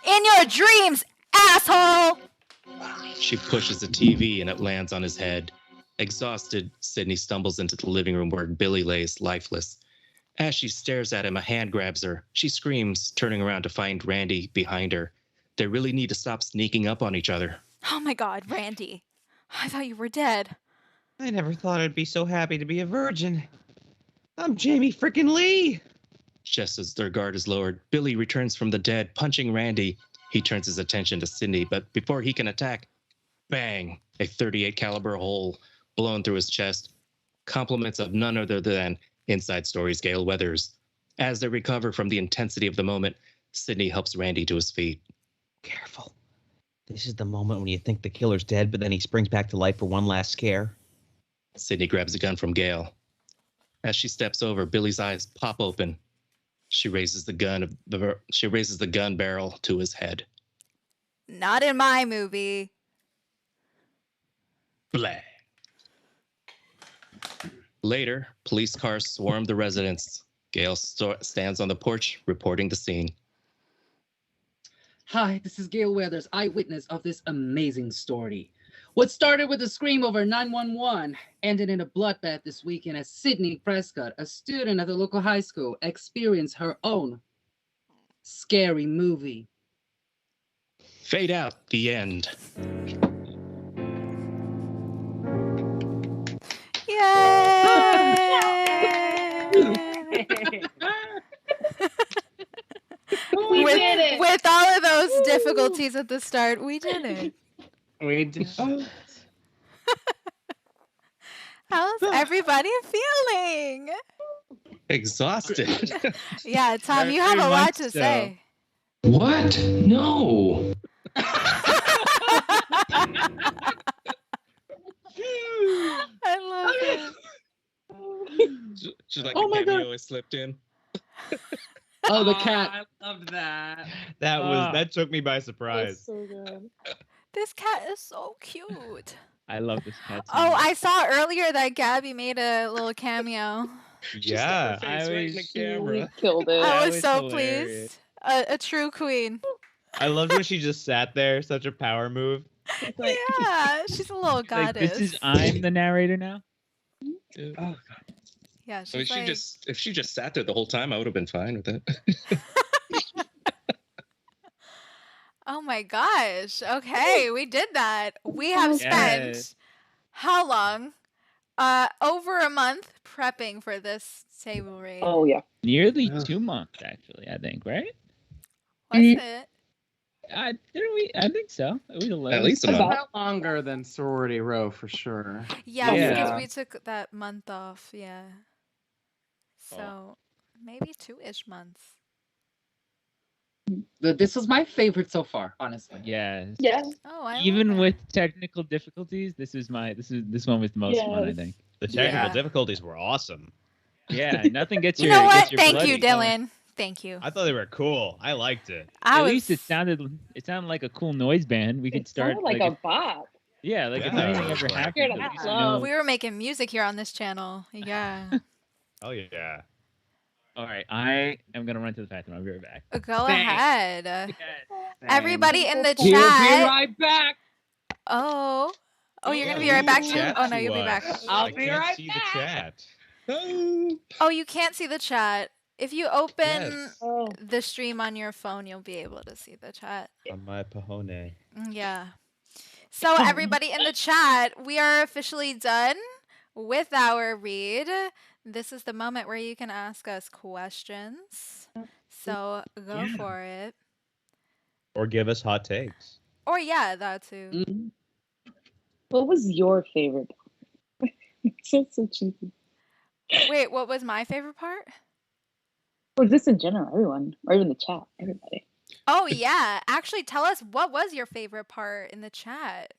In your dreams, asshole! She pushes the TV and it lands on his head. Exhausted, Sydney stumbles into the living room where Billy lays lifeless. As she stares at him, a hand grabs her. She screams, turning around to find Randy behind her. They really need to stop sneaking up on each other. Oh my god, Randy. I thought you were dead. I never thought I'd be so happy to be a virgin. I'm Jamie frickin' Lee. Just as their guard is lowered, Billy returns from the dead, punching Randy. He turns his attention to Sydney, but before he can attack, bang, a .38 caliber hole blown through his chest. Compliments of none other than Inside Story's Gale Weathers. As they recover from the intensity of the moment, Sydney helps Randy to his feet. Careful. This is the moment when you think the killer's dead, but then he springs back to life for one last scare. Sydney grabs a gun from Gale. As she steps over, Billy's eyes pop open. She raises the gun barrel to his head. Not in my movie. Blah. Later, police cars swarm the residence. Gale stands on the porch, reporting the scene. Hi, this is Gale Weathers, eyewitness of this amazing story. What started with a scream over 911 ended in a bloodbath this weekend as Sydney Prescott, a student at the local high school, experienced her own scary movie. Fade out, the end. We did it. With all of those difficulties at the start, we did it. We did. How's everybody feeling? Exhausted. Yeah, Tom, Very you have a lot much to so. say. What? No. I love it. She's like Oh a my cameo God. has slipped in. Oh, the cat. I loved that. That took me by That's surprise. so good. This cat is so cute. I love this cat. Oh, I saw earlier that Gabby made a little cameo. She stuck her Yeah. face right in the camera. Killed it. I That was was so hilarious. pleased. A true queen. I loved when she just sat there, such a power move. Yeah, she's a little Like, goddess. this is I'm the narrator now. Yeah. Oh, God. Yeah, I mean, she's like. if she just sat there the whole time, I would have been fine with it. Oh my gosh. Okay, we did that. We have spent Yes. how long? Over a month prepping for this table read. Oh yeah. Nearly Ugh. 2 months, actually. I think, right? Was it? Didn't we? I think so. It was 11. At least a It's month. about longer than sorority row for sure. Yeah, Yeah. because we took that month off. Yeah. So maybe 2-ish months. This was my favorite so far, honestly. Yes. Yeah. Oh, I Even love with technical difficulties, this one was the most fun, I Yes. think. The technical Yeah. difficulties were awesome. Yeah, nothing gets You your know what? gets your Thank blood you, going. Dylan. Thank you. I thought they were cool. I liked it. I At was. least it sounded like a cool noise band. We could It start sounded like a bop. if anything Yeah. ever Scared happened, of at least that. we know. We were making music here on this channel. Yeah. Oh yeah. All right, I am gonna run to the bathroom. I'll be right back. Go Thanks. ahead. Everybody in the We'll be chat. right back. Oh, you're Yeah, gonna be right read back the too? chat Oh no, to you'll be back. us. I'll I be can't right see back. the chat. Oh, you can't see the chat. If you open Yes. Oh. the stream on your phone, you'll be able to see the chat. On my pahone. Yeah. So everybody in the chat, we are officially done with our read. This is the moment where you can ask us questions. So go for it. Or give us hot takes. Or yeah, that too. Mhm. What was your favorite part? so cheesy. Wait, what was my favorite part? Or just in general, everyone, or even the chat, everybody. Oh yeah, actually tell us what was your favorite part in the chat.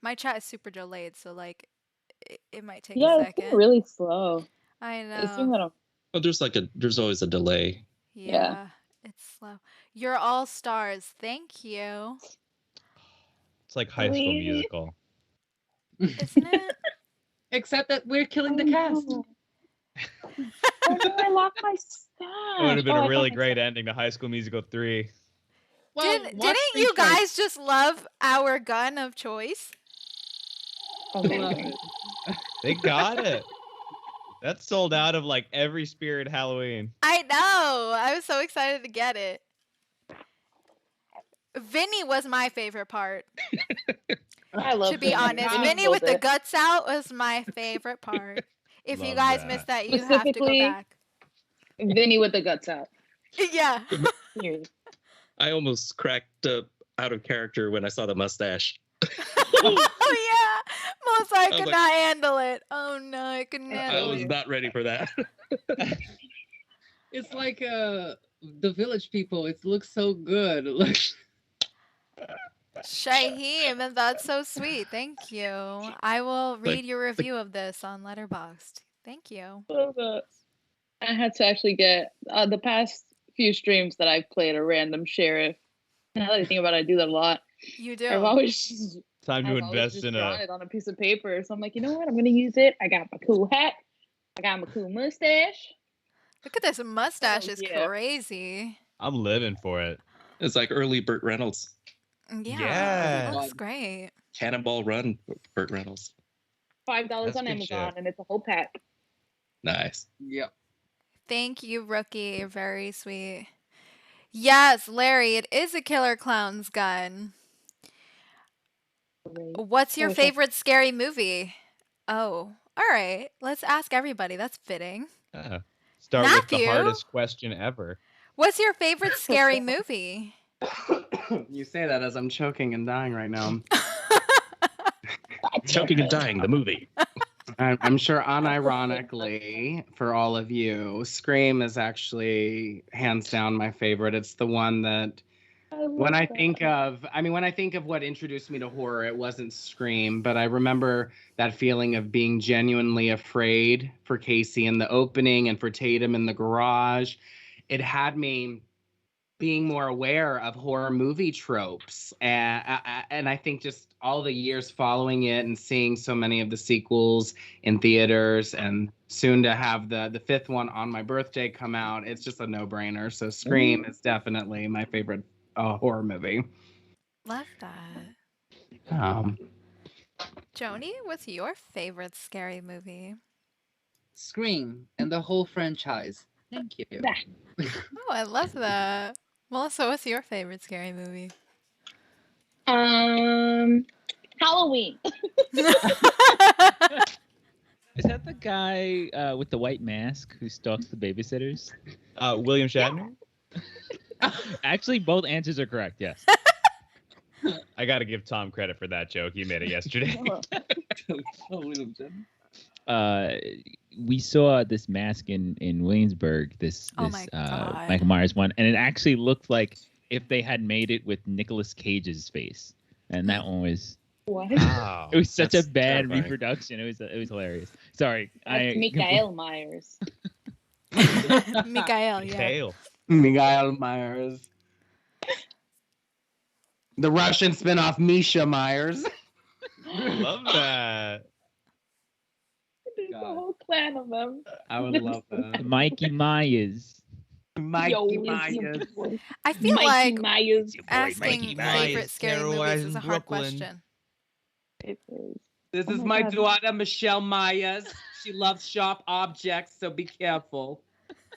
My chat is super delayed, so like it might take a Yeah, it's second. been really slow. I It seemed know. that Well, there's always a delay. Yeah, it's slow. You're all stars. Thank you. It's like High School Really? Musical. Isn't it? Except that we're killing the cast. Oh no, I lost my stash. It would have been Oh, a I really got my great ending to High School Musical 3. Well, Didn't watch you Free Choice. guys just love our gun of choice? stash. Love Amazing. it. They got it. That's sold out of like every Spirit Halloween. I know. I was so excited to get it. Vinny was my favorite part. I love To be honest, Vinny with the guts out was my favorite part. If you Love guys that. missed that, you have to go Specifically- back. Vinny with the guts out. Yeah. Period. I almost cracked up out of character when I saw the mustache. Oh yeah. Most I was could like- not handle it. Oh no, I couldn't I handle was it. not ready for that. It's like the Village People. It looks so good. Like, Shaheem, and that's so sweet. Thank you. I will read your review of this on Letterboxd. Thank you. I had to actually get the past few streams that I've played a random sheriff. Now that I think about it, I do that a lot. You do. I've always just, Time to I've always invest just in drawn a. it on a piece of paper. So I'm like, you know what? I'm gonna use it. I got my cool hat. I got my cool mustache. Look at this mustache. Oh, Is yeah. crazy. I'm living for it. It's like early Burt Reynolds. Yeah. Yeah. It looks great. Cannonball Run, Burt Reynolds. $5 That's on good Amazon, shit. and it's a whole pack. Nice. yep. Thank you, Rookie. You're very sweet. Yes, Larry, it is a killer clown's gun. What's your Oh, okay. favorite scary movie? Oh, all right. Let's ask everybody. That's fitting. Start with the Matthew? hardest question ever. What's your favorite scary movie? You say that as I'm choking and dying right now. Choking and Dying, the movie. I'm sure unironically for all of you, Scream is actually hands down my favorite. It's the one that when I think of what introduced me to horror, it wasn't Scream, but I remember that feeling of being genuinely afraid for Casey in the opening and for Tatum in the garage. It had me being more aware of horror movie tropes, and I think just all the years following it and seeing so many of the sequels in theaters, and soon to have the fifth one on my birthday come out, it's just a no-brainer. So Scream is definitely my favorite horror movie. Love that. Jhownee, what's your favorite scary movie? Scream and the whole franchise. Thank you. Oh, I love that. Melissa, what's your favorite scary movie? Halloween. Is that the guy with the white mask who stalks the babysitters? William Shatner? Actually, both answers are correct, yes. I got to give Tom credit for that joke. He made it yesterday. We saw this mask in Williamsburg, this Michael Myers one, and it actually looked like if they had made it with Nicolas Cage's face, and that one was. What? Wow, it was such a bad reproduction. It was hilarious. Sorry, That's Mikael Myers. Mikael, yeah. Mikael Myers. The Russian spinoff Misha Myers. Love that. There's a whole clan of them. I would love that. Mikey Myers. Mikey Myers. I feel Mikey like Myers. asking favorite scary movies is a hard question. It is. This Oh is my my God. daughter, Michelle Myers. She loves sharp objects, so be careful.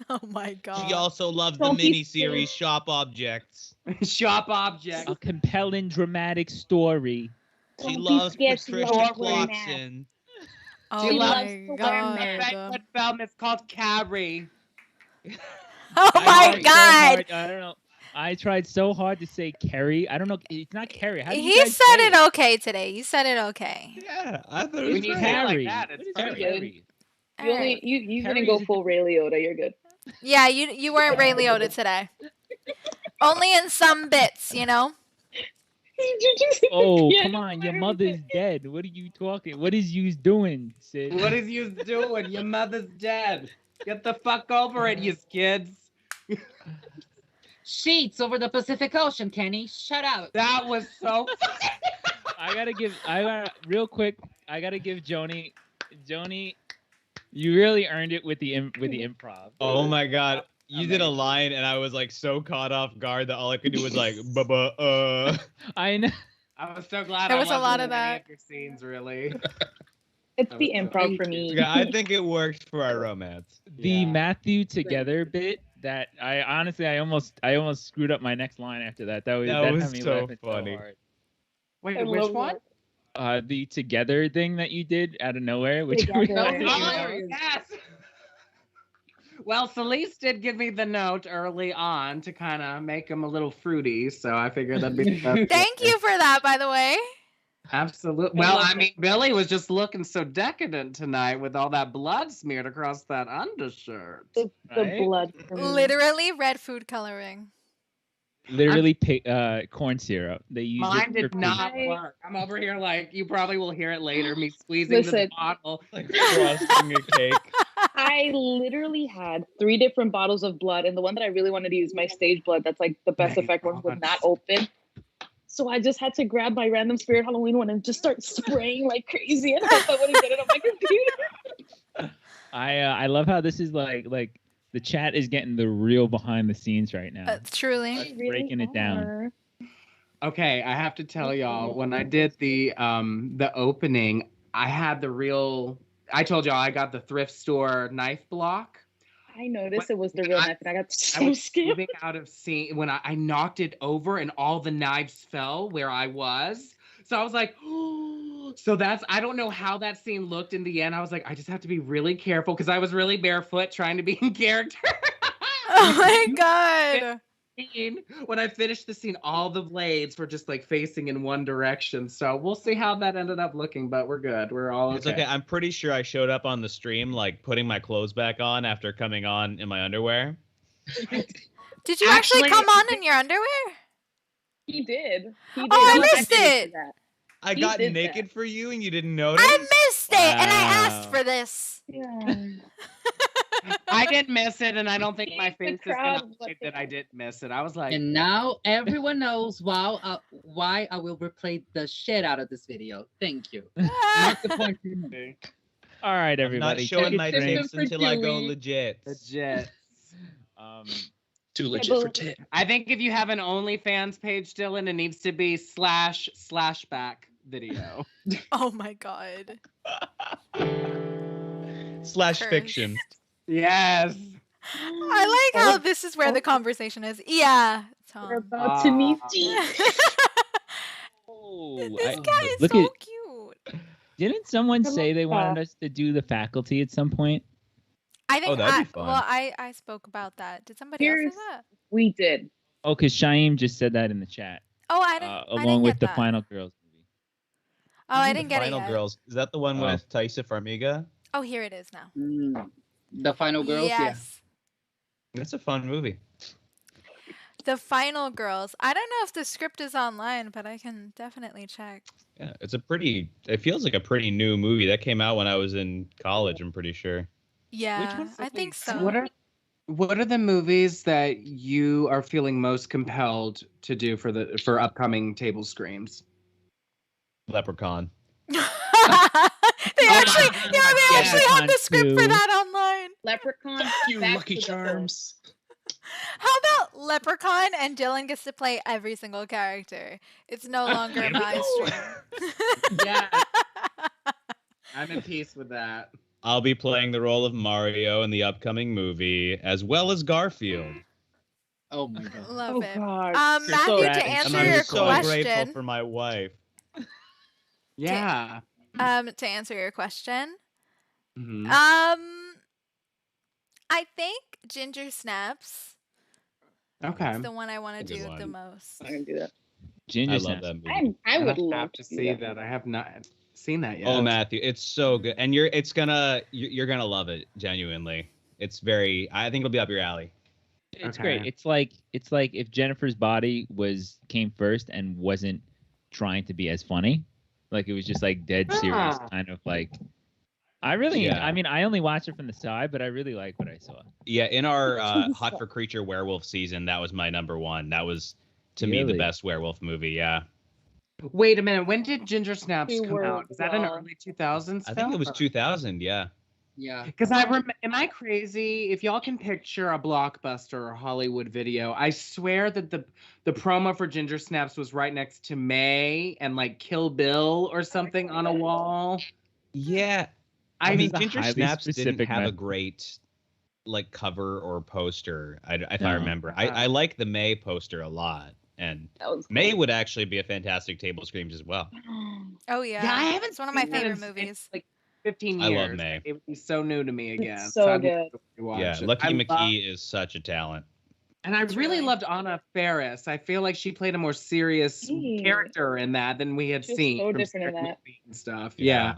Oh my god. She also loves the Don't be miniseries Sharp Objects. Sharp objects. A compelling, dramatic story. She Don't be loves scared, she Patricia loves wearing masks. Clarkson. Oh She loves my to wear god. My favorite film is called Carrie. Oh my god. I don't know. I tried so hard to say Carrie. I don't know. It's not Carrie. How do you He guys said say it okay today. You said it okay. Yeah, I thought it When was you great. say it like Carrie. that, it's What is perfect. Carrie? You only Alright. you Harry didn't go is- full Ray Liotta. You're good. Yeah, you weren't Ray Liotta today. Only in some bits, you know? Oh, Yeah, come on. Your mother's dead. What are you talking? What is you doing, Sid? What is you doing? Your mother's dead. Get the fuck over it, you kids. Sheets over the Pacific Ocean, Kenny. Shut up. That was so. I gotta give Jhownee. Jhownee, you really earned it with the improv. Oh my god. You did a line and I was like so caught off guard that all I could do was like I know. I was so glad There I was a wasn't lot of in any that. of your scenes, really. It's the improv for me. Yeah, I think it worked for our romance. The Matthew together bit that I almost screwed up my next line after that. That was had me so laughing funny. hard. Wait, I which love one? The together thing that you did out of nowhere, which Together. Yes. Well, Selis did give me the note early on to kind of make him a little fruity, so I figured that'd be the best. Thank you for that, by the way. Absolutely. Well, I mean, Billy was just looking so decadent tonight with all that blood smeared across that undershirt. The Right? blood for me. Literally red food coloring. literally corn syrup. They use Mine it for did not pizza. work. I'm over here like, you probably will hear it later, me squeezing the Listen. bottle. Like frosting a cake. I literally had 3 different bottles of blood, and the one that I really wanted to use, my stage blood, that's like the best effect one, would not open. So I just had to grab my random Spirit Halloween one and just start spraying like crazy, and hope I wouldn't get it on my computer. I love how this is like the chat is getting the real behind the scenes right now. Truly. Like, breaking it down. Okay, I have to tell y'all, when I did the opening, I had the real. I told y'all I got the thrift store knife block. I noticed it was the real knife, and I got I so was scared. moving out of scene when I knocked it over and all the knives fell where I was. So I was like, oh. So that's, I don't know how that scene looked in the end. I was like, I just have to be really careful because I was really barefoot trying to be in character. Oh my god. When I finished the scene, all the blades were just like facing in one direction. So we'll see how that ended up looking, but we're good. We're all okay. It's okay. I'm pretty sure I showed up on the stream like putting my clothes back on after coming on in my underwear. Did you actually come on in your underwear? He did. He did. Oh, I He missed admitted it. to that. I He got did naked for you and you didn't notice? I missed it, and I asked Wow. for this. Yeah. I didn't miss it, and I don't think my face is crowd gonna hide that I didn't miss it. I was like, And now everyone knows why I will replay the shit out of this video. Thank you. Mark the point for me. All right, I'm everybody. not showing take a my drink. tits until I go legit. legit. Too legit for tit. I think if you have an OnlyFans page, Dylan, it needs to be //back video. Oh my god. Slash Cursed. fiction. Yes. I like how this is where the conversation is. Yeah, Tom. We're about to meet G. This guy is look so at- cute. Didn't someone Come say on, they wanted Bob. us to do the faculty at some point? I think that'd be fun. well, I spoke about that. Did somebody else Here's- say that? We did. Oh, because Shaim just said that in the chat. Oh, I didn't. I Along didn't with get the that. Final Girls movie. Oh, I didn't get it Final yet. Girls. Is that the one Oh. with Taisa Farmiga? Oh, here it is now. The Final Girls, Yes. That's a fun movie. The Final Girls. I don't know if the script is online, but I can definitely check. Yeah, it feels like a pretty new movie. That came out when I was in college, I'm pretty sure. Yeah, I think so. What are the movies that you are feeling most compelled to do for upcoming table screams? Leprechaun. They actually, they actually have the script for too. that online. Leprechaun. You Back Lucky to the Charms. How about Leprechaun and Dylan gets to play every single character? It's no longer my stream. Yeah. I'm in peace with that. I'll be playing the role of Mario in the upcoming movie, as well as Garfield. Oh my god. Love Oh, it. God. Matthew, to And answer I'm your so question, grateful for my wife. Yeah. to answer your question, Mhm. I think Ginger Snaps Okay. is the one I want to Good do one. the most. I can do that. Ginger I love Snaps. that movie. I would have love to do see that. that. I have not seen that yet. Oh, Matthew, it's so good, and you're gonna love it. Genuinely, it's very. I think it'll be up your alley. It's Okay. great. It's like if Jennifer's Body came first and wasn't trying to be as funny, like it was just like dead serious, kind of like. Yeah. I mean, I only watched it from the side, but I really like what I saw. Yeah, in our Hot for Creature werewolf season, that was my number one. That was to me the Really? best werewolf movie. Yeah, Wait a minute. When did Ginger Snaps We come were out? Is that an raw. early 2000s I think it was film? 2000. Yeah. Yeah. Because am I crazy? If y'all can picture a blockbuster or Hollywood video, I swear that the promo for Ginger Snaps was right next to May and like Kill Bill or something on a wall. Yeah. I I mean, This is a Ginger highly Snaps didn't specific have a method. great like cover or poster. If I No. remember, I like the May poster a lot, and That was May cool. would actually be a fantastic table screams as well. Oh yeah, Yeah, I haven't It's one of my seen that favorite in movies. like 15 I years. love May. It would be so new to me again. so I'd good. love to rewatch Yeah, it. Lucky I McKee love- is such a talent. And I really loved Anna Faris. I feel like she played a more serious Yeah. character in that than we had She was seen so from different in Scary that. Movie and stuff. Yeah. Yeah.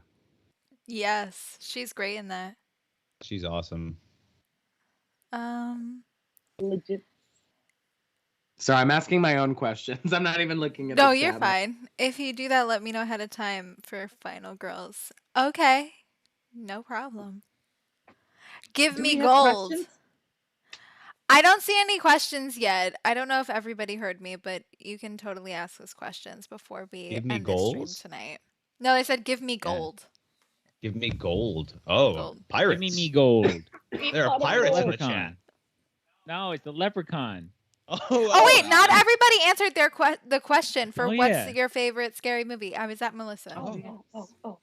Yes, she's great in that. She's awesome. Legit. So I'm asking my own questions. I'm not even looking at No, the you're chat. fine. If you do that, let me know ahead of time for Final Girls. Okay, no problem. Give Do me we have gold. questions? I don't see any questions yet. I don't know if everybody heard me, but you can totally ask us questions before we Give me end this stream goals? tonight. No, they said give me gold. Give me gold. Oh, Gold. pirates. Give me gold. There are pirates in the Leprechaun. chat. No, it's the Leprechaun. Oh wait, not everybody answered their the question for Oh, what's yeah. your favorite scary movie. I was at Melissa. Oh.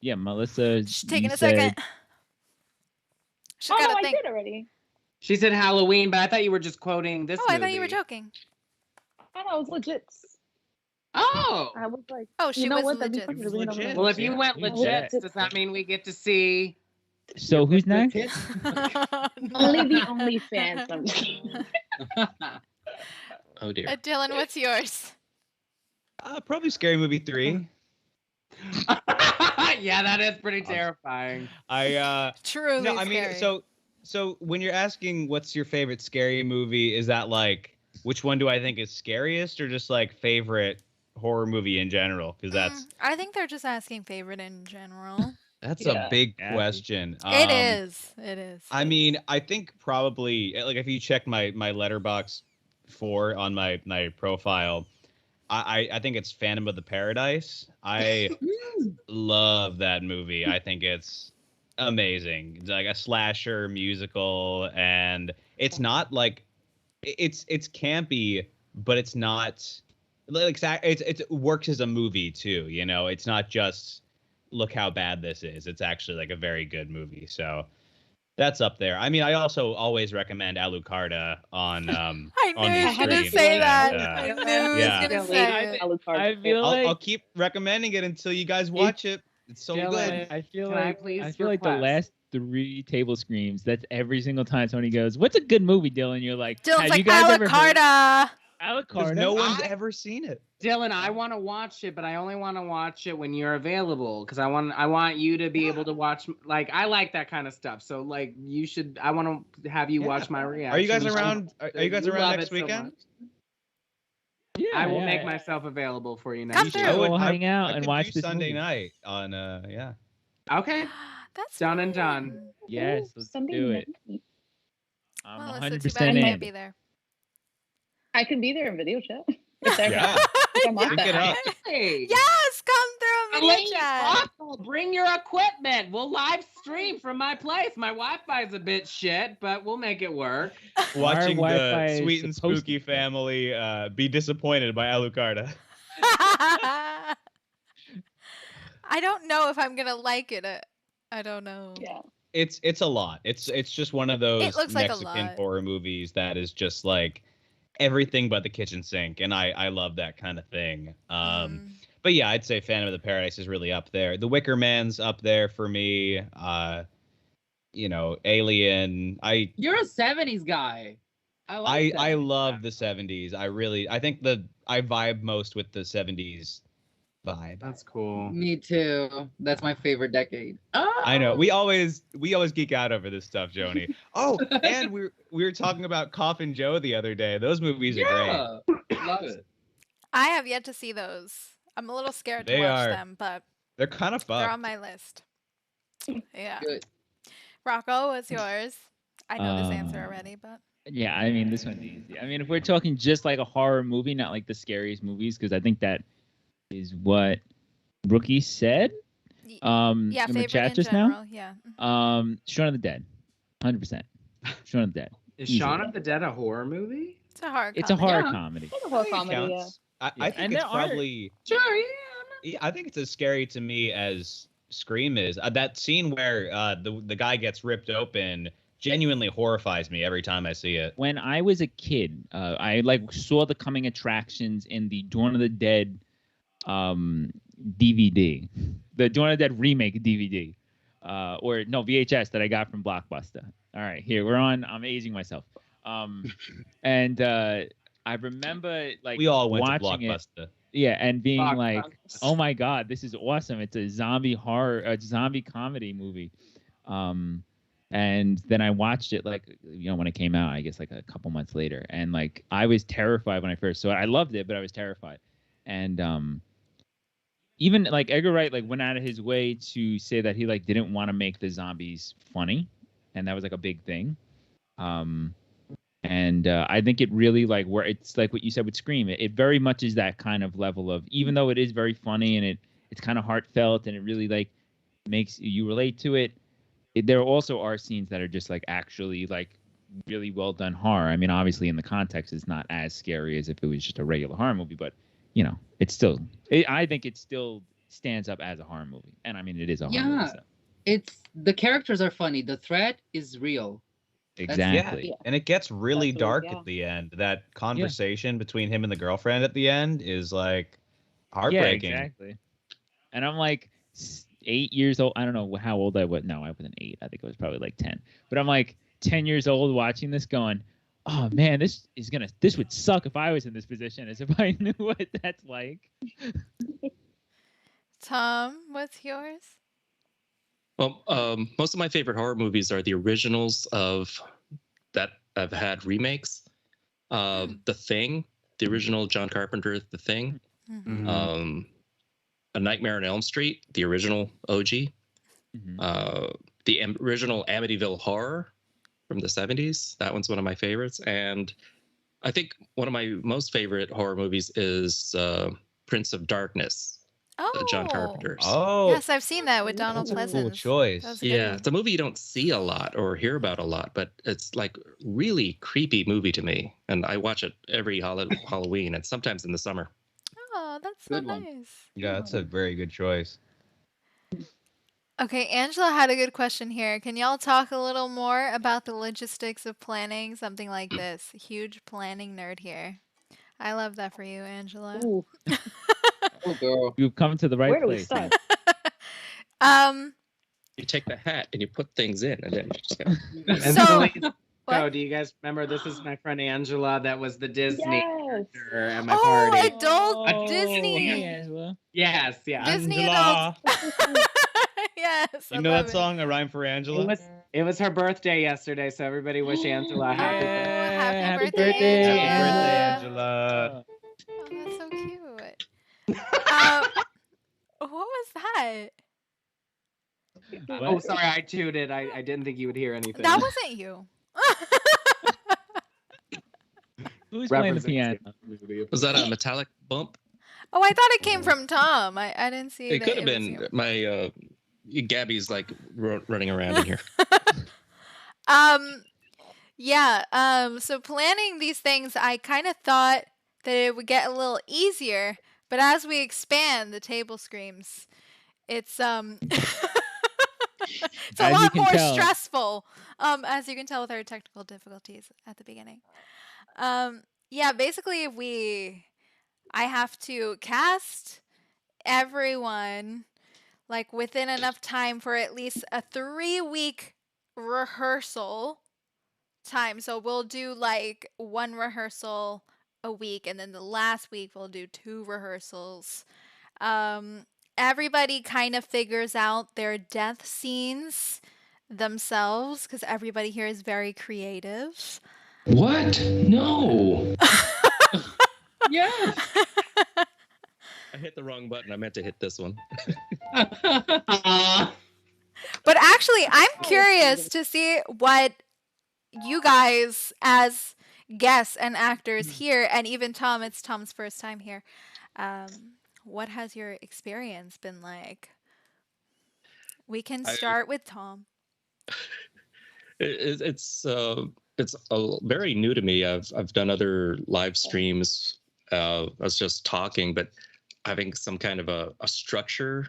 Yeah, Melissa. She's taking you a second. said- She's Oh, got no, to I think. did already. She said Halloween, but I thought you were just quoting this Oh, I thought you were movie. joking. I know, it was legit. Oh! I was like, Oh, she you know was what? That'd be legit. funny to read on the- Well, if you went Yeah. legit, does that mean we get to see? So who's next? Only the OnlyFans. I'm just kidding. Oh dear. Dylan, what's yours? Probably Scary Movie 3. Yeah, that is pretty terrifying. Truly No, I mean, scary. so when you're asking what's your favorite scary movie, is that like which one do I think is scariest, or just like favorite horror movie in general? Because that's I think they're just asking favorite in general. That's Yeah. a big Yeah. question. It is. It is. I mean, I think probably like if you check my letterbox on my profile, I think it's Phantom of the Paradise. I love that movie. I think it's amazing. It's like a slasher musical, and it's not like it's campy, but it's not like it works as a movie too. You know, it's not just look how bad this is. It's actually like a very good movie. So that's up there. I mean, I also always recommend Alucarda on I knew on he these was gonna streams. say and, that. I knew he was yeah. gonna say it. I feel like I'll keep recommending it until you guys watch it. It's so good. I feel Can I like please I feel like the request? last 3 table screams. That's every single time Tony goes, "What's a good movie, Dylan?" You're like, Dylan's "Have like you guys ever heard Alucarda. Because Alucarda?" no one's ever seen it. Dylan, I want to watch it, but I only want to watch it when you're available because I want you to be able to watch. Like, I like that kind of stuff. So, like, you should. I want to have you watch my reaction. Are you guys around? Are you guys You around love next it so weekend? much. Yeah, I will yeah, make yeah. myself available for you Come next through. week. We'll hang out I and could watch do this Sunday movie. night on yeah. Okay, That's done and fun. done. Yes, let's do it. I'm Melissa, 100% too bad you in. can't be there. I can be there in video chat. If that Yeah. counts. If I'm on Sync it that. up. Hey, Yes, come through a video Elaine, chat. Rocco, bring your equipment. We'll live stream from my place. My Wi-Fi's a bit shit, but we'll make it work. Watching Our the Wi-Fi is Sweet and supposed Spooky family be disappointed by Alucarda. I don't know if I'm gonna like it. I don't know. Yeah. It's a lot. It's just one of those looks like a Mexican lot. horror movies that is just like everything but the kitchen sink, and I love that kind of thing. But yeah, I'd say Phantom of the Paradise is really up there. The Wicker Man's up there for me. You know, Alien. You're a 70s guy. I I love the 70s. I think I vibe most with the 70s vibe. That's cool. Me too. That's my favorite decade. I know. We always geek out over this stuff, Jhownee. Oh, and we were talking about Coffin Joe the other day. Those movies are great. Love it. I have yet to see those. I'm a little scared to They watch are- them, but They're kind of they're fun. on my list. Yeah. Good. Rocco, what's yours? I know this answer already, but Yeah, I mean, this one's easy. I mean, if we're talking just like a horror movie, not like the scariest movies, because I think that is what Rookie said. yeah, in the favorite chat in just general. now. Yeah. Shaun of the Dead, 100%. Shaun of the Dead. Is Easily. Shaun of the Dead a horror movie? It's a horror. It's a comedy. horror Yeah. comedy. It's a horror I think it comedy, yeah. counts. I Yeah, think and it's there are- probably. Sure, yeah. I think it's as scary to me as Scream is. That scene where the guy gets ripped open genuinely horrifies me every time I see it. When I was a kid, I like saw the coming attractions in the Dawn of the Dead DVD, the Dawn of the Dead remake DVD, or no VHS that I got from Blockbuster. All right, here we're on. I'm aging myself. And I remember like We all went to watching it. Blockbuster. Yeah, and being Blockbuster. like, "Oh my God, this is awesome! It's a zombie horror, a zombie comedy movie." And then I watched it like when it came out, I guess like a couple months later, and like I was terrified when I first saw it. I loved it, but I was terrified. And even like Edgar Wright like went out of his way to say that he like didn't want to make the zombies funny, and that was like a big thing. And I think it really like where it's like what you said with Scream. It very much is that kind of level of, even though it is very funny and it's kind of heartfelt and it really like makes you relate to it. There also are scenes that are just like actually like really well done horror. I mean, obviously in the context, it's not as scary as if it was just a regular horror movie, but it's still. I think it still stands up as a horror movie, and I mean it is a horror movie. So. It's the characters are funny. The threat is real. Exactly. Yeah. And it gets really Absolutely, dark yeah. at the end. That conversation between him and the girlfriend at the end is like heartbreaking. Yeah, exactly. And I'm like 8 years old. I don't know how old I was. No, I wasn't 8. I think I was probably like 10. But I'm like 10 years old watching this going, oh man, this would suck if I was in this position, as if I knew what that's like. Tom, what's yours? Well, most of my favorite horror movies are the originals that have had remakes. The Thing, the original John Carpenter, The Thing. Mm-hmm. A Nightmare on Elm Street, the original OG. The original Amityville Horror from the 70s. That one's one of my favorites. And I think one of my most favorite horror movies is Prince of Darkness. John Carpenter's. Oh, yes, I've seen that with Donald that's a Pleasence. cool choice. That was a good Yeah, one. it's a movie you don't see a lot or hear about a lot, but it's like really creepy movie to me. And I watch it every Halloween and sometimes in the summer. Oh, that's so nice. Yeah, that's a very good choice. Okay, Angela had a good question here. Can y'all talk a little more about the logistics of planning something like this? Huge planning nerd here. I love that for you, Angela. Oh, girl. You've come to the right Where do we place. start? You take the hat and you put things in, and then you just go. And So- Celine, What? do you guys remember? This is my friend Angela. That was the Disney Yes. character at my Oh, party. adult Disney. Hey, Angela. Yes, yeah. Disney Angela. Yes. You I know love that it. song, A Rhyme for Angela? It was her birthday yesterday, so everybody wish Angela a happy birthday. Happy birthday, birthday, Happy Angela. birthday, Angela. Oh, that's so cute. What was that? Oh, sorry, I tooted. I didn't think you would hear anything. That wasn't you. Who's playing the Referencing piano? Was that a metallic bump? Oh, I thought it came from Tom. I didn't see It that could have was been you. my Gabby's like running around in here. Yeah, so planning these things, I kind of thought that it would get a little easier, but as we expand the table screams, it's it's a As you lot can more tell. stressful. As you can tell with our technical difficulties at the beginning. Yeah, basically I have to cast everyone like within enough time for at least a 3-week rehearsal time. So we'll do like one rehearsal a week, and then the last week we'll do 2 rehearsals. Everybody kind of figures out their death scenes themselves because everybody here is very creative. What? No. Yes. I hit the wrong button. I meant to hit this one. But actually, I'm curious to see what you guys, as guests and actors here, and even Tom, it's Tom's first time here. What has your experience been like? We can start with Tom. It's very new to me. I've done other live streams. I was just talking, but having some kind of a structure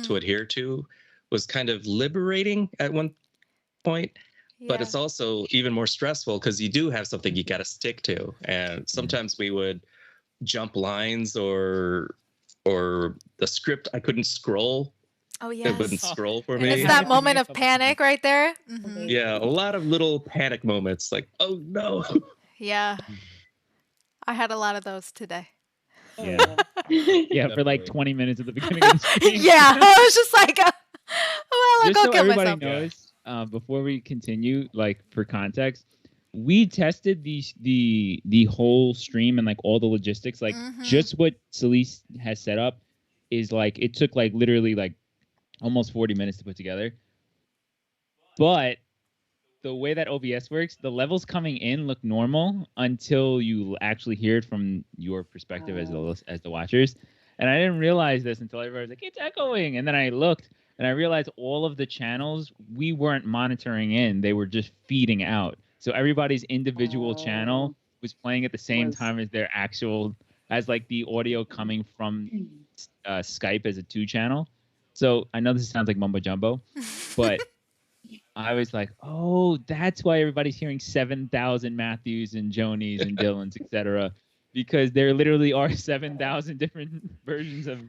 to adhere to was kind of liberating at one point. But it's also even more stressful because you do have something you got to stick to, and sometimes we would jump lines or the script I couldn't scroll. Oh It yes. wouldn't scroll for And me. it's that moment of panic right there. Mhm. Yeah, a lot of little panic moments, like, oh no. Yeah. I had a lot of those today. Yeah. Yeah, for like 20 minutes at the beginning of the stream. Yeah, I was just like, well, I'll Just go so kill everybody myself. knows, before we continue, like for context, we tested the whole stream and like all the logistics, like just what Selis has set up is like it took like literally like almost 40 minutes to put together. But the way that OBS works, the levels coming in look normal until you actually hear it from your perspective as the watchers. And I didn't realize this until everybody was like, it's echoing. And then I looked and I realized all of the channels we weren't monitoring in. They were just feeding out. So everybody's individual channel was playing at the same time as their actual, as like the audio coming from Skype as a 2-channel. So I know this sounds like mumbo jumbo, but I was like, oh, that's why everybody's hearing 7,000 Matthews and Jhonees and Dylans, etc. Because there literally are 7,000 different versions of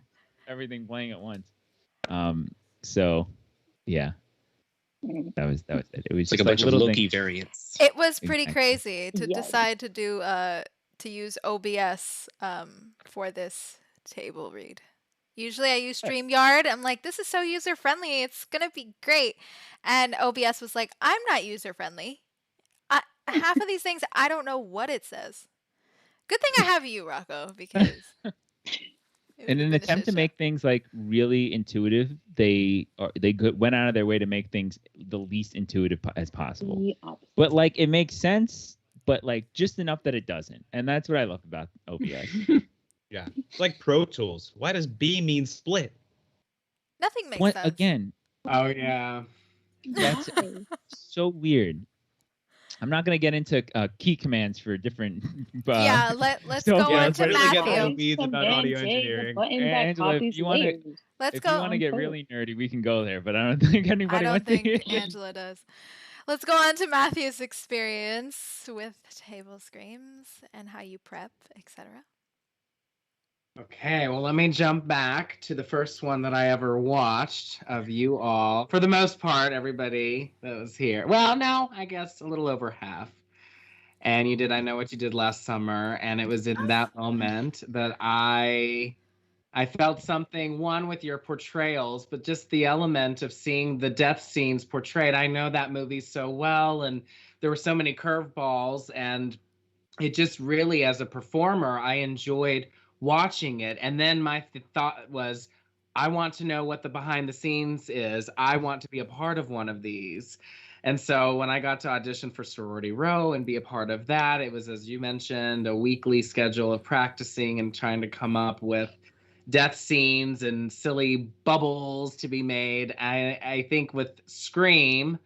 everything playing at once. So, yeah, that was it. It was Like just a bunch of little Loki things. variants. It was pretty Exactly. crazy to decide to do to use OBS for this table read. Usually I use StreamYard. I'm like, this is so user friendly. It's gonna be great. And OBS was like, I'm not user friendly. Half of these things I don't know what it says. Good thing I have you, Rocco, because it In an attempt to make things like really intuitive, went out of their way to make things the least intuitive as possible. But like it makes sense, but like just enough that it doesn't, and that's what I love about OBS. Yeah, it's like Pro Tools. Why does B mean split? Nothing makes What sense. again? Oh yeah, that's so weird. I'm not gonna get into key commands for different. Yeah, let's go on to Matthew. Weeds about audio engineering. Angela, if you want to get really nerdy, we can go there. But I don't think anybody I don't wants think to hear. Angela does. Let's go on to Matthew's experience with TableScreams and how you prep, etc. Okay, well, let me jump back to the first one that I ever watched of you all. For the most part, everybody that was here. Well, no, I guess a little over half. And you did I Know What You Did Last Summer, and it was in that moment that I felt something, one, with your portrayals, but just the element of seeing the death scenes portrayed. I know that movie so well, and there were so many curveballs, and it just really, as a performer, I enjoyed watching it. And then my thought was, I want to know what the behind the scenes is. I want to be a part of one of these. And so when I got to audition for Sorority Row and be a part of that, it was, as you mentioned, a weekly schedule of practicing and trying to come up with death scenes and silly bubbles to be made. I think with Scream,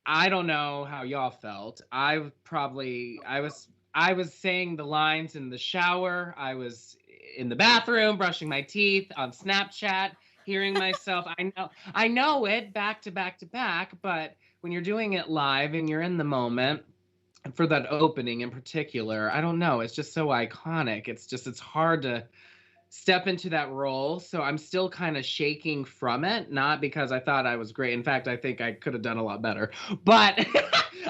I don't know how y'all felt. I was saying the lines in the shower. I was in the bathroom brushing my teeth on Snapchat, hearing myself. I know it back to back to back, but when you're doing it live and you're in the moment, and for that opening in particular, I don't know, it's just so iconic. It's hard to step into that role. So I'm still kind of shaking from it, not because I thought I was great. In fact, I think I could have done a lot better, but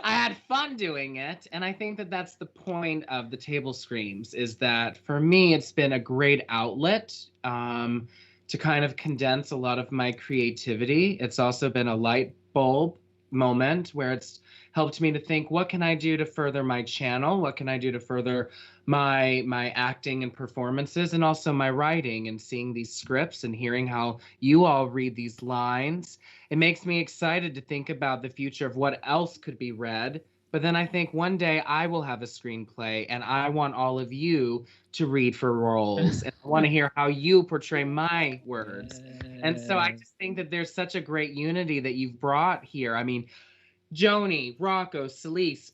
I had fun doing it. And I think that that's the point of the TableScreams, is that for me, it's been a great outlet to kind of condense a lot of my creativity. It's also been a light bulb moment where it's helped me to think, what can I do to further my channel? What can I do to further my acting and performances, and also my writing, and seeing these scripts and hearing how you all read these lines. It makes me excited to think about the future of what else could be read. But then I think one day I will have a screenplay, and I want all of you to read for roles. And I want to hear how you portray my words. And so I just think that there's such a great unity that you've brought here. I mean, Jhownee, Rocco, Selis,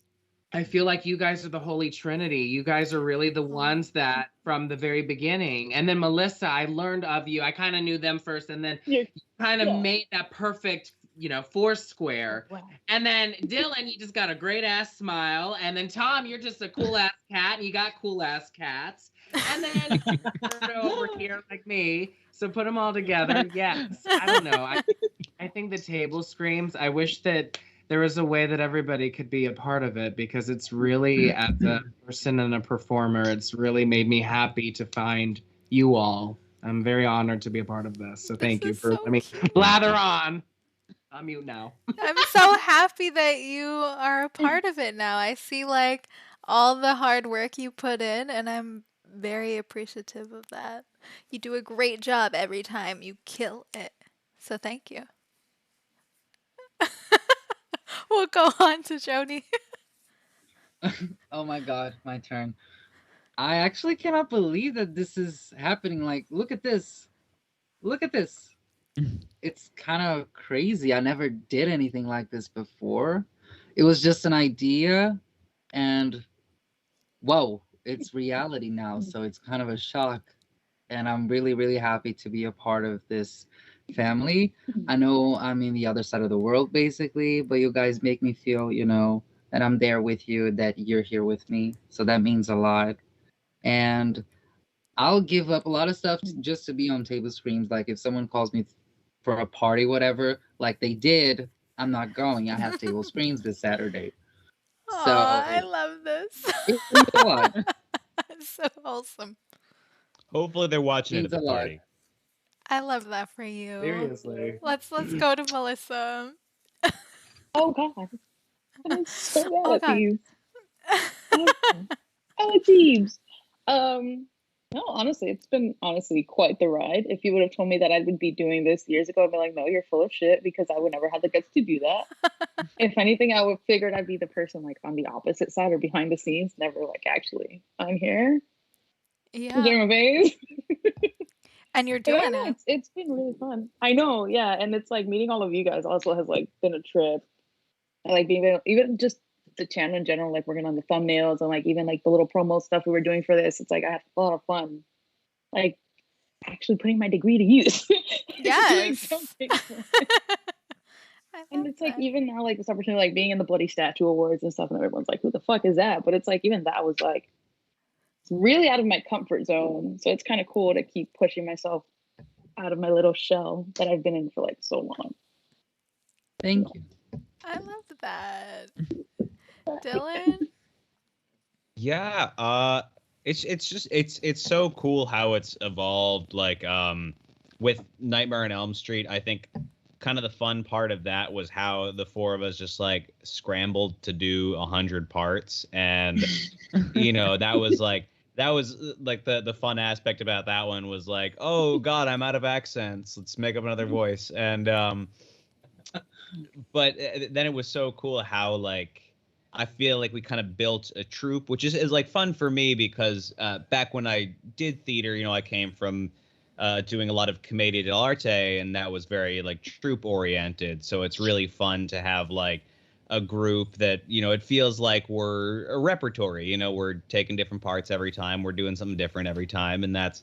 I feel like you guys are the Holy Trinity. You guys are really the ones that from the very beginning. And then Melissa, I learned of you. I kind of knew them first, and then you kind of made that perfect, four square. Wow. And then Dylan, you just got a great ass smile. And then Tom, you're just a cool ass cat, and you got cool ass cats. And then over here like me. So put them all together. Yes. I don't know. I think the TableScreams, I wish that there was a way that everybody could be a part of it, because it's really, as a person and a performer, it's really made me happy to find you all. I'm very honored to be a part of this. So thank you for letting me blather on. I'm mute now. I'm so happy that you are a part of it now. I see like all the hard work you put in, and I'm very appreciative of that. You do a great job every time. You kill it. So thank you. We'll go on to Jhownee. Oh my god, my turn. I actually cannot believe that this is happening. Like, look at this. Look at this. It's kind of crazy. I never did anything like this before. It was just an idea, and whoa, it's reality now. So it's kind of a shock. And I'm really, really happy to be a part of this family. I know I'm in the other side of the world, basically, but you guys make me feel, that I'm there with you, that you're here with me. So that means a lot. And I'll give up a lot of stuff just to be on TableScreams. Like if someone calls me for a party, whatever, like they did, I'm not going. I have TableScreams this Saturday. So I love this. It's a lot. It's so wholesome. Hopefully they're watching it at the party. I love that for you. Seriously. Let's go to Melissa. Oh god. I'm so mad at God. these. Oh, teams. No, honestly, it's been quite the ride. If you would have told me that I would be doing this years ago, I'd be like, no, you're full of shit because I would never have the guts to do that. If anything, I would figured I'd be the person like on the opposite side or behind the scenes, never like actually I'm here. Yeah. Doing my face. And you're doing it. It's been really fun. I know, yeah. And it's like meeting all of you guys also has like been a trip. And like being able, even just the channel in general, like working on the thumbnails and like even like the little promo stuff we were doing for this, it's like I had a lot of fun. Like actually putting my degree to use. Yes. And it's like even now like this opportunity like being in the Bloody Statue Awards and stuff and everyone's like, who the fuck is that? But it's like even that was like really out of my comfort zone. So it's kind of cool to keep pushing myself out of my little shell that I've been in for like so long. Thank you. I love that. Dylan? Yeah, it's so cool how it's evolved. Like with Nightmare on Elm Street, I think kind of the fun part of that was how the four of us just like scrambled to do 100 parts, and you know that was like the fun aspect about that one was like, oh god, I'm out of accents, let's make up another voice. And but then it was so cool how like I feel like we kind of built a troupe, which is like fun for me because back when I did theater, you know, I came from doing a lot of commedia dell'arte, and that was very like troupe oriented. So it's really fun to have like a group that, you know, it feels like we're a repertory, you know, we're taking different parts every time, we're doing something different every time, and that's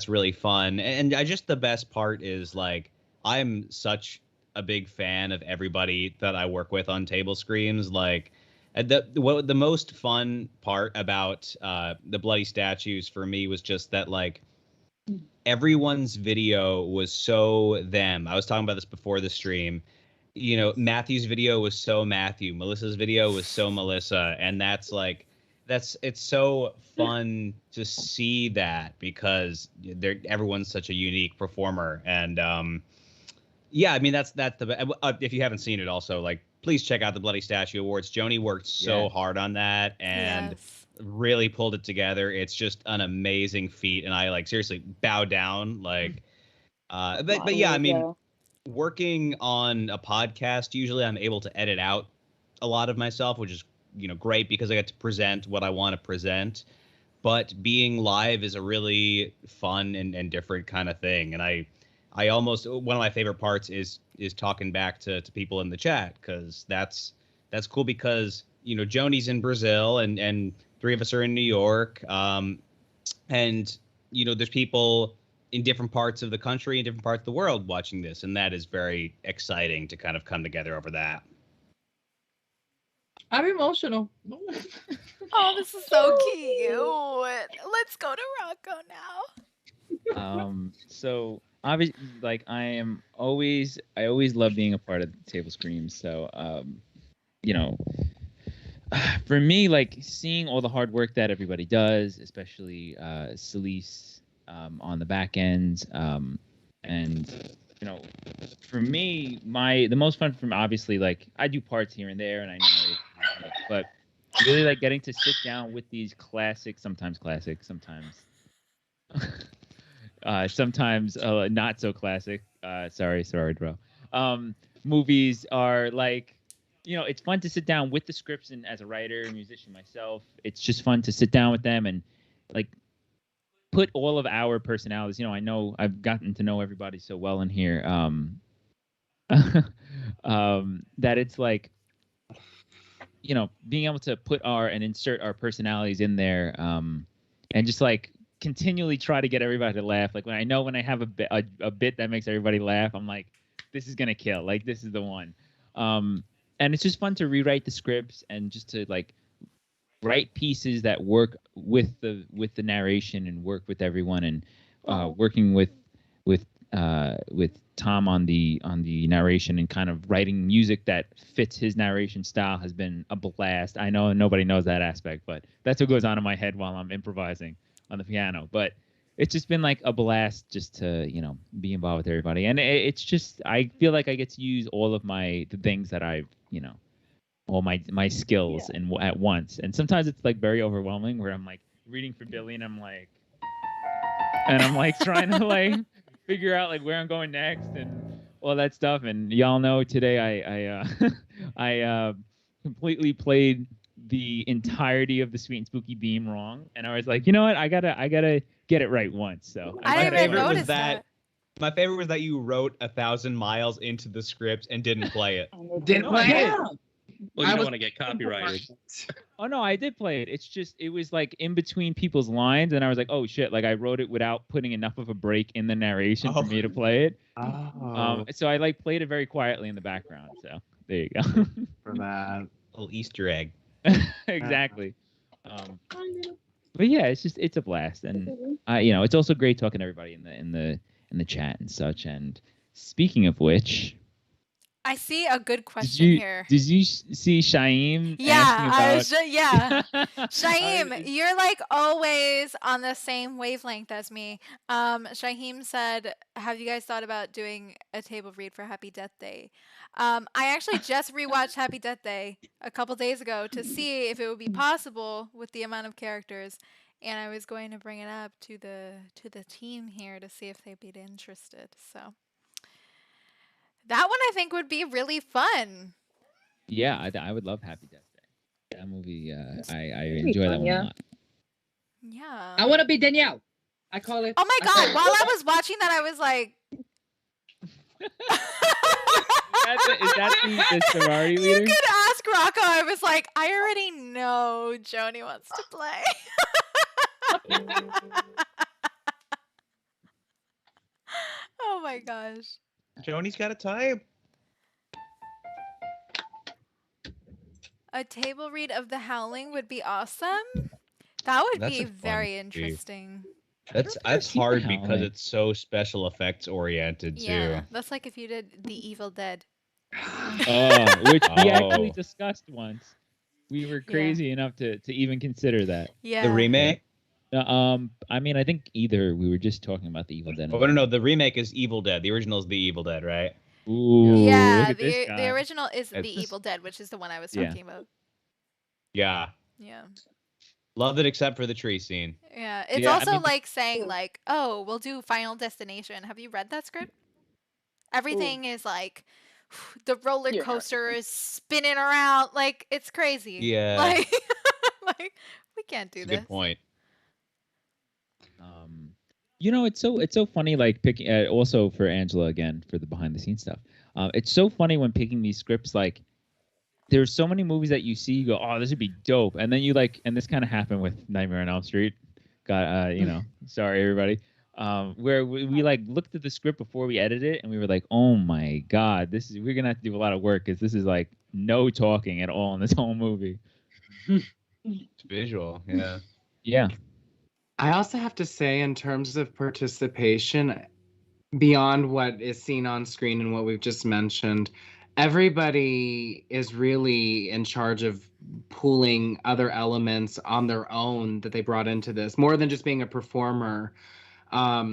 really fun. And I just the best part is like I'm such a big fan of everybody that I work with on TableScreams. Like the most fun part about the Bloody Statues for me was just that like everyone's video was so them. I was talking about this before the stream. You know, Matthew's video was so Matthew, Melissa's video was so Melissa, and that's like it's so fun to see that because everyone's such a unique performer. And yeah, I mean that's the if you haven't seen it also, like please check out the Bloody Statue Awards. Jhownee worked so hard on that and really pulled it together. It's just an amazing feat, and I like seriously bow down. Like, but yeah, I mean, working on a podcast, usually I'm able to edit out a lot of myself, which is, you know, great because I get to present what I want to present. But being live is a really fun and different kind of thing, and I almost one of my favorite parts is talking back to people in the chat, because that's cool because, you know, Jhonee's in Brazil and three of us are in New York, and you know there's people in different parts of the country and different parts of the world watching this, and that is very exciting to kind of come together over that. I'm emotional. Oh, this is so cute. Let's go to Rocco now. So obviously, like I always love being a part of the TableScreams. So you know, for me, like seeing all the hard work that everybody does, especially Selis on the back end, and you know, for me, the most fun from obviously like I do parts here and there, and I know, but really like getting to sit down with these sometimes sometimes not so classic. Sorry, bro. Movies are like, you know, it's fun to sit down with the scripts, and as a writer and musician myself, it's just fun to sit down with them and like put all of our personalities. You know, I know I've gotten to know everybody so well in here that it's like, you know, being able to put and insert our personalities in there, and just like continually try to get everybody to laugh. Like when I have a bit that makes everybody laugh, I'm like, this is gonna kill. Like this is the one. And it's just fun to rewrite the scripts and just to like write pieces that work with the narration and work with everyone, and working with Tom on the narration and kind of writing music that fits his narration style has been a blast. I know nobody knows that aspect, but that's what goes on in my head while I'm improvising on the piano. But it's just been like a blast just to, you know, be involved with everybody. And it's just, I feel like I get to use all of the things that I've, you know, all my skills at once. And sometimes it's like very overwhelming where I'm like reading for Billy and I'm like, and I'm like trying to like figure out like where I'm going next and all that stuff. And y'all know today I completely played the entirety of the Sweet and Spooky Beam wrong, and I was like, you know what, I gotta get it right once. So I didn't even notice that. My favorite was that you wrote 1,000 miles into the script and didn't play it. Didn't play it. Well, you don't want to get copyrighted. Oh no, I did play it. It's just it was like in between people's lines, and I was like, oh shit! Like I wrote it without putting enough of a break in the narration for me to play it. So I like played it very quietly in the background. So there you go. For that little Easter egg. Exactly. But yeah, it's a blast, and it's also great talking to everybody in the chat and such. And speaking of which, I see a good question here. Did you see Shaim? Yeah, Shaim, you're like always on the same wavelength as me. Shaim said, have you guys thought about doing a table read for Happy Death Day? I actually just rewatched Happy Death Day a couple days ago to see if it would be possible with the amount of characters. And I was going to bring it up to the team here to see if they'd be interested. So that one I think would be really fun. Yeah, I would love Happy Death Day. That movie, I enjoy that one a lot. Yeah. I want to be Danielle. I call it. Oh my god! While I was watching that, I was like. Is that the sorority leader? You could ask Rocco. I was like, I already know Jhownee wants to play. Oh my gosh. Jhonee's got a type. A table read of The Howling would be awesome. That would be very interesting. That's hard because it's so special effects oriented too. Yeah, that's like if you did The Evil Dead. Which we actually discussed once. We were crazy enough to even consider that. Yeah. The remake? I mean, I think either we were just talking about the Evil Dead. Oh, no, the remake is Evil Dead. The original is The Evil Dead, right? Ooh. Yeah, the original is The Evil Dead, which is the one I was talking about. Yeah. Yeah. Loved it except for the tree scene. Yeah, it's also like saying like, oh, we'll do Final Destination. Have you read that script? Everything is like, the roller coaster is spinning around. Like, it's crazy. Yeah. Like, we can't do this. Good point. It's so funny, like picking also for Angela again for the behind the scenes stuff. It's so funny when picking these scripts, like there's so many movies that you see, you go, oh, this would be dope, and then you like, and this kind of happened with Nightmare on Elm Street. Sorry everybody. Where we like looked at the script before we edited it, and we were like, oh my god, we're gonna have to do a lot of work because this is like no talking at all in this whole movie. It's visual, yeah. Yeah. I also have to say, in terms of participation, beyond what is seen on screen and what we've just mentioned, everybody is really in charge of pooling other elements on their own that they brought into this, more than just being a performer. I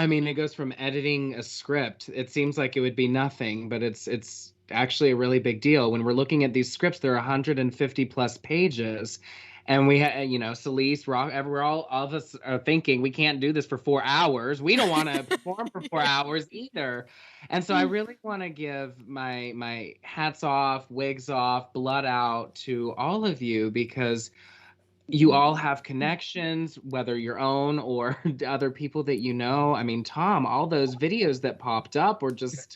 mean, it goes from editing a script. It seems like it would be nothing, but it's actually a really big deal. When we're looking at these scripts, they're 150 plus pages. And we had, Selis, Rocco, we're all of us are thinking we can't do this for 4 hours. We don't want to perform for 4 hours either. And so I really want to give my hats off, wigs off, blood out to all of you, because you all have connections, whether your own or other people that you know. I mean, Tom, all those videos that popped up were just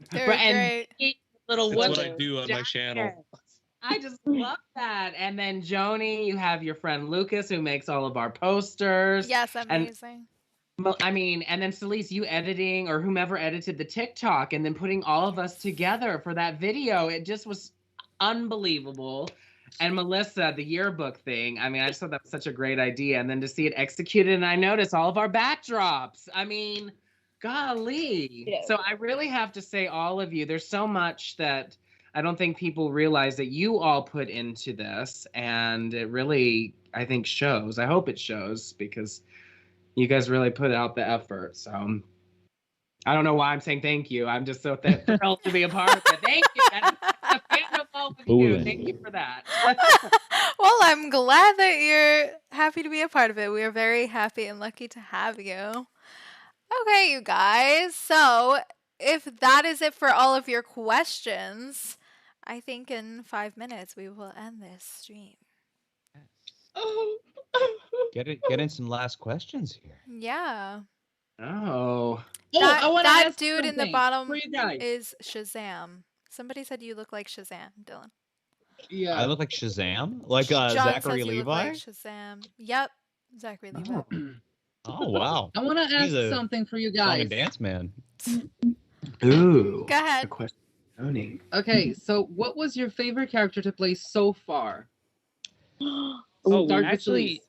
great. Little That's what I do on my channel. I just love that. And then Jhownee, you have your friend Lucas who makes all of our posters. Yes, amazing. And then Selis, you editing, or whomever edited the TikTok and then putting all of us together for that video. It just was unbelievable. And Melissa, the yearbook thing, I mean, I just thought that was such a great idea. And then to see it executed, and I noticed all of our backdrops. I mean, golly. Yeah. So I really have to say, all of you, there's so much that I don't think people realize that you all put into this, and it really, I think, shows. I hope it shows, because you guys really put out the effort. So I don't know why I'm saying thank you. I'm just so thrilled to be a part of it. Thank you. A fan of all of you. Fooling. Thank you for that. Well, I'm glad that you're happy to be a part of it. We are very happy and lucky to have you. Okay, you guys. So, if that is it for all of your questions, I think in 5 minutes we will end this stream. Get in some last questions here. Yeah. Oh. That, I want to that ask dude in the something bottom for you guys. is Shazam. Somebody said you look like Shazam, Dylan. Yeah. I look like Shazam, like John Zachary says you look Levi. like Shazam. Yep, Zachary Levi. Oh wow! I want to ask He's a something for you song guys. and dance man. Ooh. Go ahead. A question. Jhownee. Okay, so what was your favorite character to play so far? Oh, Start with actually,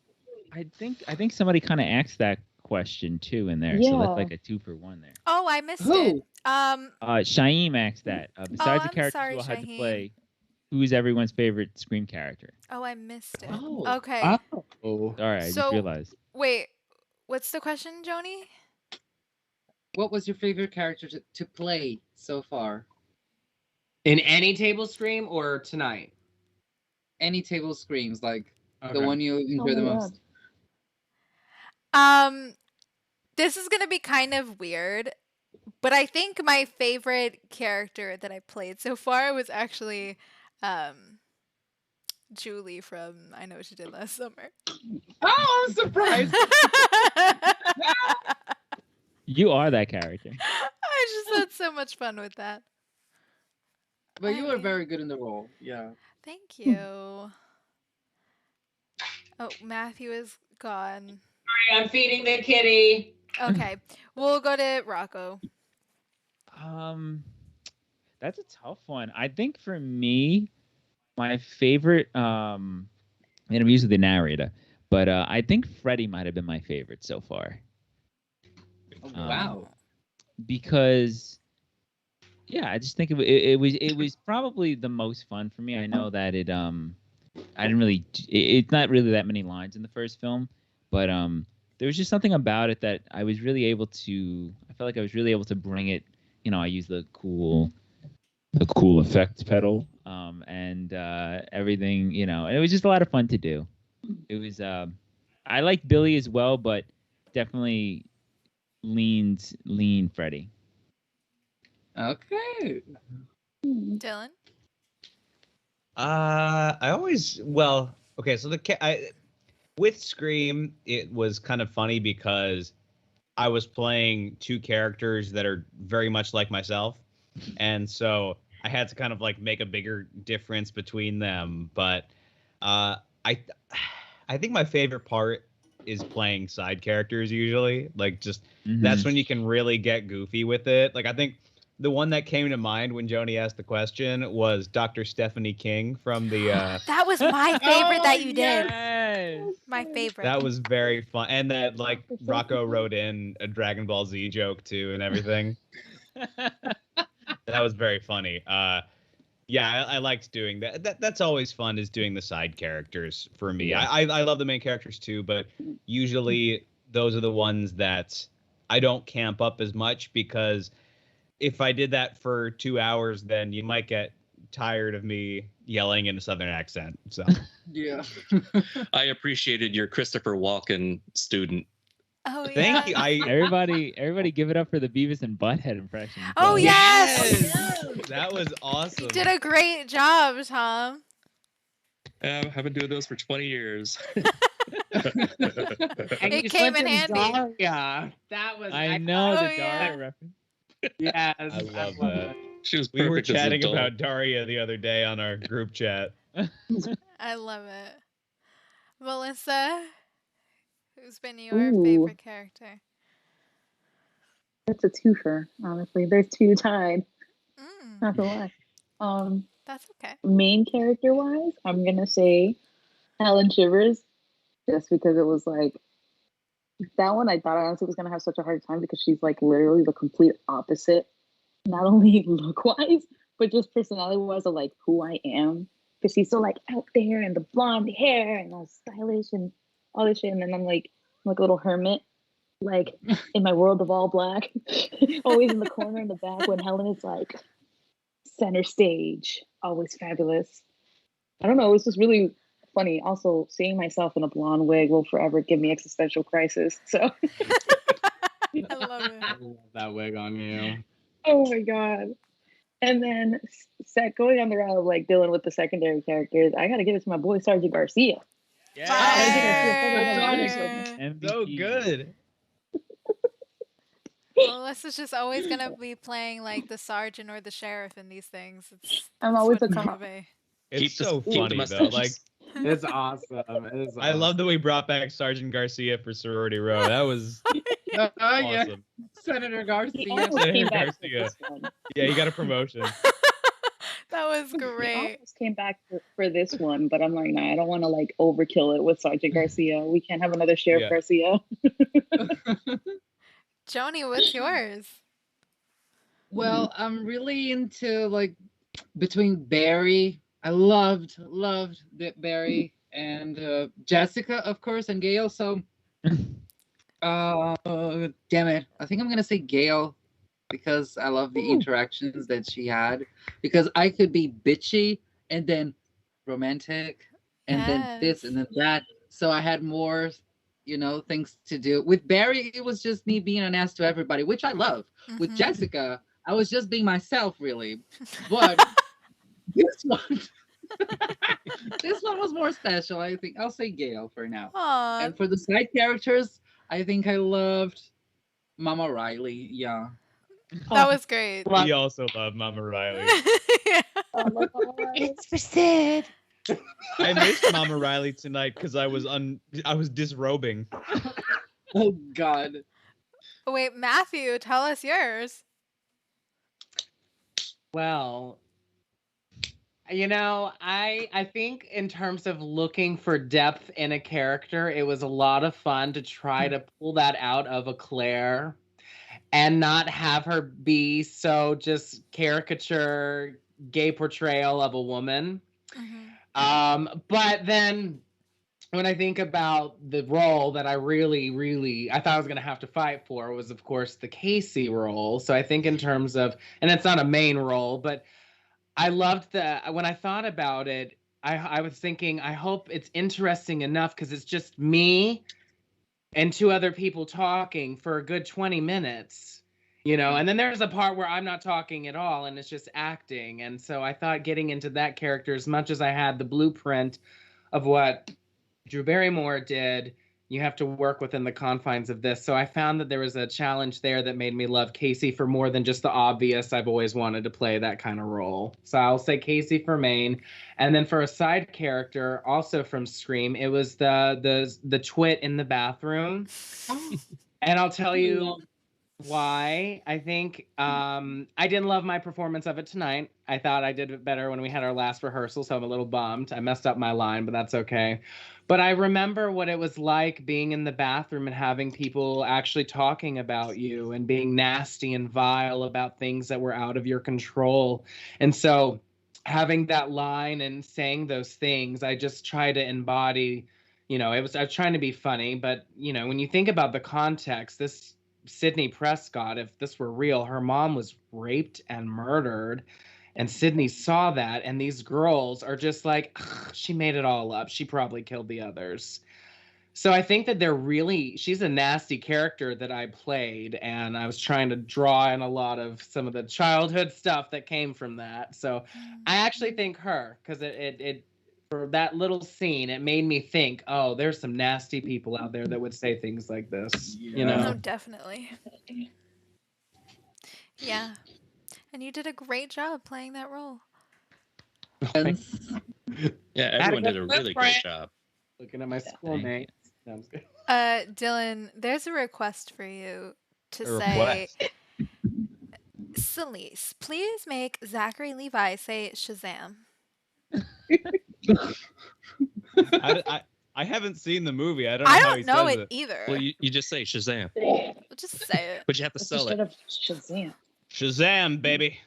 Elise. I think somebody kind of asked that question too in there, so Yeah. that's like a 2-for-1 there. Oh, I missed Who? it. Shaim asked that. Besides the I'm characters sorry, we'll have to Shaheem. play, who is everyone's favorite Scream character? Oh, I missed it. Oh. Okay. Oh. Sorry, I So- just realized. Wait, what's the question, Jhownee? What was your favorite character to play so far? In any table scream or tonight? Any table screams, like the Okay. one you enjoy the my most. This is gonna be kind of weird, but I think my favorite character that I played so far was actually, Julie from I Know What You Did Last Summer. Oh, I'm surprised. You are that character. I just had so much fun with that. But you were very good in the role. Yeah. Thank you. Oh, Matthew is gone. Sorry, I'm feeding the kitty. Okay, we'll go to Rocco. That's a tough one. I think for me, my favorite, and I'm usually the narrator, but I think Freddy might have been my favorite so far. Oh, wow. Because, yeah, I just think it was probably the most fun for me. I know that I didn't really, it's not really that many lines in the first film, but there was just something about it that I was really able to, I felt like I was really able to bring it, I used the cool effects pedal, and everything, and it was just a lot of fun to do. It was, I liked Billy as well, but definitely lean Freddy. Okay. Dylan? So with Scream, it was kind of funny because I was playing two characters that are very much like myself, and so I had to kind of like make a bigger difference between them. But I think my favorite part is playing side characters usually. Like just that's when you can really get goofy with it. Like I think the one that came to mind when Jhownee asked the question was Dr. Stephanie King from the That was my favorite that you did. Yes. My favorite. that was very fun. And that like Rocco wrote in a Dragon Ball Z joke too and everything. That was very funny. Yeah, I liked doing that. That's always fun, is doing the side characters for me. Yeah. I love the main characters too, but usually those are the ones that I don't camp up as much, because if I did that for 2 hours, then you might get tired of me yelling in a Southern accent. So Yeah. I appreciated your Christopher Walken student. Oh yeah. thank you. Everybody give it up for the Beavis and Butthead impression. Oh yes. That was awesome. You did a great job, Tom. I've been doing those for 20 years. And It you came slipped in handy. Daria. That was I know Oh, the yeah. Daria reference. Yes. I love that. She was We were perfect as an chatting adult. about Daria the other day on our group chat. I love it. Melissa, who's been your Ooh. favorite character? That's a twofer, honestly. There's two tied. Mm, Not gonna lie. that's okay. Main character wise, I'm gonna say Helen Shivers, just because it was like that one. I thought I honestly was gonna have such a hard time because she's like literally the complete opposite, not only look wise but just personality wise of like who I am. Because she's so like out there and the blonde hair and all stylish and all this shit, and then I'm like a little hermit, like in my world of all black, always in the corner in the back when Helen is like center stage, always fabulous. I don't know, it was just really funny. Also, seeing myself in a blonde wig will forever give me existential crisis. So I love it. I love that wig on you. oh my god. And then going on the route of like dealing with the secondary characters, I gotta give it to my boy Sergeant Garcia. So good. Melissa's just always gonna be playing like the sergeant or the sheriff in these things. I'm it's always what a it's cop. gonna be. It's so funny though. Like, it's awesome. It is awesome. I love that we brought back Sergeant Garcia for Sorority Row. That was yeah. awesome. Senator Garcia. Senator Garcia. Yeah, he got a promotion. That was I great. almost came back for this one, but I'm like, nah, I don't want to like overkill it with Sergeant Garcia. We can't have another Sheriff Garcia. Jhownee, what's yours? Well, I'm really into like between Barry. I loved Barry and Jessica, of course, and Gail. So, damn it, I think I'm gonna say Gail because I love the interactions that she had. Because I could be bitchy and then romantic, and then this and then that. So I had more, things to do. With Barry, it was just me being an ass to everybody, which I love. Mm-hmm. With Jessica, I was just being myself, really. But this one, this one was more special. I think I'll say Gail for now. Aww. And for the side characters, I think I loved Mama Riley. Yeah. That was great. We also love Mama Riley. It's for Sid. I missed Mama Riley tonight because I was disrobing. Oh God. Wait, Matthew, tell us yours. Well, I think in terms of looking for depth in a character, it was a lot of fun to try to pull that out of a Claire and not have her be so just caricature gay portrayal of a woman. Mm-hmm. But then when I think about the role that I really I thought I was going to have to fight for was, of course, the Casey role. So I think in terms of, and it's not a main role, but I loved when I thought about it, I was thinking, I hope it's interesting enough because it's just me and two other people talking for a good 20 minutes, and then there's a part where I'm not talking at all and it's just acting. And so I thought getting into that character, as much as I had the blueprint of what Drew Barrymore did, you have to work within the confines of this. So I found that there was a challenge there that made me love Casey for more than just the obvious. I've always wanted to play that kind of role. So I'll say Casey for main. And then for a side character, also from Scream, it was the twit in the bathroom. And I'll tell you why. I think I didn't love my performance of it tonight. I thought I did it better when we had our last rehearsal, so I'm a little bummed. I messed up my line, but that's okay. But I remember what it was like being in the bathroom and having people actually talking about you and being nasty and vile about things that were out of your control. And so having that line and saying those things, I just try to embody, I was trying to be funny, but when you think about the context, this Sydney Prescott, if this were real, her mom was raped and murdered. And Sydney saw that, and these girls are just like, she made it all up. She probably killed the others. So I think that she's a nasty character that I played, and I was trying to draw in a lot of some of the childhood stuff that came from that. So I actually think her, because it for that little scene, it made me think, oh, there's some nasty people out there that would say things like this, No, definitely. Yeah. And you did a great job playing that role. Yeah, everyone did a really great job. Looking at my schoolmates. Sounds good. Dylan, there's a request for you to say, Selis, please make Zachary Levi say Shazam. I haven't seen the movie. I don't know it either. Well, you just say Shazam. We'll just say it. But you have to sell it. Shazam. Shazam, baby.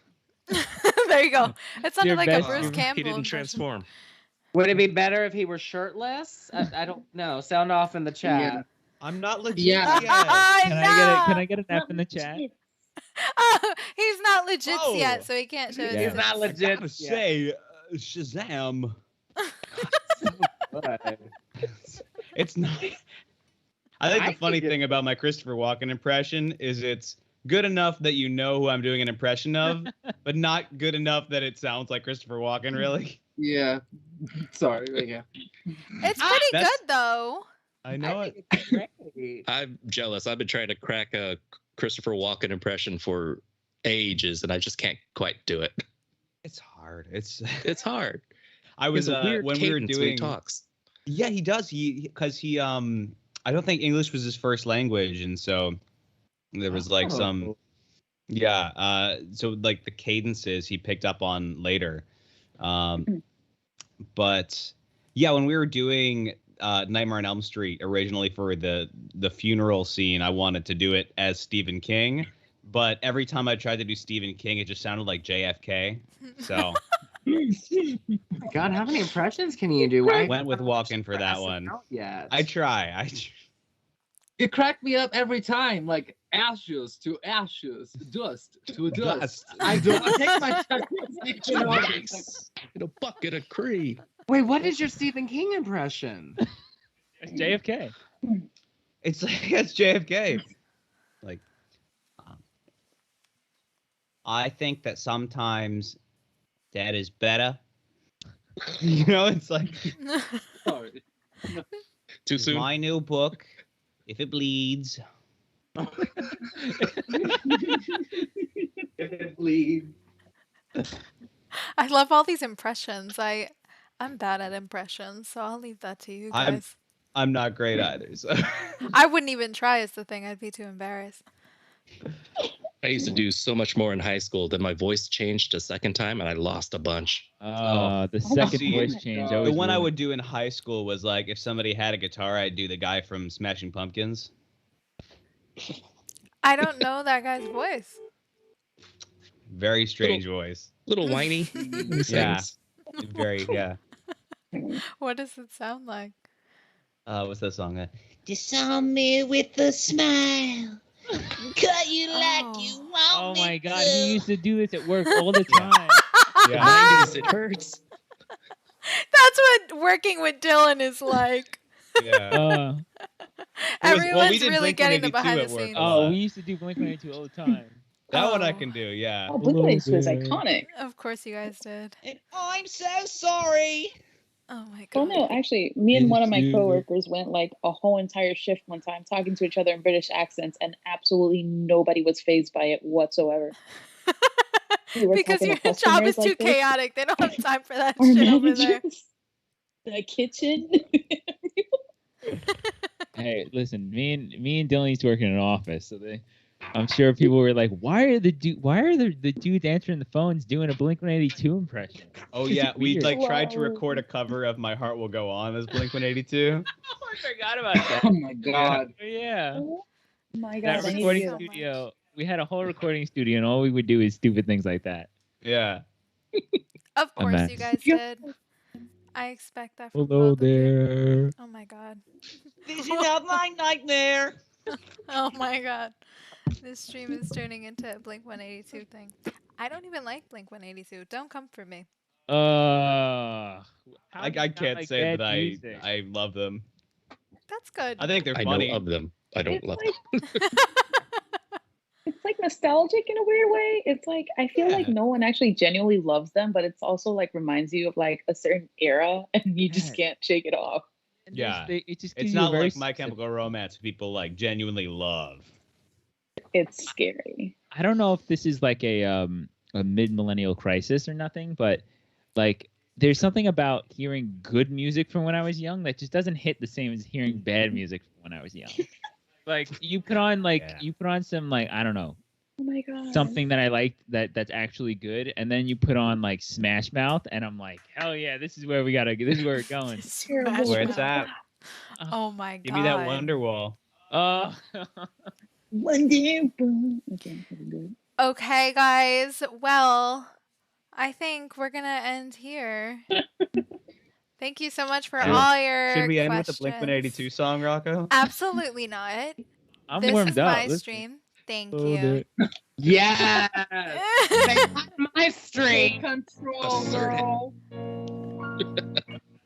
There you go. It sounded like a Bruce He Campbell. didn't transform. Would it be better if he were shirtless? I don't know. Sound off in the chat. I'm not legit. Yeah. Can I get an F in the chat? Oh, he's not legit Oh. yet, so he can't show his He's tits. not I legit. gotta say, Shazam. But It's not. I think the I funny think thing about my Christopher Walken impression is it's good enough that you know who I'm doing an impression of, but not good enough that it sounds like Christopher Walken, really. Yeah. Sorry. But yeah. It's pretty That's- good though. I know I it. think it's great. I'm jealous. I've been trying to crack a Christopher Walken impression for ages, and I just can't quite do it. It's hard. It's hard. I was He has a weird when we were cadence when he doing talks. Yeah, he does. Because he I don't think English was his first language, and so there was like some so like the cadences he picked up on later. But yeah, when we were doing Nightmare on Elm Street originally for the funeral scene, I wanted to do it as Stephen King, but every time I tried to do Stephen King, it just sounded like JFK. So God, how many impressions can you do? I went with Walken for that one. Yeah. I try. It cracked me up every time, like ashes to ashes, dust to dust. I don't take my time. In a bucket of cream. Wait, what is your Stephen King impression? It's JFK. It's like it's JFK. Like, I think that sometimes that is better. You know, it's like Sorry. Too soon. My new book, If It Bleeds. If it bleeds. I love all these impressions. I'm bad at impressions, so I'll leave that to you guys. I'm not great either. So. I wouldn't even try is the thing. I'd be too embarrassed. I used to do so much more in high school. Then my voice changed a second time, and I lost a bunch. The second voice change. The one I would do in high school was like if somebody had a guitar, I'd do the guy from Smashing Pumpkins. I don't know that guy's voice. Very strange voice. Little whiny. Yeah. Very, yeah. What does it sound like? What's that song? Just on me with a smile. Cut you like you want Oh me my God, to. he used to do this at work all the time. Yeah. 90s, it hurts. That's what working with Dylan is like. Yeah. Everyone's really getting the behind the scenes. Oh, we used to do Blink-182 all the time. That one I can do, yeah. Oh, Blink-182 is iconic. Of course you guys did. And I'm so sorry. Oh my Oh god. no, actually, me and one of my coworkers went like a whole entire shift one time talking to each other in British accents, and absolutely nobody was fazed by it whatsoever. We were Because talking your to job is customers too like this. chaotic. They don't have time for that Our shit over there. managers, the kitchen. Hey, listen, me and Dylan used to work in an office, so I'm sure people were like, "Why are the dudes answering the phones doing a Blink-182 impression?" Oh It's yeah, we weird. like tried to record a cover of My Heart Will Go On as Blink-182. I forgot about that. Oh my god. Yeah. Oh my That god, I need recording to- studio. We had a whole recording studio, and all we would do is stupid things like that. Yeah. Of A course mess. you guys did. I expect that from Hello both of you. there. Oh my god. Vision of my nightmare. Oh my god. This stream is turning into a Blink-182 thing. I don't even like Blink-182. Don't come for me. I not can't like say bad that music? I love them. That's good. I think they're I funny. know of them. I don't It's love like- them. It's like nostalgic in a weird way. It's like I feel like Yeah. no one actually genuinely loves them, but it's also like reminds you of like a certain era, and you just Yeah. can't shake it off. And Yeah. it just gives It's you a not very like My specific- Chemical Romance people like genuinely love. It's scary. I don't know if this is like a mid-millennial crisis or nothing, but like there's something about hearing good music from when I was young that just doesn't hit the same as hearing bad music from when I was young. Like you put on some like I don't know Oh my god. something that I liked that's actually good, and then you put on like Smash Mouth, and I'm like, hell yeah, this is where we're going. Smash Where it's Mouth. at. Oh my god. Give me that Wonderwall. Oh, Wonderful. Okay, that's good. Okay, guys. Well, I think we're gonna end here. Thank you so much for all your Should we end with the questions. Blink-182 song, Rocco? Absolutely not. I'm This warmed is up. my Listen. stream. Thank Oh, you. Yes. Stay out of my street. Control, Assert it. girl.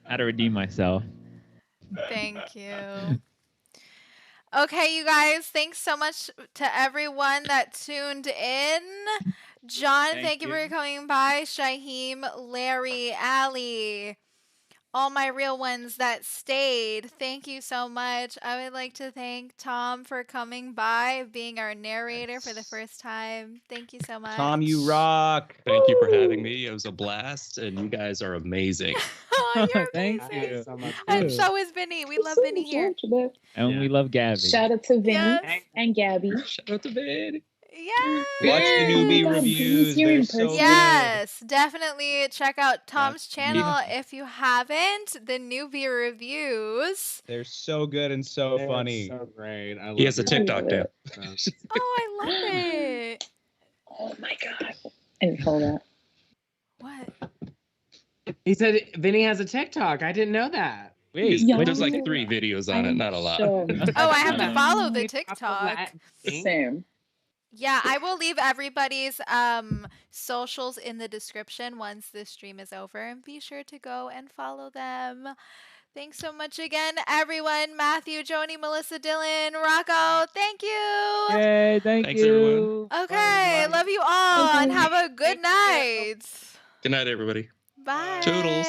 How to redeem myself. Thank you. Okay, you guys, thanks so much to everyone that tuned in. John, thank you for coming by. Shaheem, Larry, Allie, all my real ones that stayed. Thank you so much. I would like to thank Tom for coming by, being our narrator for the first time. Thank you so much. Tom, you rock. Thank you for having me. It was a blast, and you guys are amazing. Oh, you're Thank amazing. you. So much And Too. so is Vinny. We love Vinny here. And we love Gabby. Shout out to Vinny Yes. and Gabby. Shout out to Vin. Yes. Watch the newbie God, reviews. Vinny's here They're in so person. good. Yes, definitely check out Tom's That's channel if you haven't. The newbie reviews. They're so good and so They're funny. so great. I love He has a it. TikTok now. Oh, I love it. Oh my god. I didn't follow that. What? He said Vinny has a TikTok. I didn't know that. Wait, Yeah. There's like 3 videos on it, not a lot. Oh, I have to follow the He dropped a TikTok. Latin thing. Same. Yeah, I will leave everybody's socials in the description once this stream is over, and be sure to go and follow them. Thanks so much again, everyone. Matthew, Jhownee, Melissa, Dylan, Rocco, thank you. Yay, Thanks, you. everyone. Okay, love you all, and have a good night. Good night, everybody. Bye. Toodles.